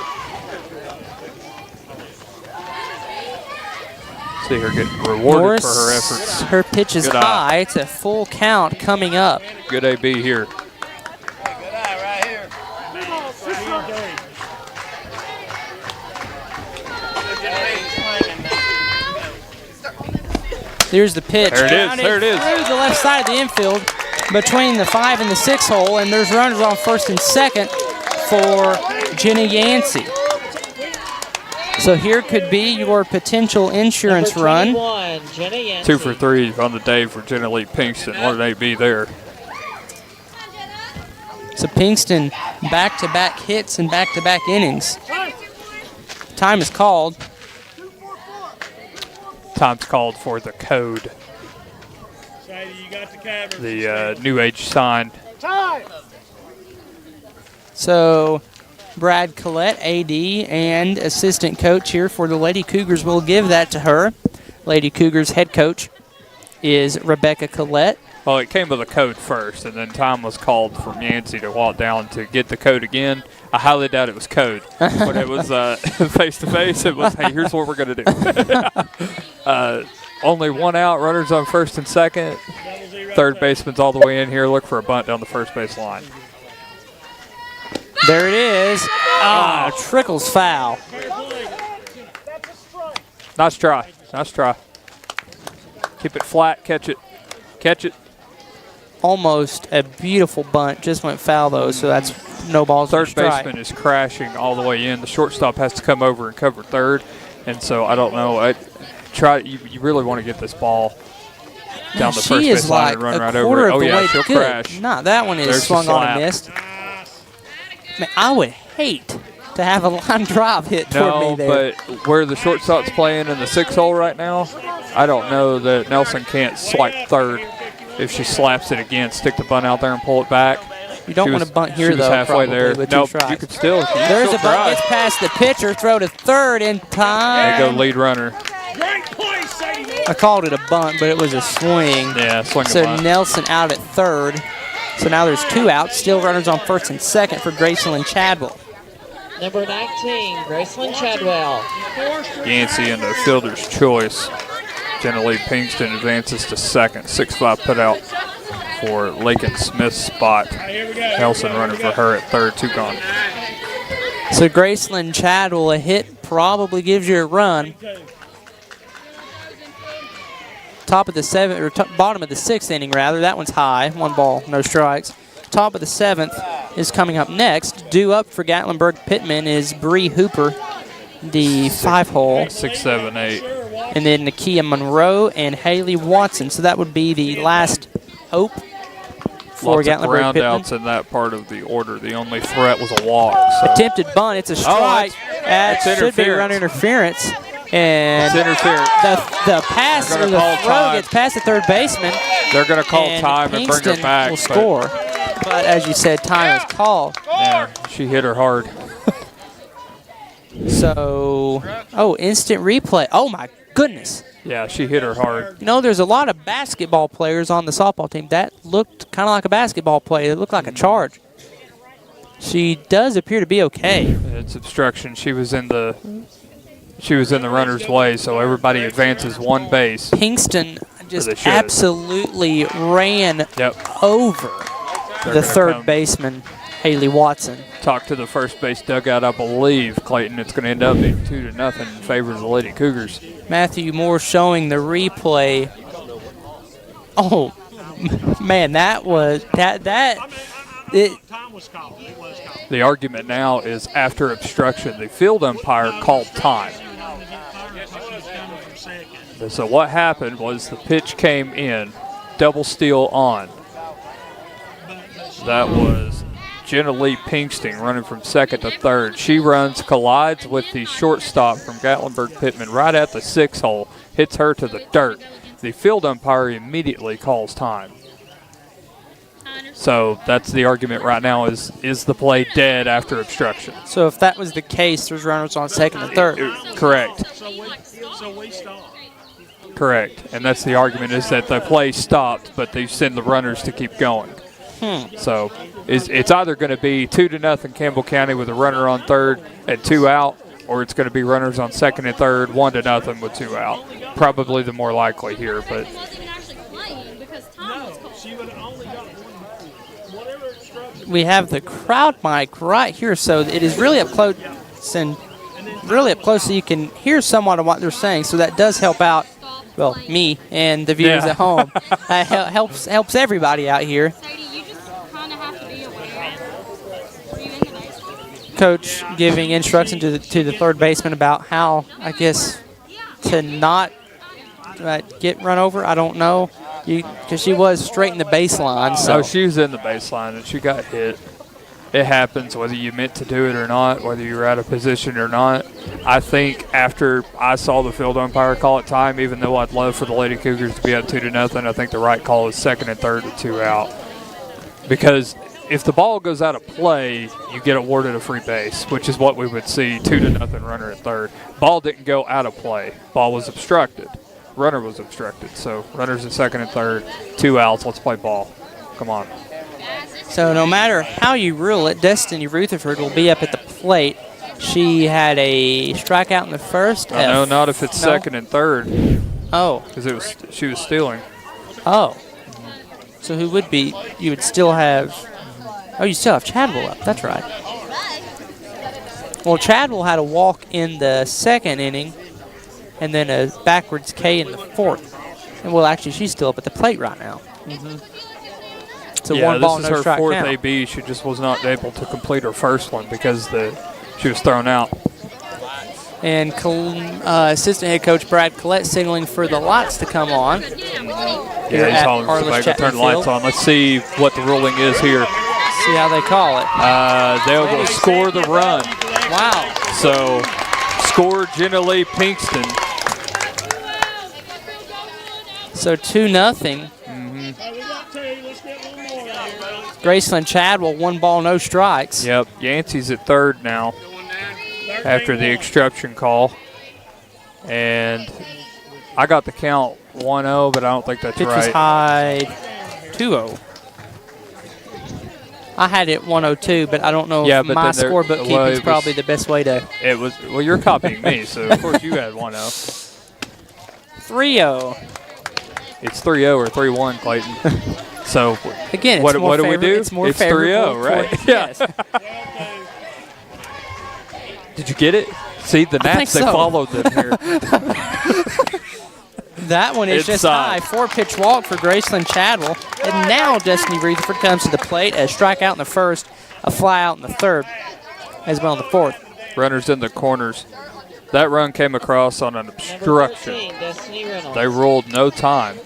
See her getting rewarded for her efforts. Her pitch is high. It's a full count coming up. Good AB here. Here's the pitch. There it is. There it is. Through the left side of the infield between the 5 and the 6 hole, and there's runners on first and second for Jenny Yancey. So here could be your potential insurance run. 2 for 3 on the day for Jenna Lee Pinkston. What an AB there. So Pinkston back-to-back hits and back-to-back innings. Time is called. Time's called for the code. The New Age sign. So Brad Collette, AD and assistant coach here for the Lady Cougars, will give that to her. Lady Cougars head coach is Rebecca Collette. Well, it came with a code first, and then time was called for Yancey to walk down to get the code again. I highly doubt it was code. When it was face-to-face, it was, hey, here's what we're going to do. Only one out, runners on first and second. Third baseman's all the way in here. Look for a bunt down the first base line. There it is. Trickles foul. Nice try. Nice try. Keep it flat. Catch it. Catch it. Almost a beautiful bunt. Just went foul, though, so that's no balls. Third baseman is crashing all the way in. The shortstop has to come over and cover third. And so I don't know. You really want to get this ball down the first base line and run right over it. Oh, yeah, she'll crash. Nah, that one is swung on and missed. Man, I would hate to have a line drive hit toward me there. But where the shortstop's playing in the 6 hole right now, I don't know that Nelson can't swipe third if she slaps it again. Stick the bunt out there and pull it back. You don't want to bunt here, though. She was halfway there. Nope, you could still. There's a bunt. Gets past the pitcher. Throw to third in time. There you go, lead runner. I called it a bunt, but it was a swing. Yeah, swing. So Nelson out at third. So now there's 2 outs. Still runners on first and second for Gracelyn Chadwell. Number 19, Gracelyn Chadwell. Yancey in the fielder's choice. Jenna Lee Pinkston advances to second. 6-5 put out for Lakin Smith's spot. Nelson running for her at third. 2 gone. So Gracelyn Chadwell, a hit probably gives you a run. Top of the 7th, or bottom of the 6th inning, rather. That one's high. 1 ball, no strikes. Top of the 7th is coming up next. Due up for Gatlinburg-Pittman is Bree Hooper, the 5 hole. 6, 7, 8. And then Nakia Monroe and Haley Watson. So that would be the last hope for Gatlinburg-Pittman. Roundouts in that part of the order. The only threat was a walk. So. Attempted bunt. It's a strike. That should be run interference. And the pass or the throw gets past the third baseman. They're going to call time and bring her back. Will score. But as you said, time is called. Yeah, she hit her hard. So, instant replay. Oh, my goodness. Yeah, she hit her hard. You know, there's a lot of basketball players on the softball team. That looked kind of like a basketball play. It looked like a charge. She does appear to be okay. It's obstruction. She was in the runner's way, so everybody advances 1 base. Pinkston just absolutely ran over the third baseman, Haley Watson. Talk to the first base dugout, I believe, Clayton. It's going to end up being 2-0 in favor of the Lady Cougars. Matthew Moore showing the replay. Oh, man, that was the argument now is after obstruction, the field umpire called time. So what happened was the pitch came in, double steal on. That was Jenna Lee Pinkston running from second to third. She runs, collides with the shortstop from Gatlinburg-Pittman right at the 6 hole, hits her to the dirt. The field umpire immediately calls time. So that's the argument right now is the play dead after obstruction? So if that was the case, there's runners on second and third. Correct. So we stop. Correct. And that's the argument, is that the play stopped, but they send the runners to keep going. So it's either going to be 2-0 Campbell County with a runner on third and 2 out, or it's going to be runners on second and third, 1-0 with 2 out. Probably the more likely here, but we have the crowd mic right here, so it is really up close and so you can hear somewhat of what they're saying. So that does help out, well, me and the viewers at home. Helps everybody out here. Coach giving instruction to the third baseman about how, I guess, to not get run over. I don't know, because she was straight in the baseline. So no, she was in the baseline and she got hit. It happens whether you meant to do it or not, whether you were out of position or not. I think after I saw the field umpire call it time, even though I'd love for the Lady Cougars to be up 2-0, I think the right call is second and third with 2 out. Because if the ball goes out of play, you get awarded a free base, which is what we would see, 2-0 runner at third. Ball didn't go out of play. Ball was obstructed. Runner was obstructed. So runners at second and third, 2 outs. Let's play ball. Come on. So no matter how you rule it, Destiny Rutherford will be up at the plate. She had a strikeout in the first. No, not if it's second and third. Oh. Because she was stealing. Oh. So who would be? You would still have. Oh, you still have Chadwell up. That's right. Well, Chadwell had a walk in the second inning and then a backwards K in the fourth. And, well, actually, she's still up at the plate right now. So yeah, one ball, this no is her strike fourth count. AB. She just was not able to complete her first one because she was thrown out. And assistant head coach Brad Collette signaling for the lights to come on. Yeah, he's calling for somebody to turn the lights on. Let's see what the ruling is here. See how they call it. They'll go score the run. Wow. So, score Jenna-Lee Pinkston. So 2-0. Graceland Chadwell, 1 ball, no strikes. Yep, Yancey's at third now after the obstruction call. And I got the count 1-0, but I don't think that's Pitch right. was high 2-0. I had it 102, but I don't know if my scorebook keeping is probably the best way to. It was, well, you're copying me, so of course you had 1-0. 3-0. It's 3-0 or 3-1, Clayton. So again, what do we do? It's more 3-0, right? Yes. Did you get it? See, the Nats, they followed them here. That one is just high. 4-pitch walk for Graceland Chadwell. And now Destiny Rutherford comes to the plate. A strikeout in the first, a fly out in the third, as well in the fourth. Runners in the corners. That run came across on an obstruction. They ruled no time.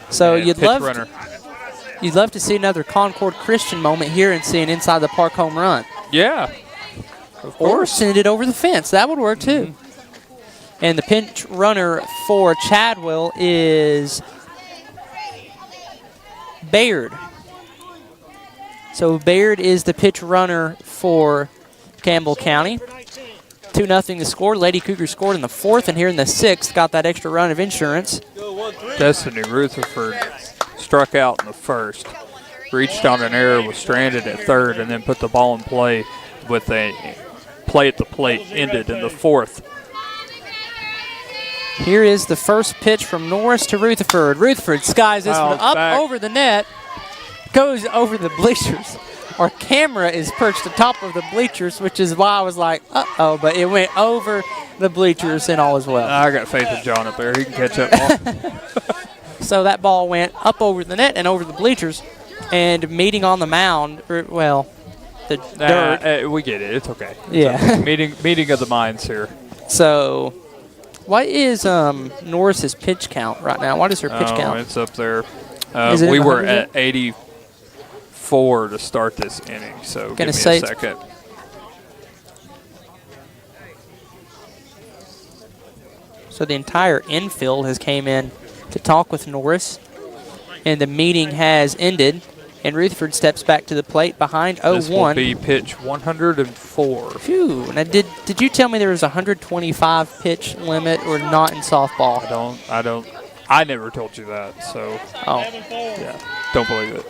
So and you'd love to see another Concord Christian moment here and see an inside the park home run. Yeah. Or send it over the fence. That would work too. And the pinch runner for Chadwell is Baird. So Baird is the pitch runner for Campbell County. 2-0 the score. Lady Cougar scored in the fourth, and here in the sixth got that extra run of insurance. Destiny Rutherford struck out in the first, reached on an error, was stranded at third, and then put the ball in play with a play at the plate ended in the fourth. Here is the first pitch from Norris to Rutherford. Rutherford skies this one up over the net, goes over the bleachers. Our camera is perched atop of the bleachers, which is why I was like, uh-oh, but it went over the bleachers and all is well. I got faith in John up there. He can catch up. So that ball went up over the net and over the bleachers, and meeting on the mound, well, the dirt. We get it. It's okay. Yeah. Okay. Meeting of the minds here. So what is Norris's pitch count right now? What is her pitch count? It's up there. Is it we in the were hundreds? at 84 to start this inning, so give me a second. So the entire infield has came in to talk with Norris, and the meeting has ended. And Rutherford steps back to the plate behind 0-1. This will be pitch 104. Phew. Now, did you tell me there was a 125 pitch limit or not in softball? I never told you that, so. Oh. Yeah, don't believe it.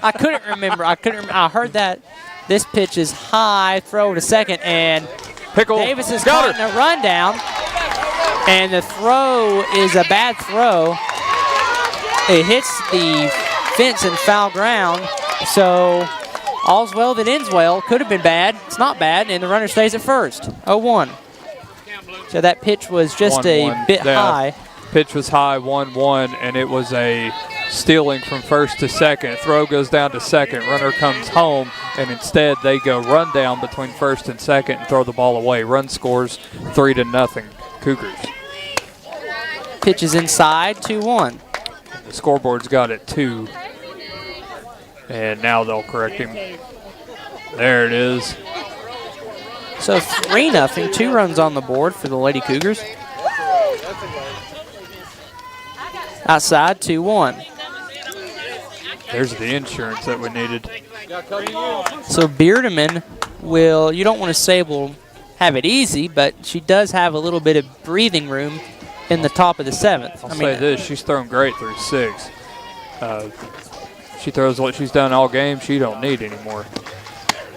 I couldn't remember. I heard that this pitch is high, throw to second, and Pickle. Davis is caught in a rundown. And the throw is a bad throw. It hits the fence in foul ground. So all's well that ends well. Could have been bad. It's not bad, and the runner stays at first. 0-1. So that pitch was just a bit high. Pitch was high, 1-1, and it was a stealing from first to second. Throw goes down to second. Runner comes home, and instead they go run down between first and second and throw the ball away. Run scores 3-0, Cougars. Pitch is inside, 2-1. The scoreboard's got it 2. And now they'll correct him. There it is. So 3-0, 2 runs on the board for the Lady Cougars. Outside, 2-1. There's the insurance that we needed. So Beardeman will, you don't want to say will have it easy, but she does have a little bit of breathing room in the top of the 7th. I'll say this, she's thrown great through 6. She throws what she's done all game. She don't need anymore.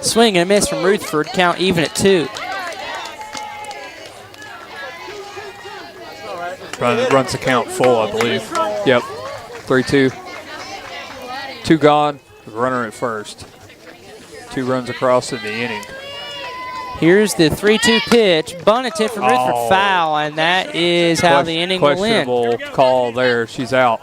Swing and a miss from Rutherford, count even at 2. Runs the count full, I believe. Yep, 3-2. 2 gone, runner at first. 2 runs across in the inning. Here's the 3-2 pitch. Bunted from Rutherford, foul, and that is how the inning will end. Questionable call there. She's out.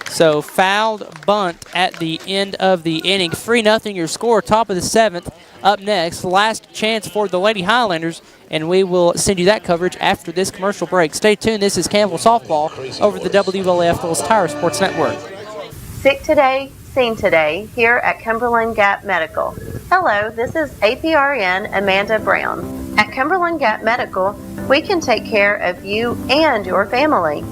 So fouled bunt at the end of the inning. 3-0 your score, top of the 7th. Up next, last chance for the Lady Highlanders, and we will send you that coverage after this commercial break. Stay tuned. This is Campbell Softball over the WLAF Phillips Tire Sports Network. Sick today, seen today, here at Cumberland Gap Medical. Hello, this is APRN Amanda Brown. At Cumberland Gap Medical, we can take care of you and your family.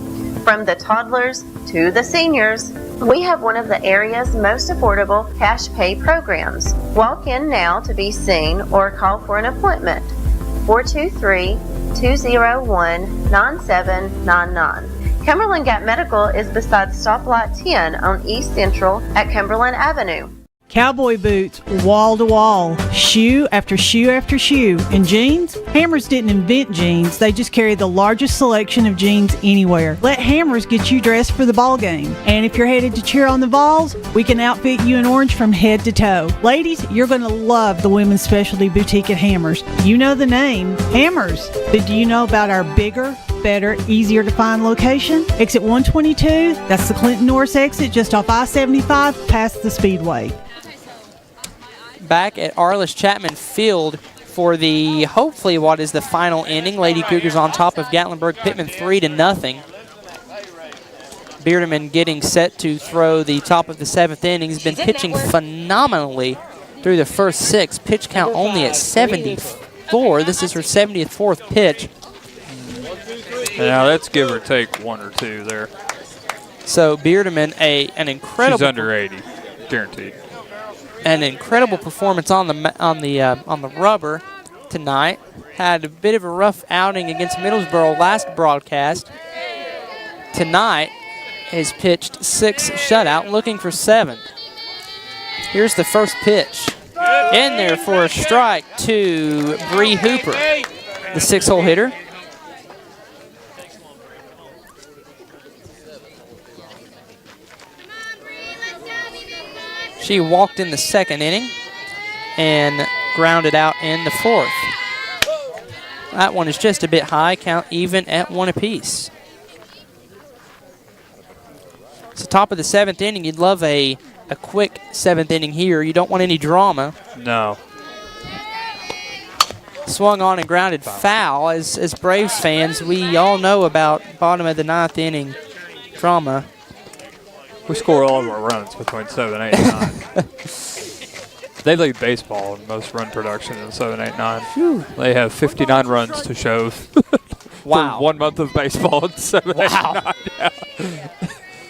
From the toddlers to the seniors, we have one of the area's most affordable cash pay programs. Walk in now to be seen or call for an appointment. 423-201-9799. Cumberland Gap Medical is beside Stoplight 10 on East Central at Cumberland Avenue. Cowboy boots, wall to wall, shoe after shoe after shoe. And jeans? Hammers didn't invent jeans, they just carry the largest selection of jeans anywhere. Let Hammers get you dressed for the ball game. And if you're headed to cheer on the Vols, we can outfit you in orange from head to toe. Ladies, you're going to love the women's specialty boutique at Hammers. You know the name, Hammers. But do you know about our bigger, better, easier to find location? Exit 122, that's the Clinton Norris exit just off I-75 past the Speedway. Back at Arliss Chapman Field for the, hopefully what is the final inning. Lady Cougars on top of Gatlinburg-Pittman 3-0. Beardeman getting set to throw the top of the 7th inning. He's been pitching phenomenally through the first 6. Pitch count only at 74. This is her 74th pitch. Now let's give or take 1 or 2 there. So Beardeman, an incredible. She's under 80, guaranteed. An incredible performance on the rubber tonight. Had a bit of a rough outing against Middlesboro last broadcast. Tonight has pitched 6 shutout, looking for 7. Here's the first pitch. In there for a strike to Bree Hooper, the 6-hole hitter. She walked in the 2nd inning and grounded out in the 4th. That one is just a bit high, count even at 1 apiece. So top of the 7th inning, you'd love a quick 7th inning here. You don't want any drama. No. Swung on and grounded foul. As Braves fans, we all know about bottom of the 9th inning drama. We score all of our runs between 7, 8, and 9. They lead baseball in most run production in 7, 8, 9. Whew. They have 59 runs to show wow. for 1 month of baseball in 7, 8, 9. Yeah.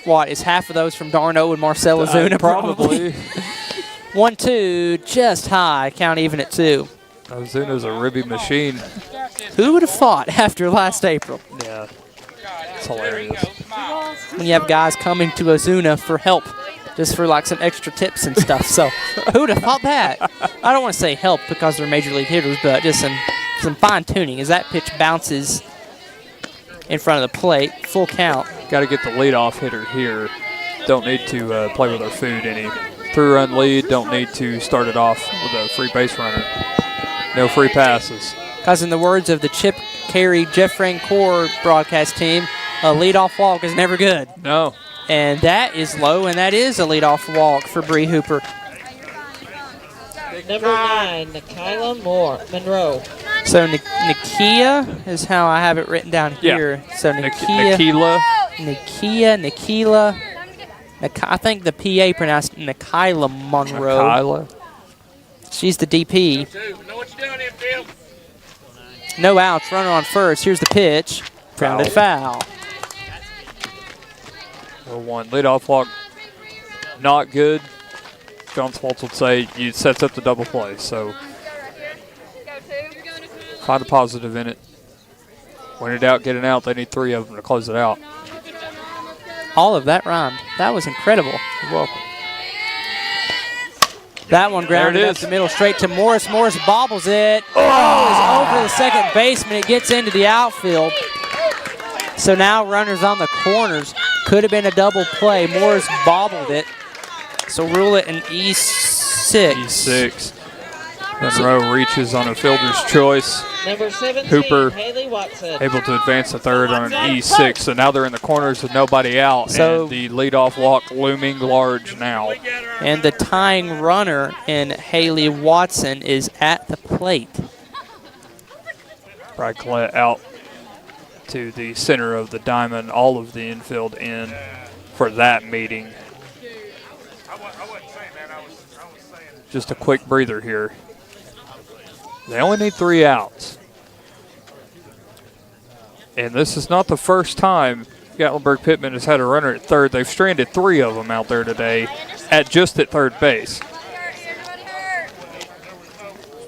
what, is half of those from Darno and Marcel Ozuna? Probably. 1-2, just high. Count even at 2. Ozuna's a ribby machine. Who would have thought after last April? Yeah, it's hilarious. When you have guys coming to Ozuna for help, just for like some extra tips and stuff. So who would have thought that? I don't want to say help because they're major league hitters, but just some fine tuning as that pitch bounces in front of the plate. Full count. Got to get the leadoff hitter here. Don't need to play with our food any. Through-run lead. Don't need to start it off with a free base runner. No free passes. Because in the words of the Chip Carey, Jeff Francoeur broadcast team, a leadoff walk is never good. No. And that is low, and that is a leadoff walk for Bree Hooper. Number 9, Nikayla Monroe. So Nikia is how I have it written down here. Yeah. So Nikia. I think the PA pronounced Nikayla Monroe. Nikayla. She's the DP. No outs, runner on first. Here's the pitch. Grounded foul. 0-1. Leadoff walk, not good. John Swaltz would say it sets up the double play. So find a positive in it. Win it out, get it out. They need 3 of them to close it out. All of that rhymed. That was incredible. You're welcome. That one grounded up the middle straight to Morris. Morris bobbles it. Oh, is over the second baseman. It gets into the outfield. So now runners on the corners. Could have been a double play. Morris bobbled it. So rule it an E6. E6. Monroe reaches on a fielder's choice. Number 17, Hooper Haley Watson. able to advance to third on an E6. So now they're in the corners with nobody out. So and the leadoff walk looming large now. And the tying runner in Haley Watson is at the plate. Brad Collette out to the center of the diamond, all of the infield in for that meeting. Just a quick breather here. They only need 3 outs. And this is not the first time Gatlinburg-Pittman has had a runner at third. They've stranded 3 of them out there today at third base.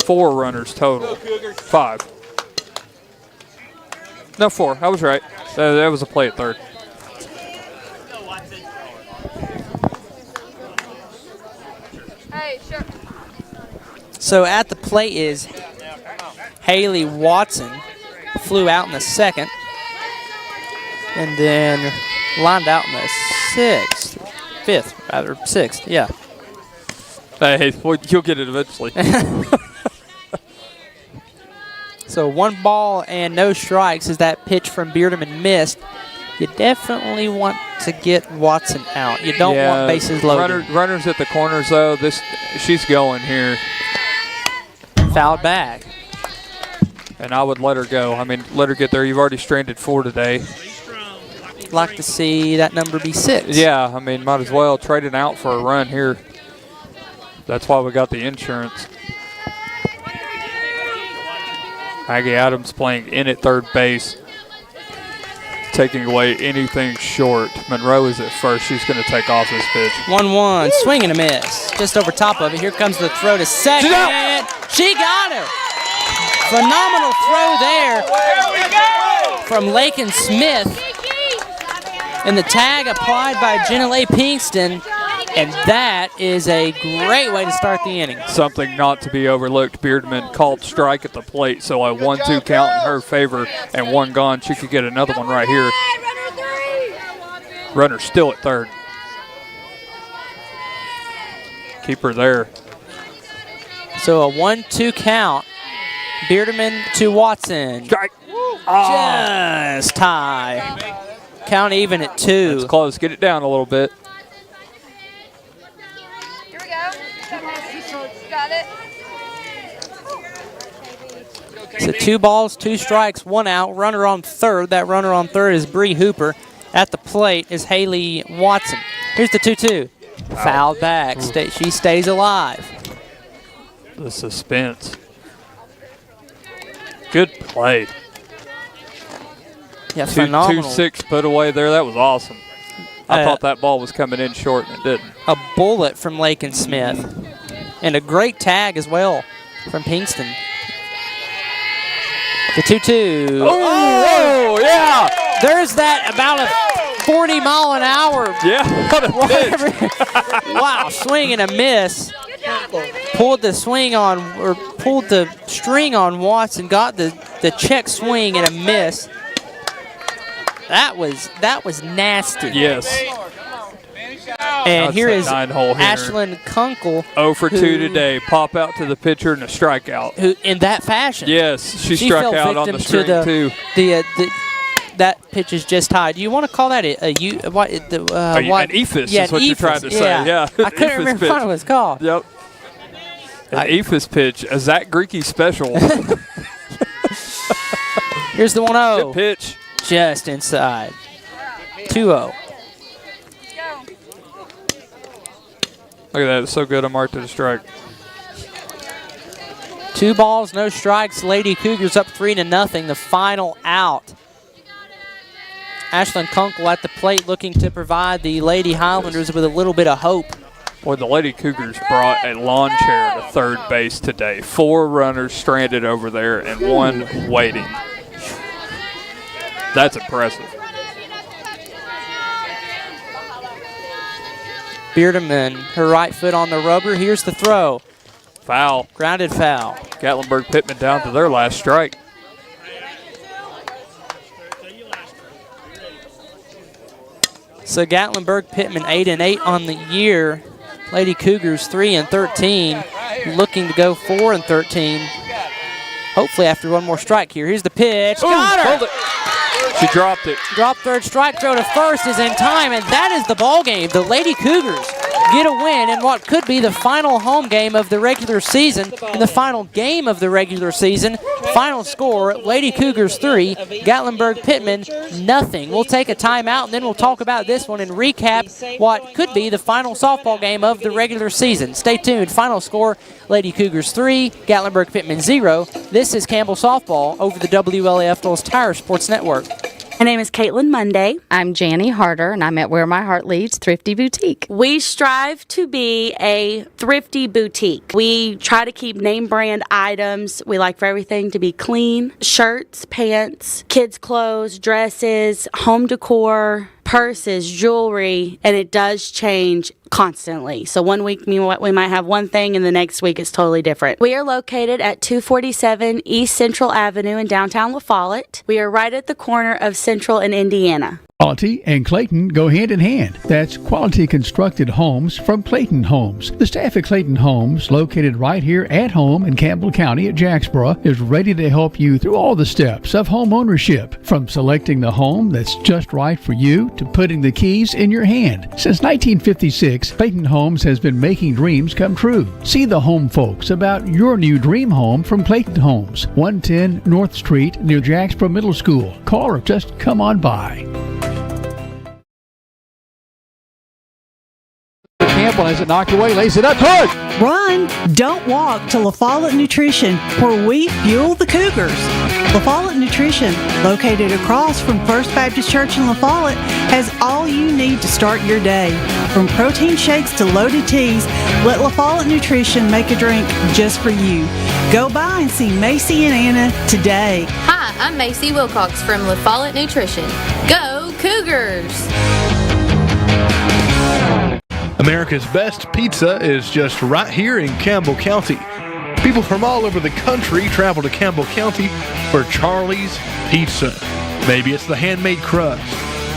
4 runners total. 5. No, 4. I was right. That was a play at third. So at the plate is Haley Watson. Flew out in the second. And then lined out in the 6th, yeah. Hey, you'll get it eventually. So 1 ball and no strikes as that pitch from Beardeman missed. You definitely want to get Watson out. You don't want bases loaded. Runners at the corners, though. She's going here. Fouled back. And I would let her go. I mean, let her get there. You've already stranded 4 today. Like to see that number be 6. Yeah, I mean, might as well trade it out for a run here. That's why we got the insurance. Maggie Adams playing in at third base, taking away anything short. Monroe is at first. She's going to take off this pitch. 1-1, swing and a miss. Just over top of it. Here comes the throw to second. She got her. Phenomenal throw there from Lakin Smith. And the tag applied by Jenna-Leigh Pinkston. And that is a great way to start the inning. Something not to be overlooked. Beardman called strike at the plate, so a 1-2 count in her favor and 1 gone. She could get another one right here. Runner still at third. Keep her there. So a 1-2 count. Beardeman to Watson. Strike. Just tie. Count even at 2. It's close. Get it down a little bit. Here we go. Got it. So 2 balls, 2 strikes, 1 out. Runner on third. That runner on third is Bree Hooper. At the plate is Haley Watson. Here's the 2-2. Fouled back. She stays alive. The suspense. Good play. Yeah, phenomenal. 2-6 put away there. That was awesome. I thought that ball was coming in short, and it didn't. A bullet from Lakin Smith. And a great tag as well from Pinkston. The 2-2. Oh, yeah. There's that about a 40-mile-an-hour. Yeah, what a pitch. Wow, swing and a miss. Pulled the string on Watson, got the check swing and a miss. That was nasty. Yes. And here is nine-hole hitter. Ashlyn Kunkel. 0 for 2 today. Pop out to the pitcher and a strikeout. Who in that fashion? Yes, she struck fell out on the victim string to too. That pitch is just tied. Do you want to call that an ephus yeah, is what you're trying to say. Yeah. I couldn't remember what it was called. Yep. An ephus pitch, a Zach Greinke special. Here's the 1-0. Good pitch. Just inside. 2-0. Look at that. It's so good. I marked it a strike. 2 balls, no strikes. Lady Cougars up 3-0. The final out. Ashlyn Kunkel at the plate looking to provide the Lady Highlanders with a little bit of hope. Boy, the Lady Cougars brought a lawn chair to third base today. 4 runners stranded over there and 1 waiting. That's impressive. Beardeman, her right foot on the rubber. Here's the throw. Foul. Grounded foul. Gatlinburg-Pittman down to their last strike. So Gatlinburg-Pittman 8-8 on the year. Lady Cougars 3-13, looking to go 4-13. Hopefully after one more strike here. Here's the pitch. Got her! Hold it. She dropped it. Drop third strike, throw to first is in time, and that is the ball game. The Lady Cougars get a win in what could be the final home game of the regular season. In the final game of the regular season, final score, Lady Cougars 3, Gatlinburg-Pittman nothing. We'll take a timeout, and then we'll talk about this one and recap what could be the final softball game of the regular season. Stay tuned. Final score, Lady Cougars 3, Gatlinburg-Pittman 0. This is Campbell Softball over the WLAF Dulles Tire Sports Network. My name is Caitlin Monday. I'm Janie Harder, and I'm at Where My Heart Leads Thrifty Boutique. We strive to be a thrifty boutique. We try to keep name brand items. We like for everything to be clean. Shirts, pants, kids' clothes, dresses, home decor, purses, jewelry, and it does change constantly. So one week we might have one thing and the next week it's totally different. We are located at 247 East Central Avenue in downtown La Follette. We are right at the corner of Central and Indiana. Quality and Clayton go hand in hand. That's quality constructed homes from Clayton Homes. The staff at Clayton Homes, located right here at home in Campbell County at Jacksboro, is ready to help you through all the steps of home ownership, from selecting the home that's just right for you to putting the keys in your hand. Since 1956, Clayton Homes has been making dreams come true. See the home folks about your new dream home from Clayton Homes, 110 North Street near Jacksboro Middle School. Call or just come on by. Campbell has it knocked away, lays it up hard. Run, don't walk to La Follette Nutrition, where we fuel the Cougars. La Follette Nutrition, located across from First Baptist Church in La Follette, has all you need to start your day. From protein shakes to loaded teas, let La Follette Nutrition make a drink just for you. Go by and see Macy and Anna today. Hi, I'm Macy Wilcox from La Follette Nutrition. Go Cougars! America's best pizza is just right here in Campbell County. People from all over the country travel to Campbell County for Charlie's Pizza. Maybe it's the handmade crust,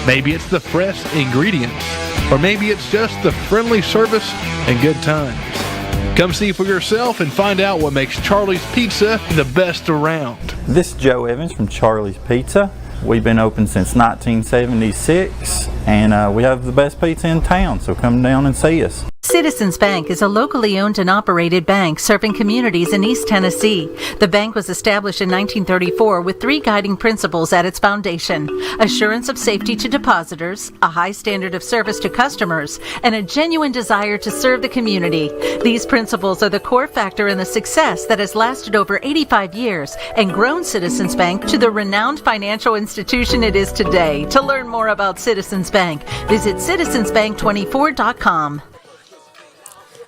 maybe it's the fresh ingredients, or maybe it's just the friendly service and good times. Come see for yourself and find out what makes Charlie's Pizza the best around. This is Joe Evans from Charlie's Pizza. We've been open since 1976, and we have the best pizza in town, so come down and see us. Citizens Bank is a locally owned and operated bank serving communities in East Tennessee. The bank was established in 1934 with 3 guiding principles at its foundation: assurance of safety to depositors, a high standard of service to customers, and a genuine desire to serve the community. These principles are the core factor in the success that has lasted over 85 years and grown Citizens Bank to the renowned financial institution it is today. To learn more about Citizens Bank, visit citizensbank24.com.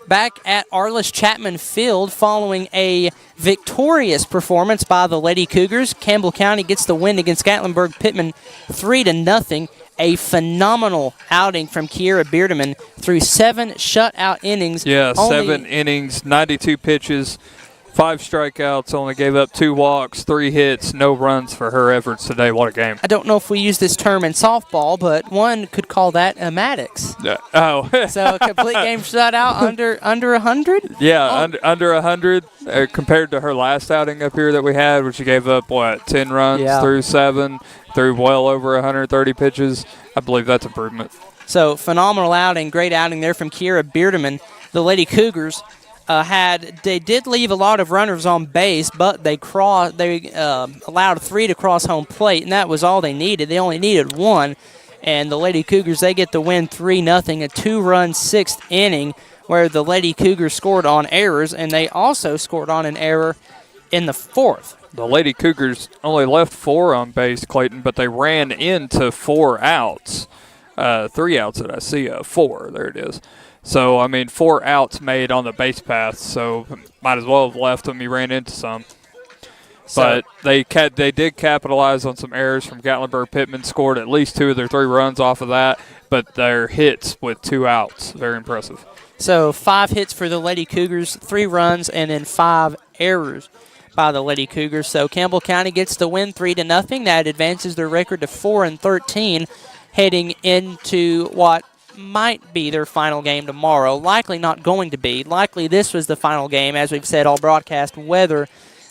Back at Arliss Chapman Field following a victorious performance by the Lady Cougars. Campbell County gets the win against Gatlinburg-Pittman 3-0. A phenomenal outing from Kiera Beardeman through 7 shutout innings. Yeah, 7 innings, 92 pitches, 5 strikeouts, only gave up 2 walks, 3 hits, no runs for her efforts today. What a game. I don't know if we use this term in softball, but one could call that a Maddox. Oh. So a complete game shutout under 100? Yeah, under 100 compared to her last outing up here that we had, which she gave up, 10 runs through 7, through well over 130 pitches. I believe that's improvement. So phenomenal outing, great outing there from Kiera Beardeman. The Lady Cougars they did leave a lot of runners on base, but they allowed 3 to cross home plate, and that was all they needed. They only needed 1, and the Lady Cougars, they get the win 3-0, a 2-run 6th inning where the Lady Cougars scored on errors, and they also scored on an error in the 4th. The Lady Cougars only left 4 on base, Clayton, but they ran into 4 outs. 3 outs that I see, 4. There it is. So, 4 outs made on the base path, so might as well have left them. He ran into some. But they did capitalize on some errors from Gatlinburg-Pittman, scored at least 2 of their 3 runs off of that, but their hits with 2 outs, very impressive. So 5 hits for the Lady Cougars, 3 runs, and then 5 errors by the Lady Cougars. So Campbell County gets the win 3-0. That advances their record to 4-13, heading into what might be their final game tomorrow. Likely not going to be. Likely this was the final game, as we've said all broadcast, whether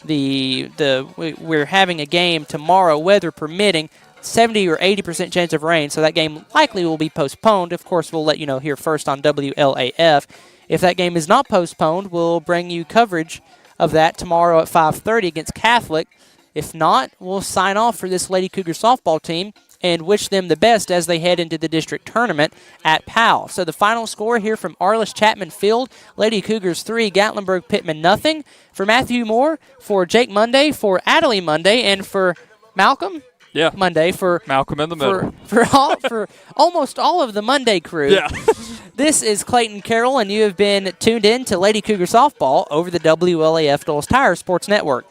we're having a game tomorrow, weather permitting, 70 or 80% chance of rain, so that game likely will be postponed. Of course, we'll let you know here first on WLAF. If that game is not postponed, we'll bring you coverage of that tomorrow at 5:30 against Catholic. If not, we'll sign off for this Lady Cougar softball team and wish them the best as they head into the district tournament at Powell. So the final score here from Arliss Chapman Field, Lady Cougars 3, Gatlinburg-Pittman nothing. For Matthew Moore, for Jake Monday, for Adelie Monday, and for Malcolm Monday, for Malcolm in the middle. For almost all of the Monday crew. Yeah. This is Clayton Carroll, and you have been tuned in to Lady Cougar Softball over the WLAF Dulles Tire Sports Network.